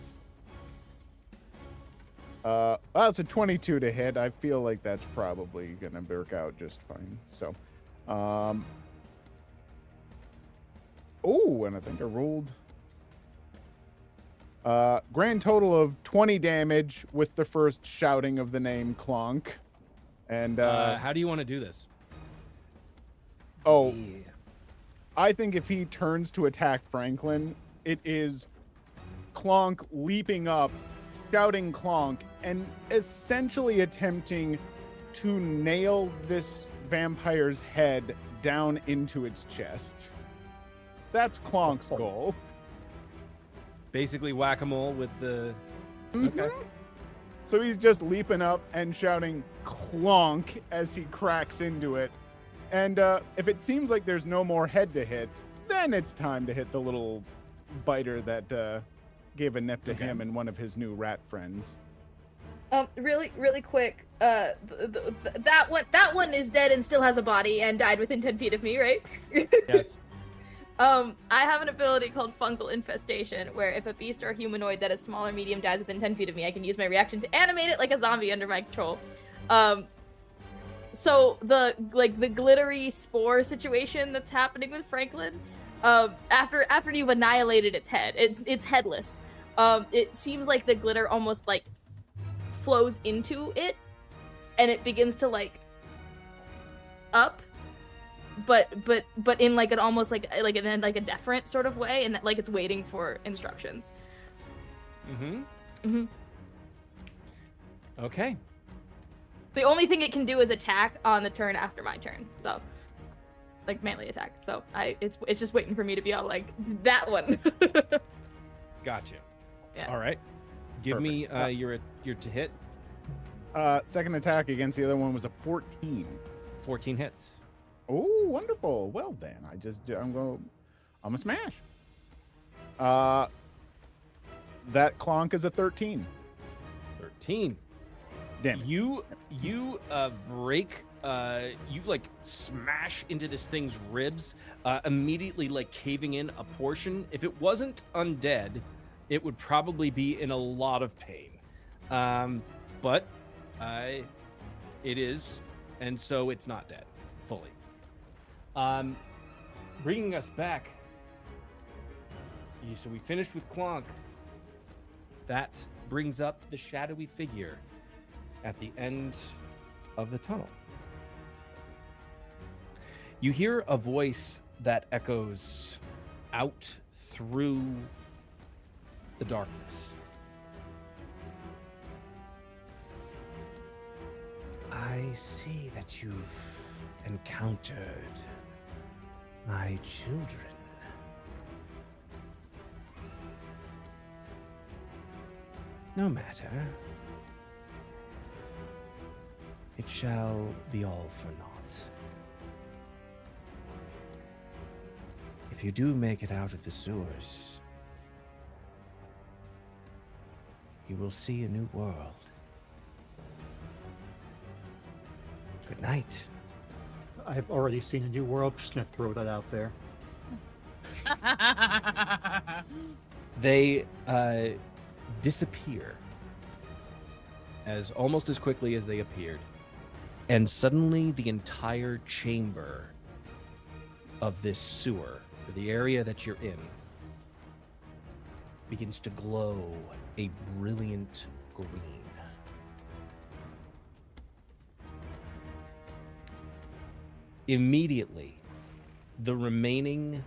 Well, it's a 22 to hit. I feel like that's probably gonna work out just fine. So, and I think I rolled grand total of 20 damage with the first shouting of the name Clonk. And how do you want to do this? Oh, I think if he turns to attack Franklin, it is Clonk leaping up, shouting Clonk, and essentially attempting to nail this vampire's head down into its chest. That's Clonk's goal. Basically whack-a-mole with the... Mm-hmm. Okay. So he's just leaping up and shouting Clonk as he cracks into it. And if it seems like there's no more head to hit, then it's time to hit the little biter that gave a nip to him and one of his new rat friends. Really quick. That one is dead and still has a body and died within 10 feet of me, right? Yes. I have an ability called Fungal Infestation, where if a beast or a humanoid that is small or medium dies within 10 feet of me, I can use my reaction to animate it like a zombie under my control. So the glittery spore situation that's happening with Franklin, after you've annihilated its head, it's headless. It seems like the glitter almost like flows into it, and it begins to like up. But in like an almost like a deferent sort of way, and that like it's waiting for instructions. Okay. The only thing it can do is attack on the turn after my turn, so like melee attack. So it's just waiting for me to be all like that one. Gotcha. Yeah. All right. Give me your to hit. Second attack against the other one was a 14. 14 hits. Oh, wonderful. Well then, I'm a smash. That Clonk is a 13. 13. Damn it. You break, you like smash into this thing's ribs, immediately like caving in a portion. If it wasn't undead, it would probably be in a lot of pain. But it is, and so it's not dead fully. Bringing us back. So we finished with Clonk. That brings up the shadowy figure at the end of the tunnel. You hear a voice that echoes out through the darkness. I see that you've encountered my children. No matter. It shall be all for naught. If you do make it out of the sewers, you will see a new world. Good night. I've already seen a new world. Just gonna throw that out there. They disappear as almost as quickly as they appeared, and suddenly the entire chamber of this sewer, or the area that you're in, begins to glow a brilliant green. Immediately, the remaining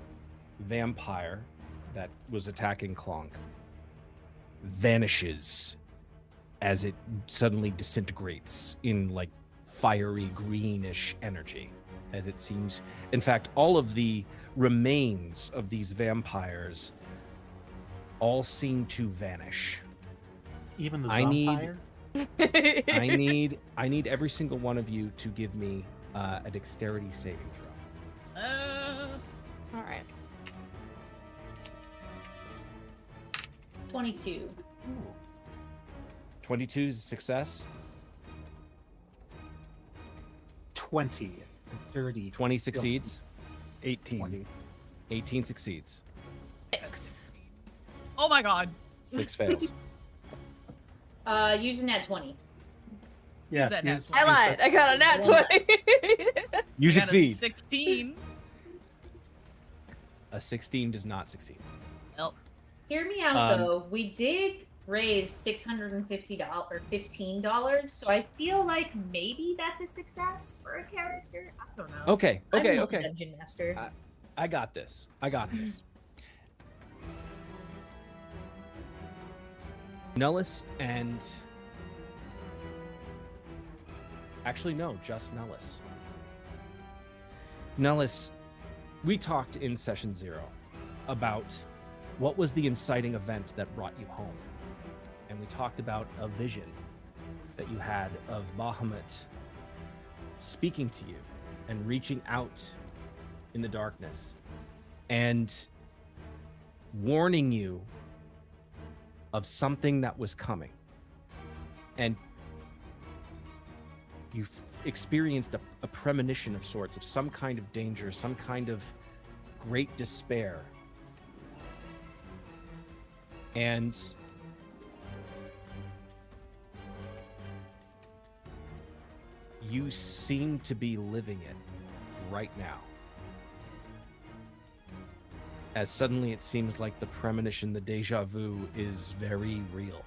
vampire that was attacking Clonk vanishes as it suddenly disintegrates in like fiery greenish energy, as it seems. In fact, all of the remains of these vampires all seem to vanish. Even the I need- Zompire? I need every single one of you to give me a dexterity saving throw. All right. 22. 22 is a success. 20. Dirty 20 succeeds. 18. 20. 18 succeeds. 6. Oh my god. 6 fails. Using that 20. Yeah, that use- I use lied. that- I got a nat 20. You I got a succeed. 16. A 16 does not succeed. Nope. Hear me out though. We did raise $650 or $15, so I feel like maybe that's a success for a character. I don't know. Okay, I'm okay, not okay. Dungeon master. I got this. I got this. Nellis and... Actually, no, just Nellis. Nellis, we talked in session 0 about what was the inciting event that brought you home. And we talked about a vision that you had of Bahamut speaking to you and reaching out in the darkness and warning you of something that was coming. And you experienced a premonition of sorts, of some kind of danger, some kind of great despair. And you seem to be living it right now. As suddenly it seems like the premonition, the deja vu, is very real.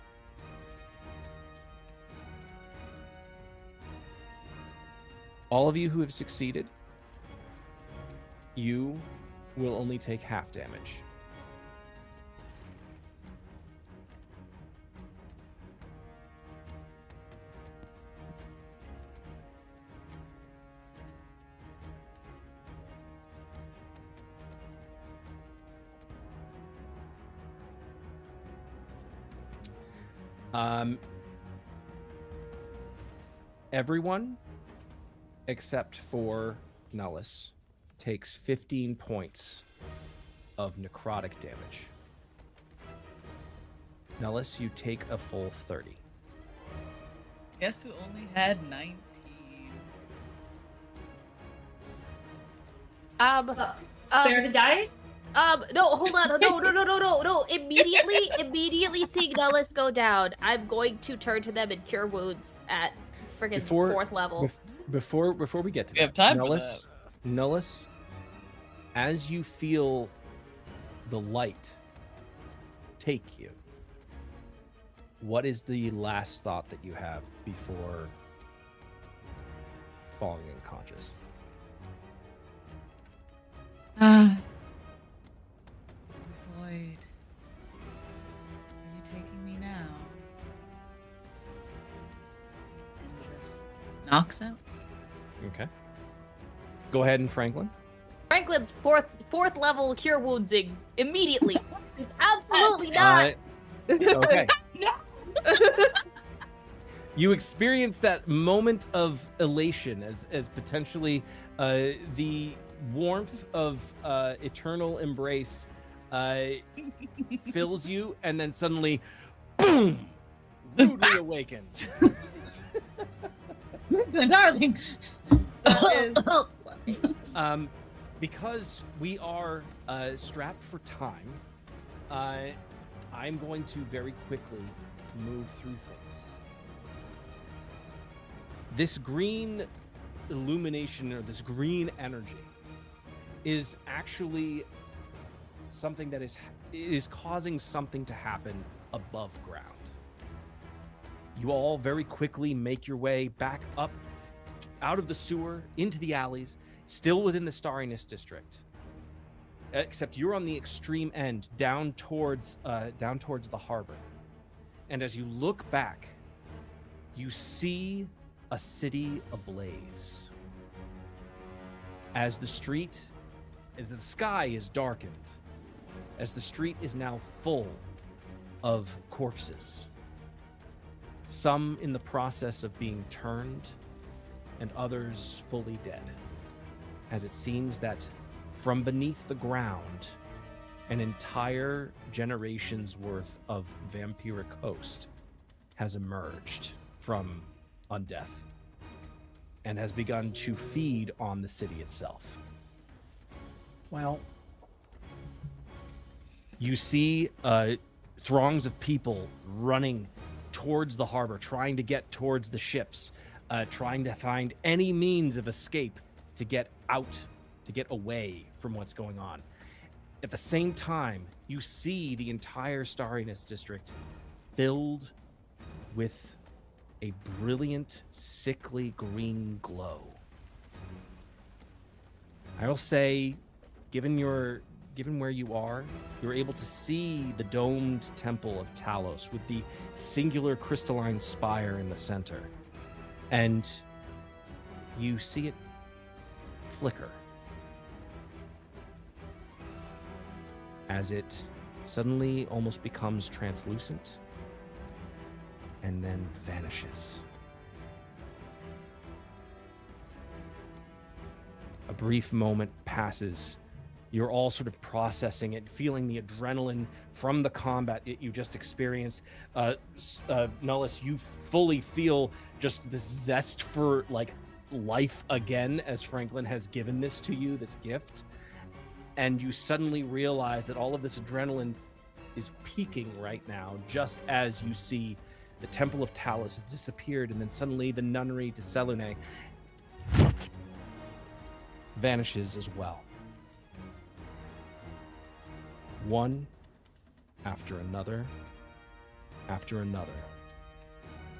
All of you who have succeeded, you will only take half damage. Everyone except for Nellis takes 15 points of necrotic damage. Nellis, you take a full 30. Guess who only had 19? Spare to die? No, hold on. No. Immediately seeing Nellis go down, I'm going to turn to them and cure wounds at friggin' Before- 4th level. Before we get to We that, have time for Nellis, as you feel the light take you, what is the last thought that you have before falling unconscious? The void. Are you taking me now? And just knocks out. Okay. Go ahead and Franklin. Franklin's fourth level cure woundsing immediately. Just absolutely not. Okay. You experience that moment of elation as potentially the warmth of eternal embrace fills you, and then suddenly, boom, rudely awakened. Darling. That is- Because we are strapped for time, I'm going to very quickly move through things. This green illumination, or this green energy, is actually something that is causing something to happen above ground. You all very quickly make your way back up out of the sewer into the alleys, still within the Starriness district. Except you're on the extreme end, down towards the harbor. And as you look back, you see a city ablaze. As the sky is darkened, as the street is now full of corpses, some in the process of being turned, and others fully dead, as it seems that from beneath the ground, an entire generation's worth of vampiric host has emerged from undeath and has begun to feed on the city itself. Well, You see throngs of people running towards the harbor, trying to get towards the ships, trying to find any means of escape to get out, to get away from what's going on. At the same time, you see the entire Starriness district filled with a brilliant, sickly green glow. I will say, given where you are, you're able to see the domed temple of Talos with the singular crystalline spire in the center. And you see it flicker as it suddenly almost becomes translucent and then vanishes. A brief moment passes. You're all sort of processing it, feeling the adrenaline from the combat you just experienced. Nullus, you fully feel just this zest for like life again, as Franklin has given this to you, this gift. And you suddenly realize that all of this adrenaline is peaking right now, just as you see the Temple of Talos has disappeared, and then suddenly the Nunnery de Selune vanishes as well. One after another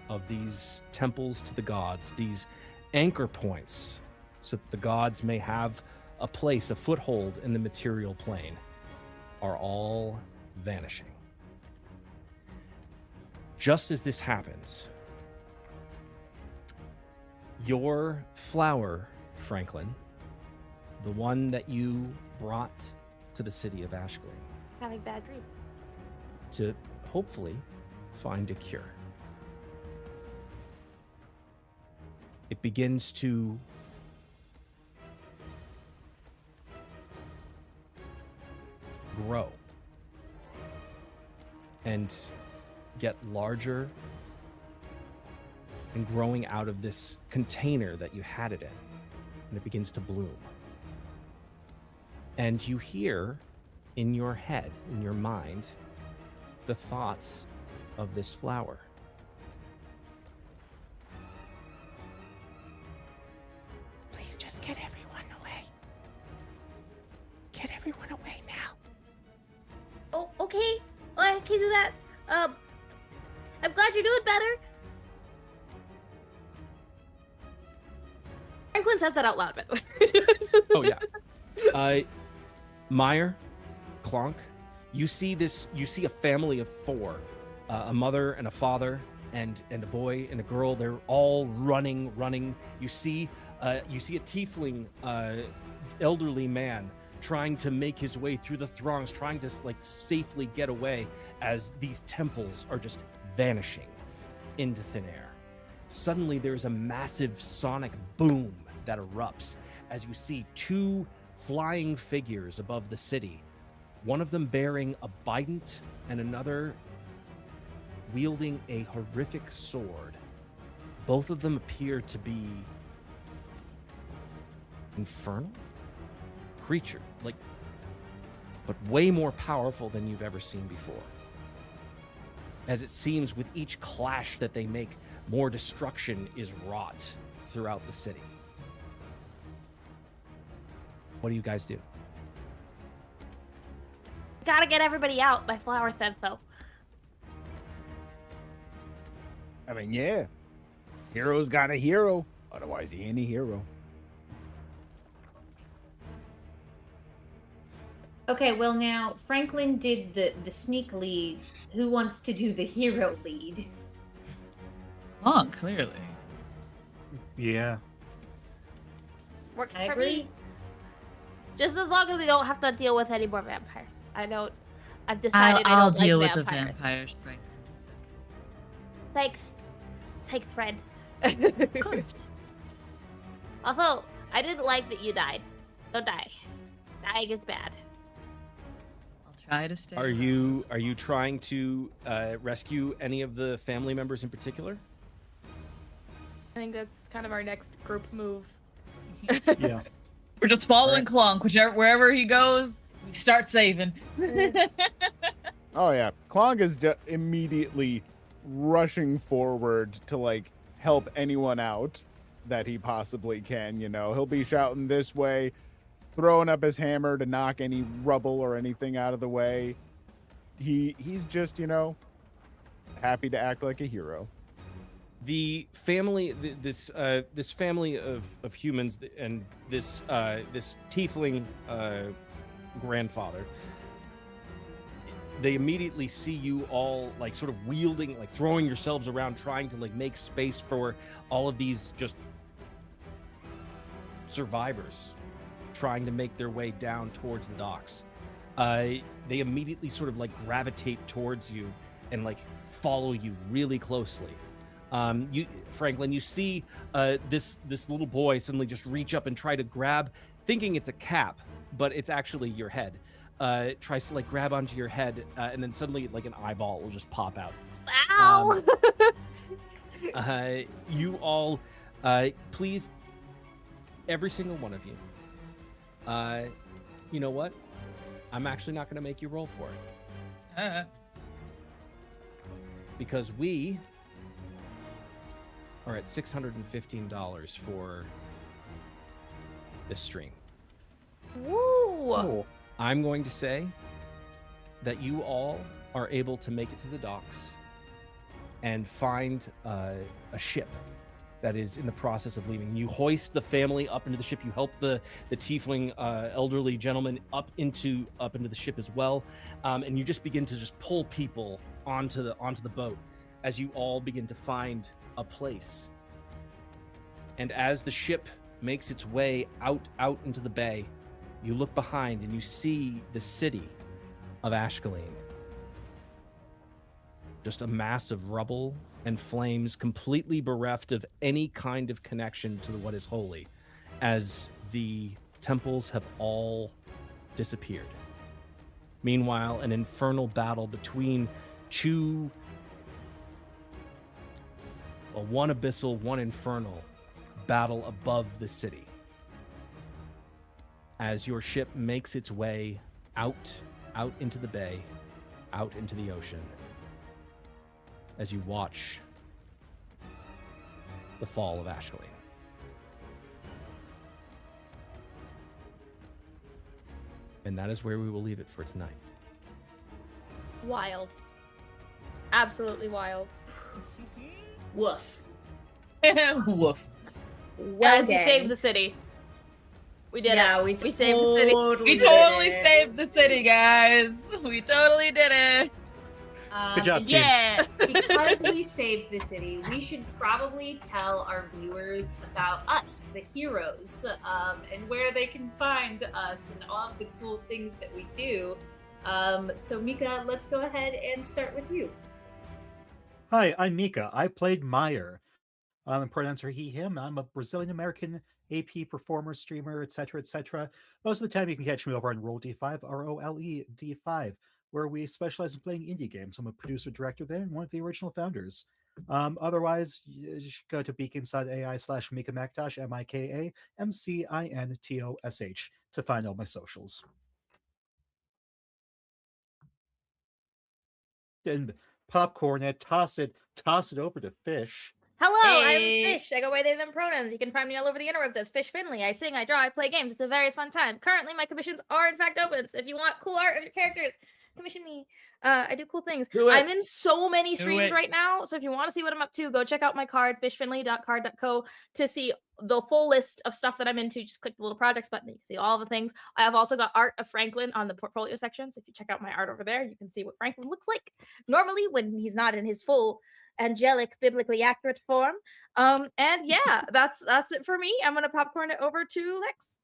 of these temples to the gods, these anchor points, so that the gods may have a place, a foothold in the material plane, are all vanishing. Just as this happens, your flower, Franklin, the one that you brought to the city of Ashgreen, Having bad dreams. to hopefully find a cure. It begins to grow and get larger and growing out of this container that you had it in, and it begins to bloom. And you hear in your head, in your mind, the thoughts of this flower. Please just get everyone away. Get everyone away now. Oh, okay. I can do that. I'm glad you're doing better. Franklin says that out loud, by the way. Oh yeah. Meyer, Clonk, you see a family of four, a mother and a father and a boy and a girl. They're all running. You see a tiefling, elderly man trying to make his way through the throngs, trying to like safely get away as these temples are just vanishing into thin air. Suddenly there's a massive sonic boom that erupts as you see two flying figures above the city, one of them bearing a bident and another wielding a horrific sword. Both of them appear to be infernal creature, but way more powerful than you've ever seen before. As it seems with each clash that they make, more destruction is wrought throughout the city. What do you guys do? Gotta get everybody out. My flower said so. I mean, yeah. Hero's got a hero. Otherwise, he ain't a hero. Okay, well now Franklin did the sneak lead. Who wants to do the hero lead? Oh, clearly. Yeah. Works I for agree. me. Just as long as we don't have to deal with any more vampires. I've decided I'll I don't deal like with the vampires. vampires, Frank. Thanks. take thread. Of course. Although, I didn't like that you died. Don't die. Dying is bad. I'll try to stay. Are you trying to rescue any of the family members in particular? I think that's kind of our next group move. Yeah. We're just following Right. Clonk, wherever he goes, we start saving. Oh yeah, Klong is immediately rushing forward to like help anyone out that he possibly can. You know, he'll be shouting this way, throwing up his hammer to knock any rubble or anything out of the way. He's just, you know, happy to act like a hero. The family, this family of humans and this tiefling grandfather, they immediately see you all like sort of wielding, like throwing yourselves around, trying to like make space for all of these just survivors trying to make their way down towards the docks. They immediately sort of like gravitate towards you and like follow you really closely. You, Franklin, you see this little boy suddenly just reach up and try to grab, thinking it's a cap, but it's actually your head. Tries to like grab onto your head, and then suddenly like an eyeball will just pop out. Ow! You all, please, every single one of you. You know what? I'm actually not going to make you roll for it because we are at $615 for this stream. Woo! Oh, I'm going to say that you all are able to make it to the docks and find a ship that is in the process of leaving. You hoist the family up into the ship. You help the tiefling elderly gentleman up into the ship as well, and you just begin to just pull people onto the boat as you all begin to find a place. And as the ship makes its way out into the bay, you look behind and you see the city of Ashkelon. Just a mass of rubble and flames, completely bereft of any kind of connection to what is holy, as the temples have all disappeared. Meanwhile, an infernal battle between one abyssal, one infernal, battle above the city. As your ship makes its way out into the bay, out into the ocean, as you watch the fall of Ashkelon. And that is where we will leave it for tonight. Wild. Absolutely wild. Woof. Woof. Guys, we dang. saved the city. We did Yeah, it. we saved the city. We did totally it. saved the city, guys. We totally did it. Good job, team. Yeah. Because we saved the city, we should probably tell our viewers about us, the heroes, and where they can find us and all of the cool things that we do. So Mika, let's go ahead and start with you. Hi, I'm Mika. I played Meyer. Pronouns are he, him. I'm a Brazilian American AP performer, streamer, etc., etc. Most of the time, you can catch me over on Roll D5, ROLE D5, where we specialize in playing indie games. I'm a producer director there and one of the original founders. Otherwise, you should go to beacons.ai/Mika Mactosh, MIKAMCINTOSH, to find all my socials. And popcorn and toss it over to Fish. Hello, Hey. I'm Fish. I go by they them pronouns. You can find me all over the interwebs as Fish Finley. I sing, I draw, I play games. It's a very fun time. Currently, my commissions are in fact open. So if you want cool art of your characters, commission me. I do cool things. Do it. I'm in so many Do streams it. right now. So if you want to see what I'm up to, go check out my card, fishfinley.card.co, to see the full list of stuff that I'm into. Just click the little projects button. You can see all the things. I have also got art of Franklin on the portfolio section. So if you check out my art over there, you can see what Franklin looks like normally when he's not in his full angelic, biblically accurate form. And yeah, that's it for me. I'm gonna popcorn it over to Lex.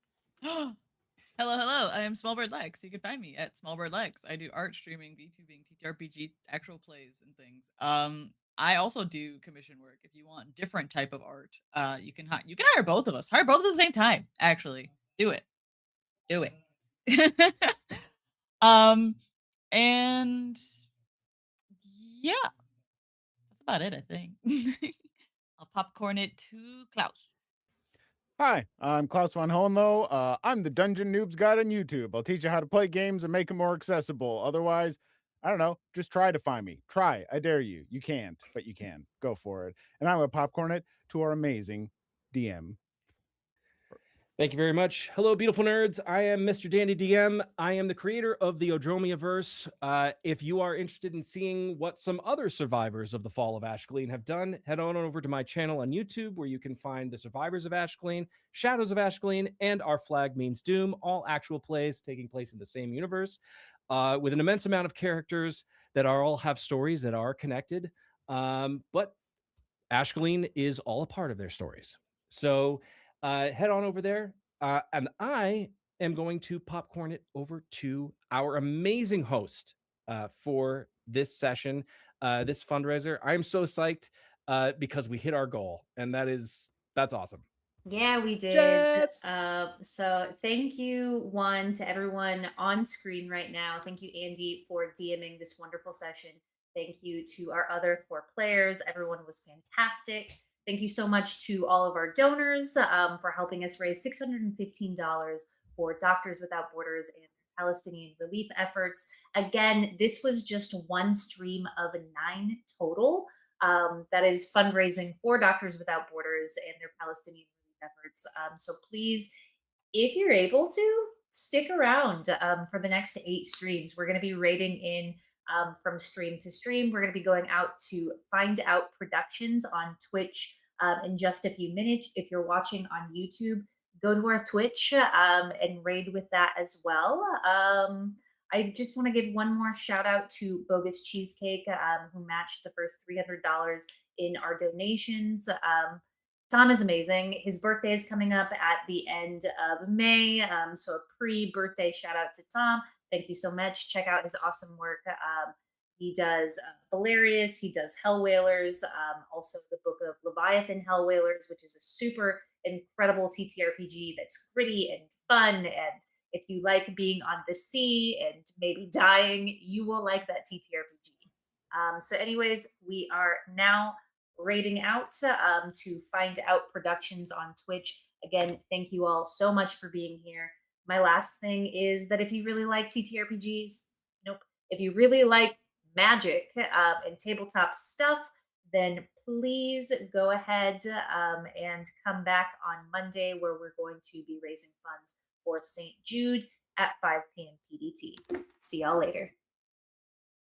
Hello. I am Smallbird Lex. You can find me at Smallbird Lex. I do art streaming, VTubing, ttrpg, actual plays, and things. I also do commission work. If you want different type of art, you can hire both of us. Hire both at the same time. Actually, do it. Do it. And yeah, that's about it. I think. I'll popcorn it to Klaus. Hi, I'm Klaus von Hohenlohe. I'm the Dungeon Noobs Guide on YouTube. I'll teach you how to play games and make them more accessible. Otherwise, I don't know, just try to find me. Try, I dare you. You can't, but you can. Go for it. And I'm going to popcorn it to our amazing DM. Thank you very much. Hello, beautiful nerds. I am Mr. Dandy DM. I am the creator of the Odromiaverse. If you are interested in seeing what some other survivors of the Fall of Ashkelon have done, head on over to my channel on YouTube, where you can find the Survivors of Ashkelon, Shadows of Ashkelon, and Our Flag Means Doom, all actual plays taking place in the same universe, with an immense amount of characters that all have stories that are connected. But Ashkelon is all a part of their stories. So head on over there. And I am going to popcorn it over to our amazing host for this session, this fundraiser. I am so psyched because we hit our goal, and that's awesome. Yeah, we did. Jess! So thank you, one, to everyone on screen right now. Thank you, Andy, for DMing this wonderful session. Thank you to our other 4 players. Everyone was fantastic. Thank you so much to all of our donors for helping us raise $615 for Doctors Without Borders and Palestinian relief efforts. Again, this was just one stream of 9 total. That is fundraising for Doctors Without Borders and their Palestinian relief efforts. So please, if you're able to, stick around for the next 8 streams. We're going to be rating in from stream to stream. We're going to be going out to Find Out Productions on Twitch in just a few minutes. If you're watching on YouTube, go to our Twitch and raid with that as well. I just want to give one more shout out to Bogus Cheesecake, who matched the first $300 in our donations. Tom is amazing. His birthday is coming up at the end of May. So a pre-birthday shout out to Tom. Thank you so much. Check out his awesome work. He does Hilarious. He does Hell Whalers. Also the book of Leviathan Hell Whalers, which is a super incredible TTRPG that's gritty and fun. And if you like being on the sea and maybe dying, you will like that TTRPG. So anyways, we are now rating out to Find Out Productions on Twitch. Again, thank you all so much for being here. My last thing is that if you really like TTRPGs, if you really like magic and tabletop stuff, then please go ahead and come back on Monday, where we're going to be raising funds for St. Jude at 5 p.m. PDT. See y'all later.